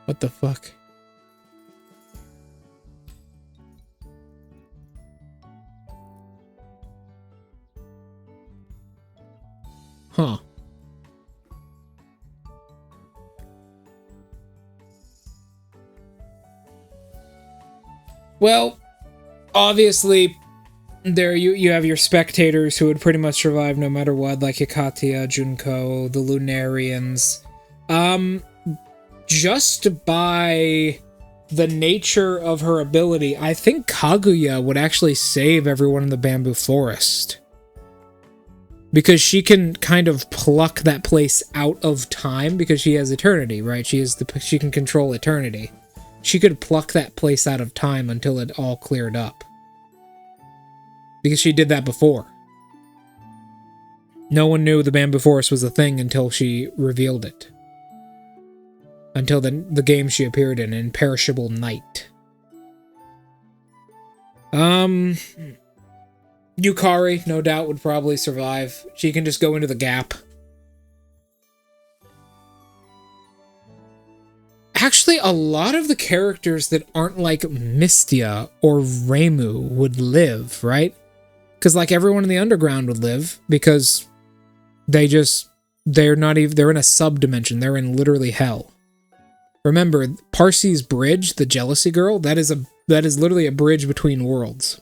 What the fuck? Huh. Well, obviously, there you have your spectators who would pretty much survive no matter what, like Hikatia, Junko, the Lunarians. Just by the nature of her ability, I think Kaguya would actually save everyone in the bamboo forest. Because she can kind of pluck that place out of time because she has eternity, right? She can control eternity. She could pluck that place out of time until it all cleared up. Because she did that before. No one knew the bamboo forest was a thing until she revealed it. Until the game she appeared in Imperishable Night. Yukari, no doubt, would probably survive. She can just go into the gap. Actually, a lot of the characters that aren't like Mystia or Reimu would live, right? Because like everyone in the underground would live, because they're in a sub-dimension. They're in literally hell. Remember, Parsi's bridge, the Jealousy Girl, that is literally a bridge between worlds.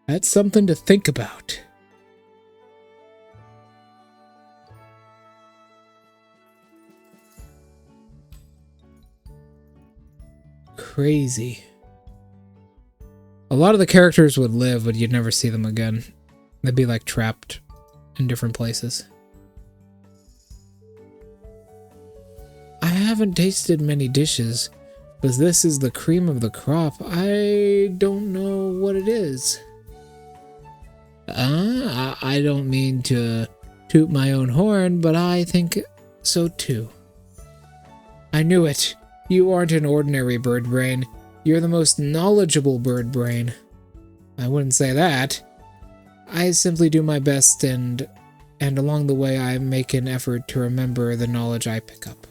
That's something to think about. Crazy. A lot of the characters would live, but you'd never see them again. They'd be like trapped in different places. I haven't tasted many dishes, but this is the cream of the crop. I don't know what it is. I don't mean to toot my own horn, but I think so too. I knew it. You aren't an ordinary bird brain. You're the most knowledgeable bird brain. I wouldn't say that. I simply do my best, and along the way I make an effort to remember the knowledge I pick up.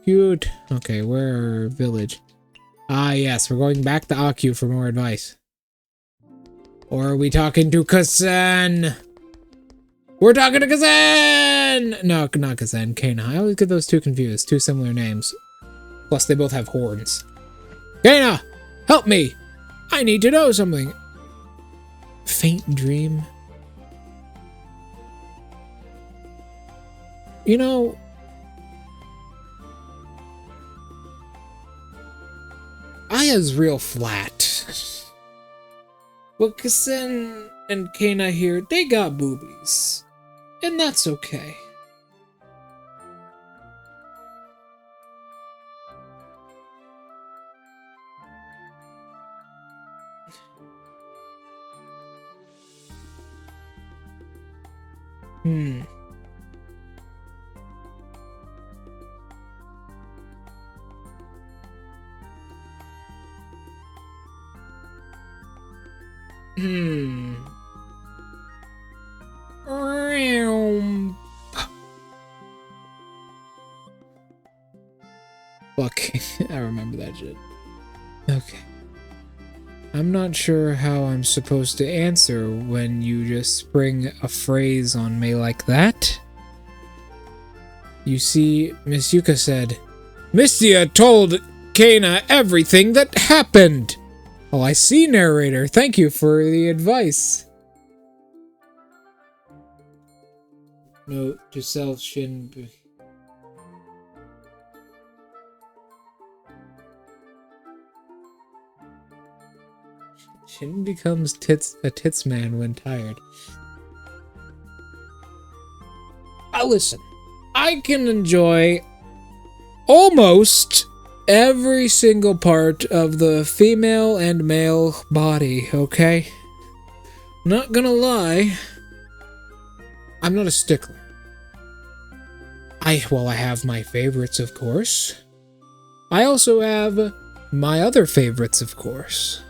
Cute. Okay, where village? Ah, yes, we're going back to Aku for more advice. Or are we talking to Kazan? We're talking to Kazan! No, not Kazan, Kana. I always get those two confused. Two similar names. Plus, they both have horns. Kana! Help me! I need to know something. Faint dream. You know, Aya's real flat. But Kazan and Kana here, they got boobies. And that's okay. Hmm. Fuck. I remember that shit. Okay. I'm not sure how I'm supposed to answer when you just spring a phrase on me like that. You see, Miss Yuka said, Mystia told Kana everything that happened. Oh, I see, narrator. Thank you for the advice. Note to self, Shin. Shin becomes a tits man when tired. Listen, I can enjoy almost every single part of the female and male body, okay? Not gonna lie, I'm not a stickler. I have my favorites, of course. I also have my other favorites, of course.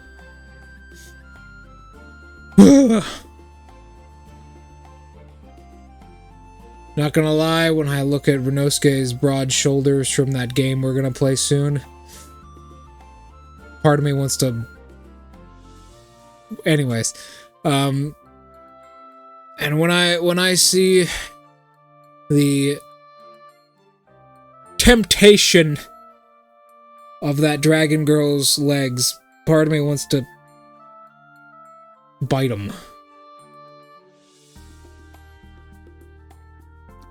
Not gonna lie, when I look at Renosuke's broad shoulders from that game we're gonna play soon, part of me wants to... Anyways, and when I see the temptation of that dragon girl's legs, part of me wants to bite them.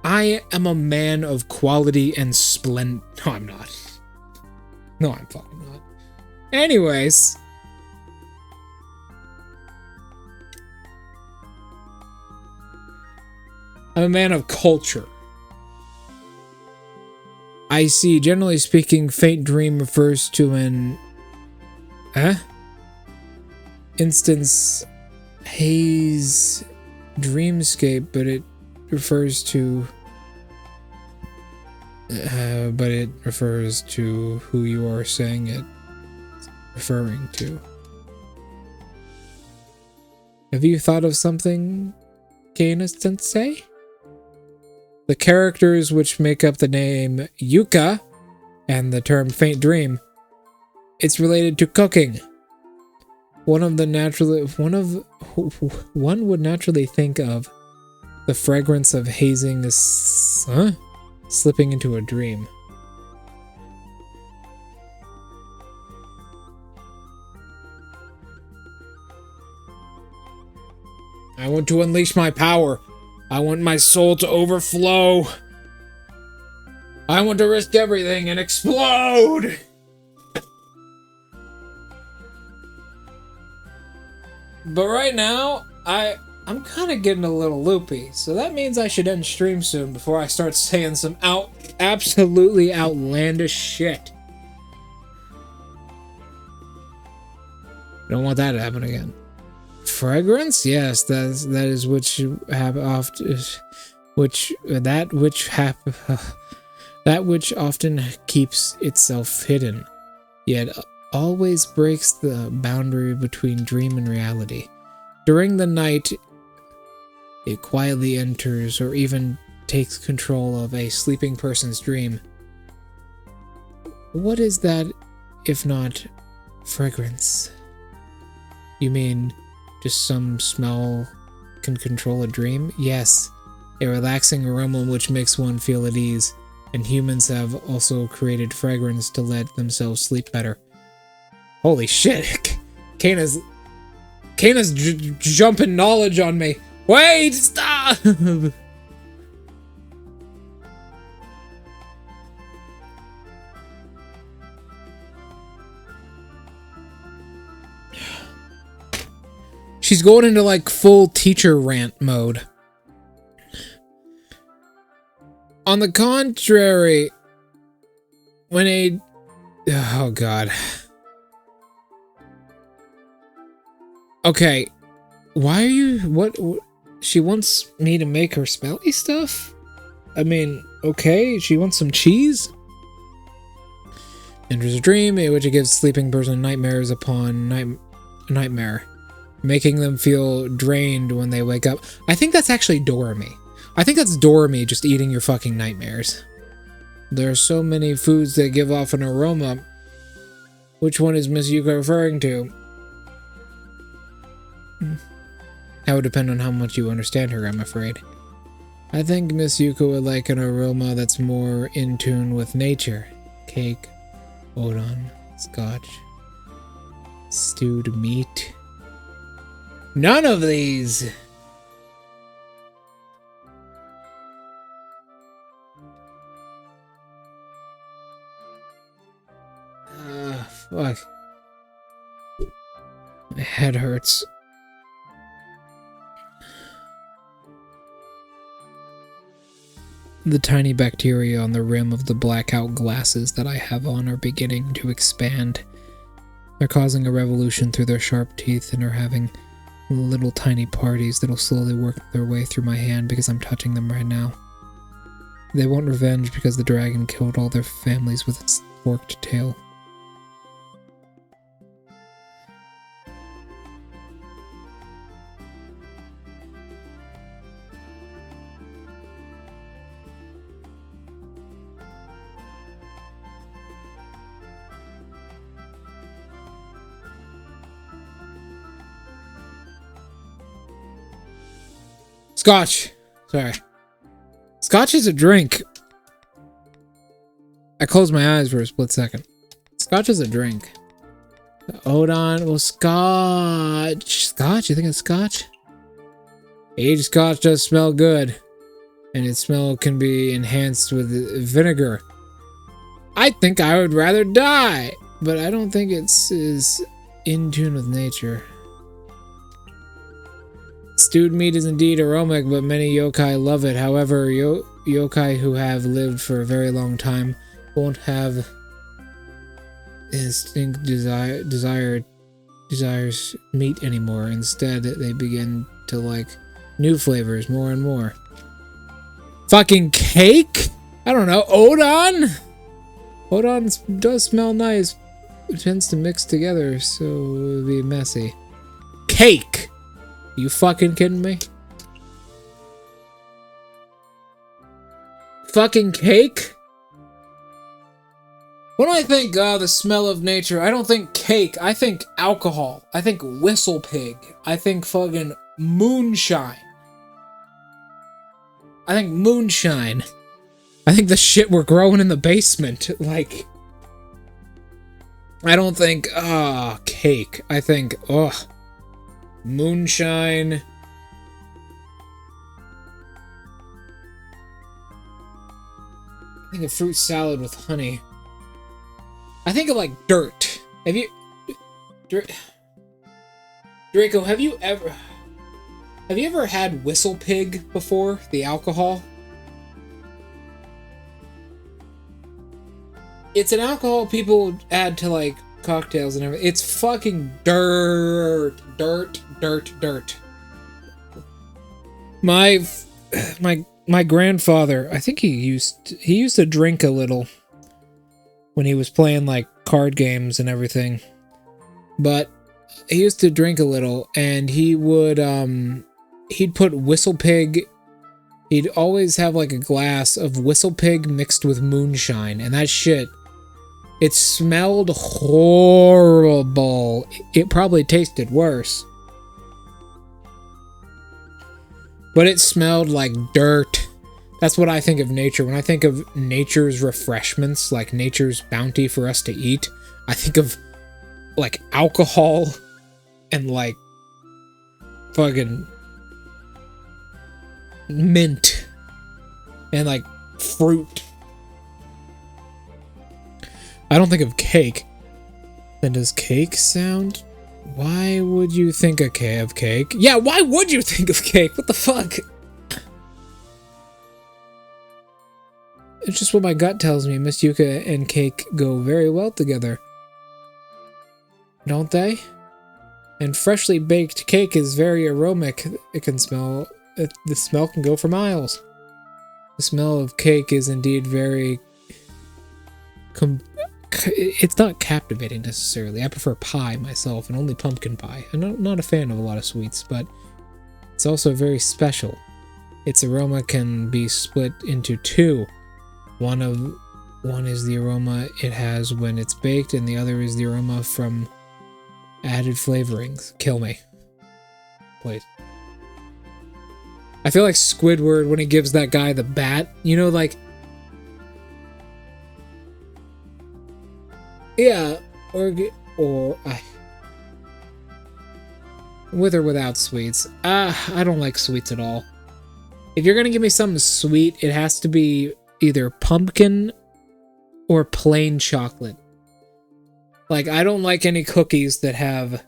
I am a man of quality and splendor. No, I'm not. No, I'm fucking not. Anyways. I'm a man of culture. I see, generally speaking, faint dream refers to an... instance haze dreamscape, but it refers to who you are saying it referring to. Have you thought of something, Kana-sensei? The characters which make up the name Yuka and the term faint dream, it's related to cooking. One would naturally think of the fragrance of hazing is slipping into a dream. I want to unleash my power. I want my soul to overflow. I want to risk everything and explode. But right now, I'm kind of getting a little loopy, so that means I should end stream soon before I start saying some absolutely outlandish shit. Don't want that to happen again. Fragrance? Yes, that is which have often that which often keeps itself hidden, yet always breaks the boundary between dream and reality. During the night, it quietly enters or even takes control of a sleeping person's dream. What is that, if not fragrance? You mean just some smell can control a dream? Yes, a relaxing aroma which makes one feel at ease, and humans have also created fragrance to let themselves sleep better. Holy shit, Kana's jumping knowledge on me. Wait, stop! She's going into like full teacher rant mode. On the contrary, when a... Oh god. Okay. Why are you... What She wants me to make her smelly stuff? I mean, okay, she wants some cheese? Enters a dream in which it gives sleeping person nightmares upon nightmare, making them feel drained when they wake up. I think that's actually Doremi. I think that's Doremi just eating your fucking nightmares. There are so many foods that give off an aroma. Which one is Miss Yuka referring to? That would depend on how much you understand her, I'm afraid. I think Miss Yuka would like an aroma that's more in tune with nature. Cake, odon, scotch, stewed meat. None of these! Fuck. My head hurts. The tiny bacteria on the rim of the blackout glasses that I have on are beginning to expand. They're causing a revolution through their sharp teeth and are having little tiny parties that'll slowly work their way through my hand because I'm touching them right now. They want revenge because the dragon killed all their families with its forked tail. Scotch! Sorry. Scotch is a drink. I closed my eyes for a split second. Scotch is a drink. Odon, well, scotch. Scotch? You think it's scotch? Aged scotch does smell good. And its smell can be enhanced with vinegar. I think I would rather die. But I don't think it's in tune with nature. Stewed meat is indeed aromatic, but many yokai love it. However, yokai who have lived for a very long time won't have instinct desires meat anymore. Instead, they begin to like new flavors more and more. Fucking cake? I don't know. Odon? Odon does smell nice. It tends to mix together, so it would be messy. Cake! You fucking kidding me? Fucking cake? When I think, the smell of nature, I don't think cake. I think alcohol. I think whistle pig. I think fucking moonshine. I think moonshine. I think the shit we're growing in the basement. Like, I don't think, cake. I think, moonshine. I think a fruit salad with honey. I think of like dirt. Have you... Draco, have you ever had whistle pig before? The alcohol? It's an alcohol people add to like cocktails and everything. It's fucking dirt. My grandfather, I think he used to drink a little when he was playing like card games and everything. But he used to drink a little, and he would he'd put whistle pig. He'd always have like a glass of whistle pig mixed with moonshine, and that shit, it smelled horrible. It probably tasted worse. But it smelled like dirt. That's what I think of nature. When I think of nature's refreshments, like nature's bounty for us to eat, I think of like alcohol and like fucking mint and like fruit. I don't think of cake. Then does cake sound? Why would you think of cake? Yeah, why would you think of cake? What the fuck? It's just what my gut tells me. Miss Yuka and cake go very well together. Don't they? And freshly baked cake is very aromatic. It can smell the smell can go for miles. The smell of cake is indeed very... it's not captivating necessarily. I prefer pie myself, and only pumpkin pie. I'm not a fan of a lot of sweets, but it's also very special. Its aroma can be split into two. One is the aroma it has when it's baked, and the other is the aroma from added flavorings. Kill me. Please. I feel like Squidward when he gives that guy the bat. You know, like... yeah, with or without sweets. I don't like sweets at all. If you're gonna give me something sweet, it has to be either pumpkin or plain chocolate. Like, I don't like any cookies that have...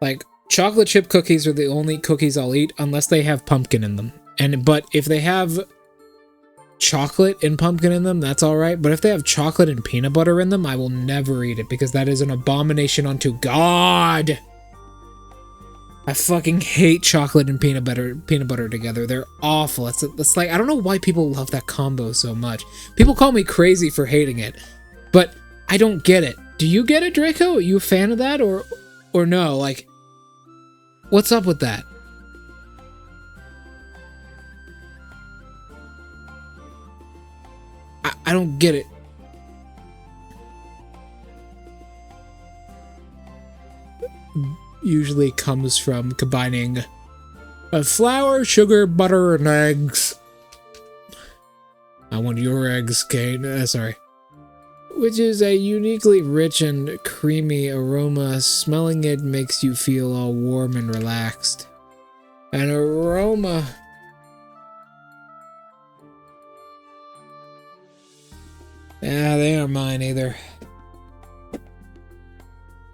like, chocolate chip cookies are the only cookies I'll eat unless they have pumpkin in them. But if they have chocolate and pumpkin in them, that's alright. But if they have chocolate and peanut butter in them, I will never eat it because that is an abomination unto God. I fucking hate chocolate and peanut butter together. They're awful. It's like, I don't know why people love that combo so much. People call me crazy for hating it, but I don't get it. Do you get it, Draco? Are you a fan of that or no? Like, what's up with that? I don't get it. Usually comes from combining flour, sugar, butter, and eggs. I want your eggs, Kate. Sorry. Which is a uniquely rich and creamy aroma. Smelling it makes you feel all warm and relaxed. An aroma... yeah, they aren't mine either.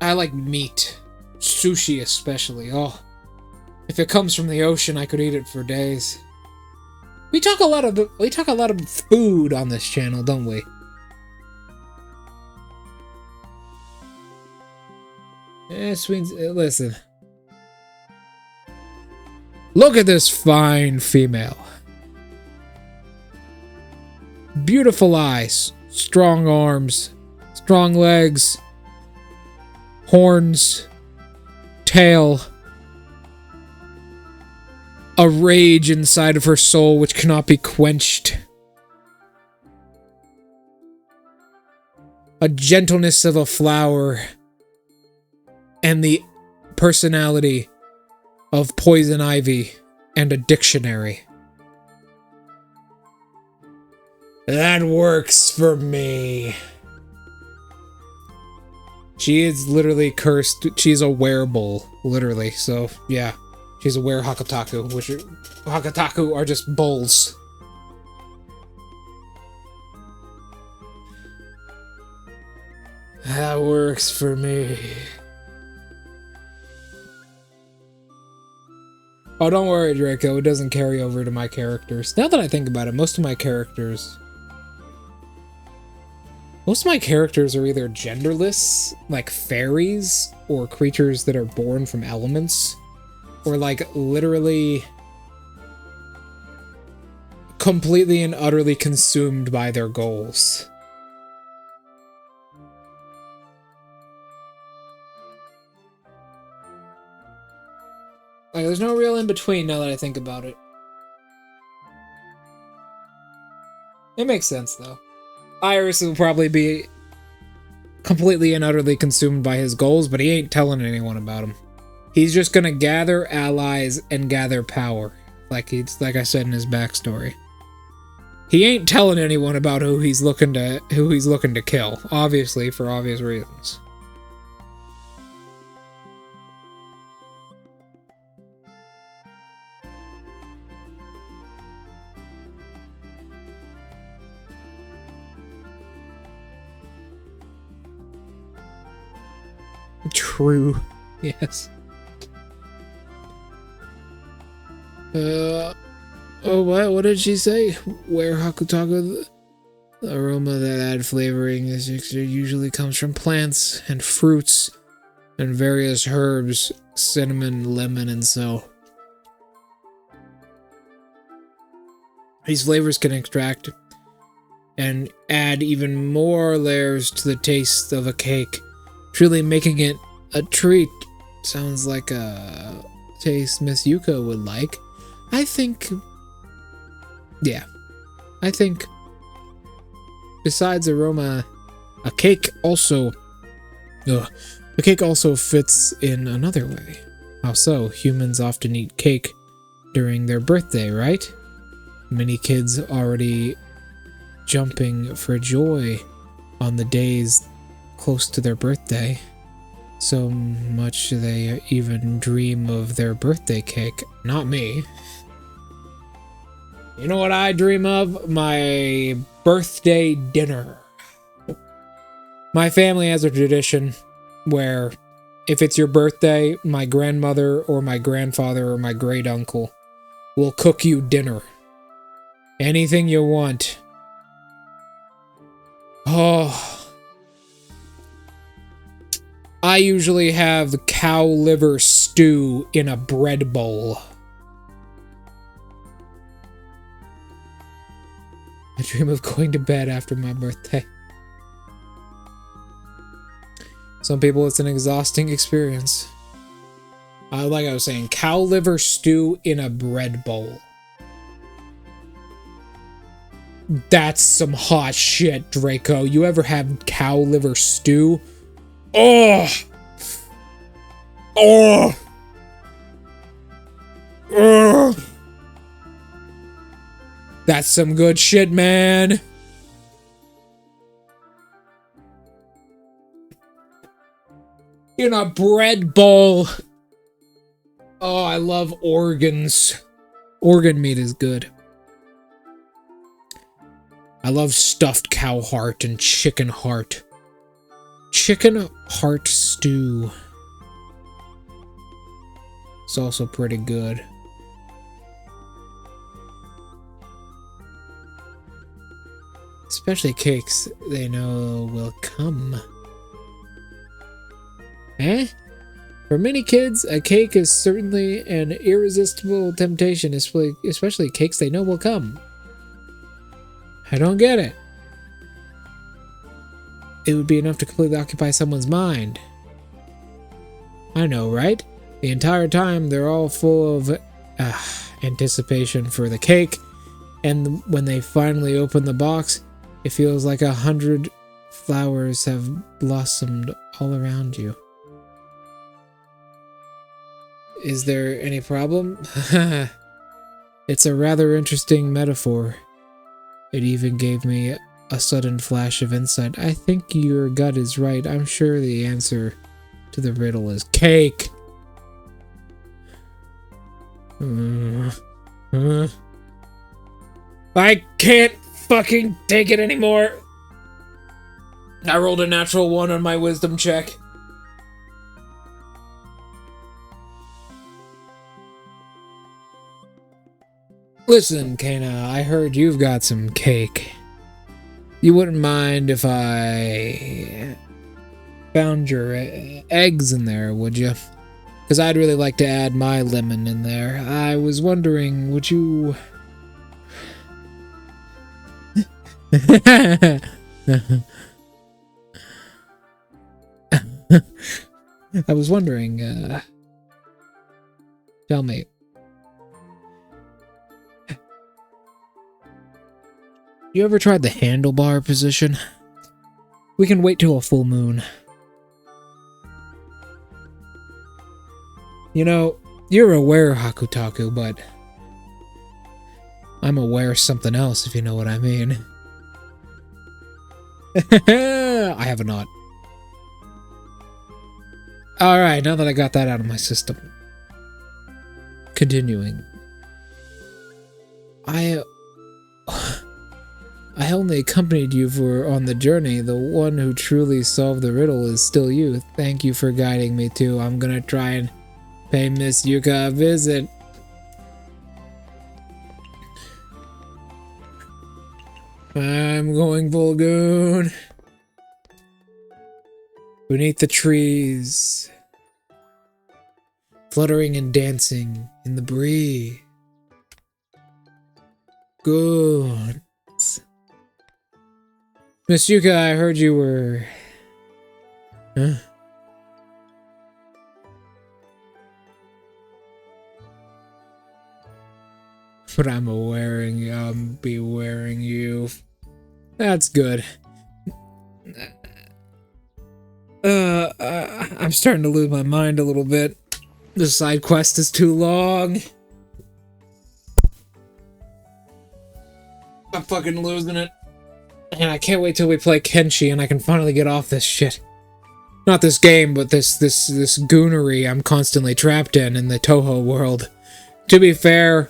I like meat. Sushi especially. Oh, if it comes from the ocean, I could eat it for days. We talk a lot of food on this channel, don't we? Sweets. Listen. Look at this fine female. Beautiful eyes, strong arms, strong legs, horns, tail, a rage inside of her soul which cannot be quenched, a gentleness of a flower, and the personality of poison ivy and a dictionary. That works for me. She is literally cursed. She's a werebull, literally. So, yeah. She's a were-hakataku, which hakataku are just bulls. That works for me. Oh, don't worry, Draco. It doesn't carry over to my characters. Now that I think about it, most of my characters are either genderless, like fairies, or creatures that are born from elements, or like literally completely and utterly consumed by their goals. Like, there's no real in-between now that I think about it. It makes sense, though. Iris will probably be completely and utterly consumed by his goals, but he ain't telling anyone about them. He's just gonna gather allies and gather power, like I said in his backstory. He ain't telling anyone about who he's looking to kill, obviously, for obvious reasons. True. Yes. Oh, what did she say? Where Hakutaga, the aroma that add flavoring usually comes from plants and fruits and various herbs, cinnamon, lemon, and so. These flavors can extract and add even more layers to the taste of a cake, truly making it a treat. Sounds like a taste Miss Yuka would like. I think besides aroma, a cake also fits in another way. How so? Humans often eat cake during their birthday, right? Many kids already jumping for joy on the days close to their birthday. So much they even dream of their birthday cake. Not me. You know what I dream of? My birthday dinner. My family has a tradition where if it's your birthday, my grandmother or my grandfather or my great uncle will cook you dinner. Anything you want. Oh. I usually have cow liver stew in a bread bowl. I dream of going to bed after my birthday. Some people, it's an exhausting experience. Like I was saying, cow liver stew in a bread bowl. That's some hot shit, Draco. You ever have cow liver stew? Oh! Oh! Oh! That's some good shit, man. In a bread bowl. Oh, I love organs. Organ meat is good. I love stuffed cow heart and chicken heart. Chicken heart stew. It's also pretty good. Especially cakes they know will come. Eh? For many kids, a cake is certainly an irresistible temptation, especially cakes they know will come. I don't get it. It would be enough to completely occupy someone's mind. I know, right? The entire time, they're all full of anticipation for the cake, and when they finally open the box, it feels like 100 flowers have blossomed all around you. Is there any problem? It's a rather interesting metaphor. It even gave me a sudden flash of insight. I think your gut is right. I'm sure the answer to the riddle is cake. I can't fucking take it anymore. I rolled a natural 1 on my wisdom check. Listen, Kana, I heard you've got some cake. You wouldn't mind if I found your eggs in there, would you? Because I'd really like to add my lemon in there. I was wondering, would you... I was wondering, tell me. You ever tried the handlebar position? We can wait till a full moon. You know, you're aware, Hakutaku, but I'm aware of something else, if you know what I mean. I have a knot. Alright, now that I got that out of my system. Continuing. I only accompanied you on the journey. The one who truly solved the riddle is still you. Thank you for guiding me too. I'm gonna try and pay Miss Yuka a visit. I'm going full goon. Beneath the trees, fluttering and dancing in the breeze. Good. Miss Yuka, I heard you were... Huh? But I'm be wearing you. That's good. I'm starting to lose my mind a little bit. The side quest is too long. I'm fucking losing it. And I can't wait till we play Kenshi and I can finally get off this shit. Not this game, but this goonery I'm constantly trapped in the touhou world. To be fair,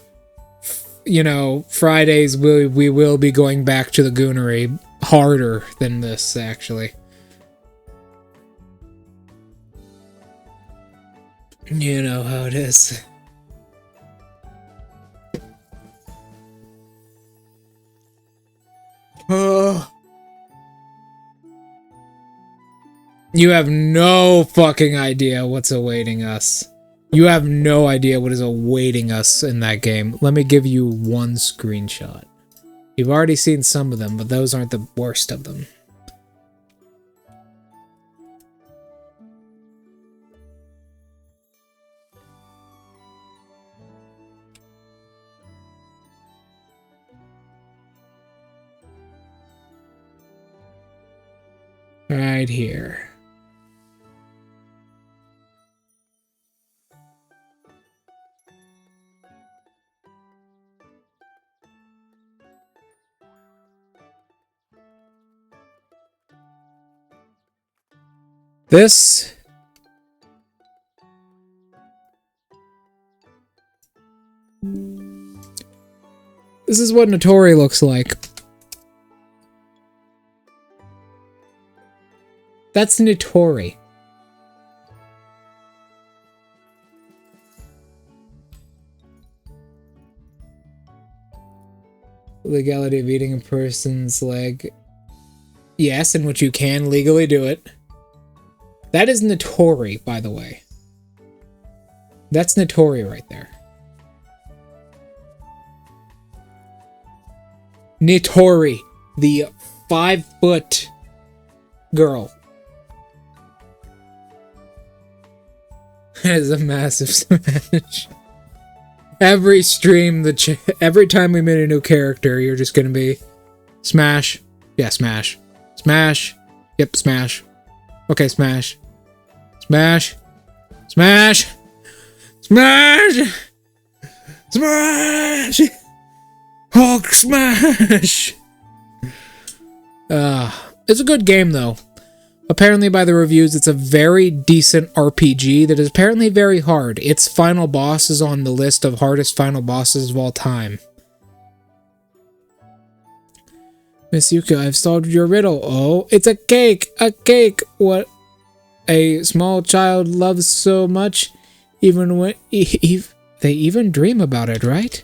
you know, Fridays we will be going back to the goonery harder than this, actually. You know how it is. Oh. You have no fucking idea what's awaiting us. You have no idea what is awaiting us in that game. Let me give you one screenshot. You've already seen some of them, but those aren't the worst of them. Right here. This is what Notori looks like. That's Notori. Legality of eating a person's leg. Yes, in which you can legally do it. That is Notori, by the way. That's Notori right there. Notori, the 5-foot girl. That is a massive smash. Every stream, every time we made a new character, you're just gonna be smash. Yeah, smash. Smash. Yep, smash. Okay, smash. Smash. Smash. Smash. Smash. Hulk smash. It's a good game though. Apparently by the reviews, it's a very decent RPG that is apparently very hard. Its final boss is on the list of hardest final bosses of all time. Miss Yuka, I've solved your riddle. Oh, it's a cake! A cake! What a small child loves so much, even when they even dream about it, right?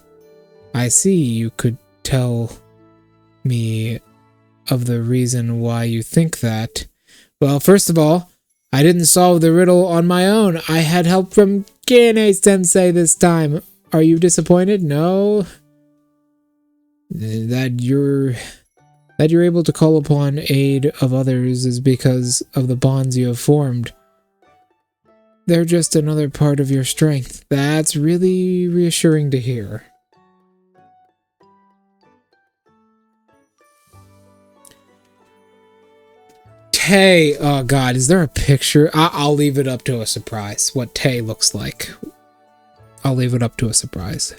I see you could tell me of the reason why you think that. Well, first of all, I didn't solve the riddle on my own. I had help from Kane-sensei this time. Are you disappointed? No? That you're able to call upon aid of others is because of the bonds you have formed. They're just another part of your strength. That's really reassuring to hear. Tay, oh god, is there a picture? I'll leave it up to a surprise, what Tay looks like. I'll leave it up to a surprise.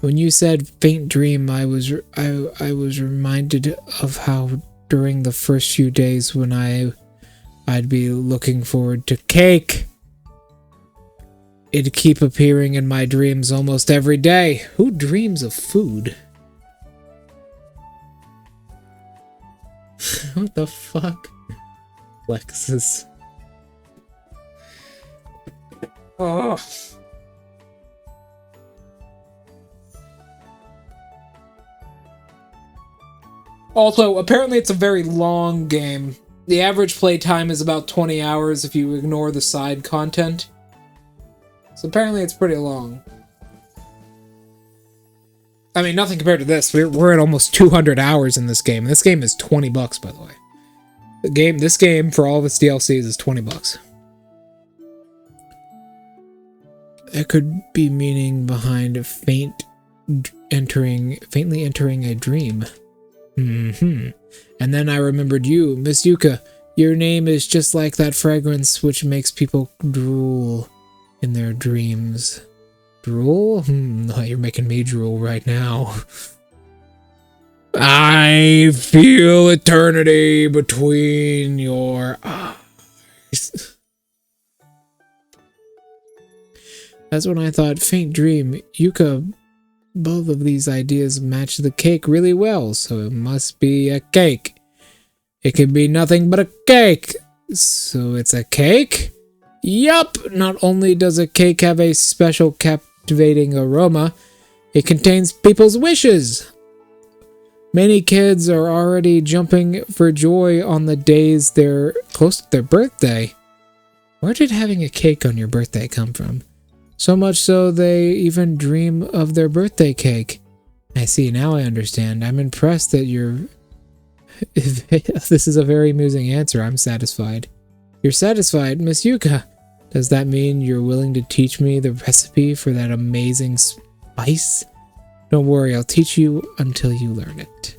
When you said faint dream, I was reminded of how during the first few days when I'd be looking forward to cake. It'd keep appearing in my dreams almost every day. Who dreams of food? What the fuck? Lexus. Oh. Also, apparently it's a very long game. The average play time is about 20 hours if you ignore the side content. So apparently it's pretty long. I mean, nothing compared to this. We're at almost 200 hours in this game. This game is $20, by the way. This game, for all of its DLCs, is $20. There could be meaning behind faintly entering a dream. And then I remembered you, Miss Yuka. Your name is just like that fragrance which makes people drool in their dreams. Drool? You're making me drool right now. I feel eternity between your eyes. That's when I thought, faint dream. Yuka, both of these ideas match the cake really well, so it must be a cake. It could be nothing but a cake. So it's a cake? Yup! Not only does a cake have a special captivating aroma, it contains people's wishes. Many kids are already jumping for joy on the days they're close to their birthday. Where did having a cake on your birthday come from? So much so they even dream of their birthday cake. I see, now I understand. I'm impressed that you're... This is a very amusing answer. I'm satisfied. You're satisfied, Miss Yuka? Does that mean you're willing to teach me the recipe for that amazing spice? Don't worry, I'll teach you until you learn it.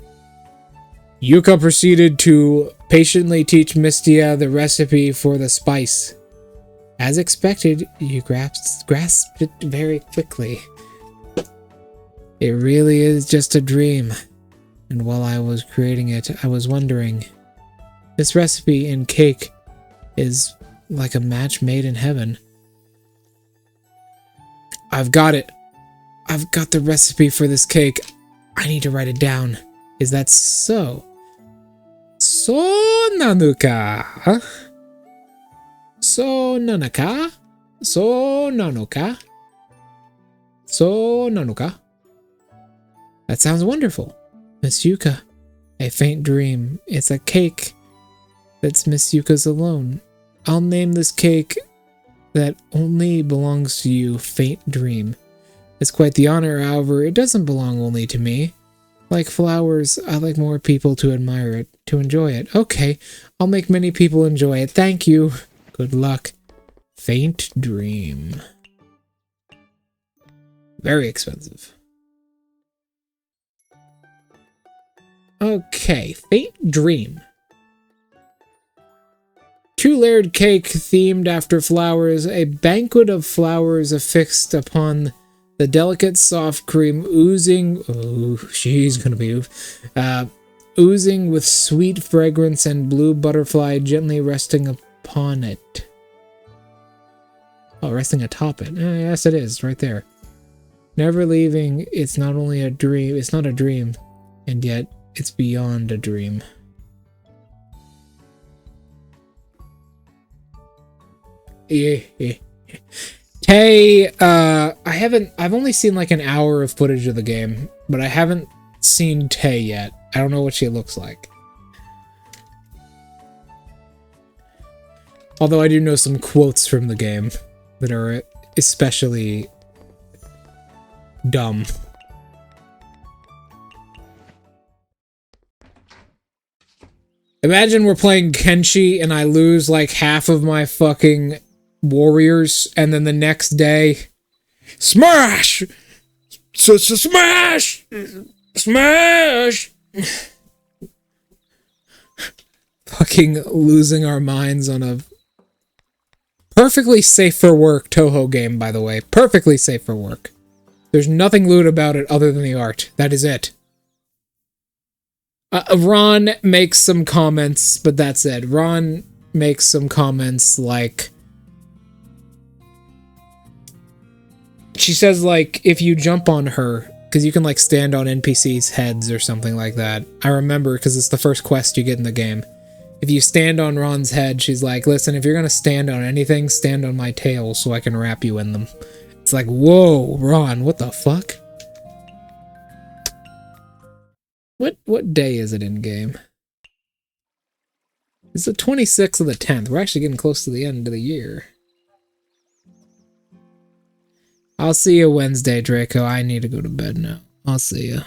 Yuka proceeded to patiently teach Mystia the recipe for the spice. As expected, you grasped it very quickly. It really is just a dream. And while I was creating it, I was wondering, this recipe in cake is like a match made in heaven. I've got it. I've got the recipe for this cake. I need to write it down. Is that so? So nanuka? So nanaka? So nanuka? So nanuka? That sounds wonderful. Miss Yuka, a faint dream. It's a cake that's Miss Yuka's alone. I'll name this cake that only belongs to you, Faint Dream. It's quite the honor, however, it doesn't belong only to me. Like flowers, I like more people to admire it, to enjoy it. Okay, I'll make many people enjoy it. Thank you. Good luck. Faint Dream. Very expensive. Okay, Faint Dream. Two-layered cake themed after flowers. A banquet of flowers affixed upon the delicate soft cream oozing... Oh, she's gonna be... oozing with sweet fragrance and blue butterfly gently resting upon it. Oh, resting atop it. Yes, it is, right there. Never leaving, it's not only a dream... It's not a dream, and yet it's beyond a dream. Tay, I've only seen like an hour of footage of the game, but I haven't seen Tay yet. I don't know what she looks like. Although I do know some quotes from the game that are especially dumb. Imagine we're playing Kenshi and I lose like half of my fucking warriors, and then the next day, smash! Smash! Smash! Fucking losing our minds on a perfectly safe for work Touhou game, by the way. Perfectly safe for work. There's nothing lewd about it other than the art. That is it. Ron makes some comments, but that's it. Ron makes some comments like... She says, like, if you jump on her, because you can, like, stand on NPCs' heads or something like that. I remember, because it's the first quest you get in the game. If you stand on Ron's head, she's like, listen, if you're going to stand on anything, stand on my tail so I can wrap you in them. It's like, whoa, Ron, what the fuck? What day is it in game? It's the 26th of the 10th. We're actually getting close to the end of the year. I'll see you Wednesday, Draco. I need to go to bed now. I'll see ya.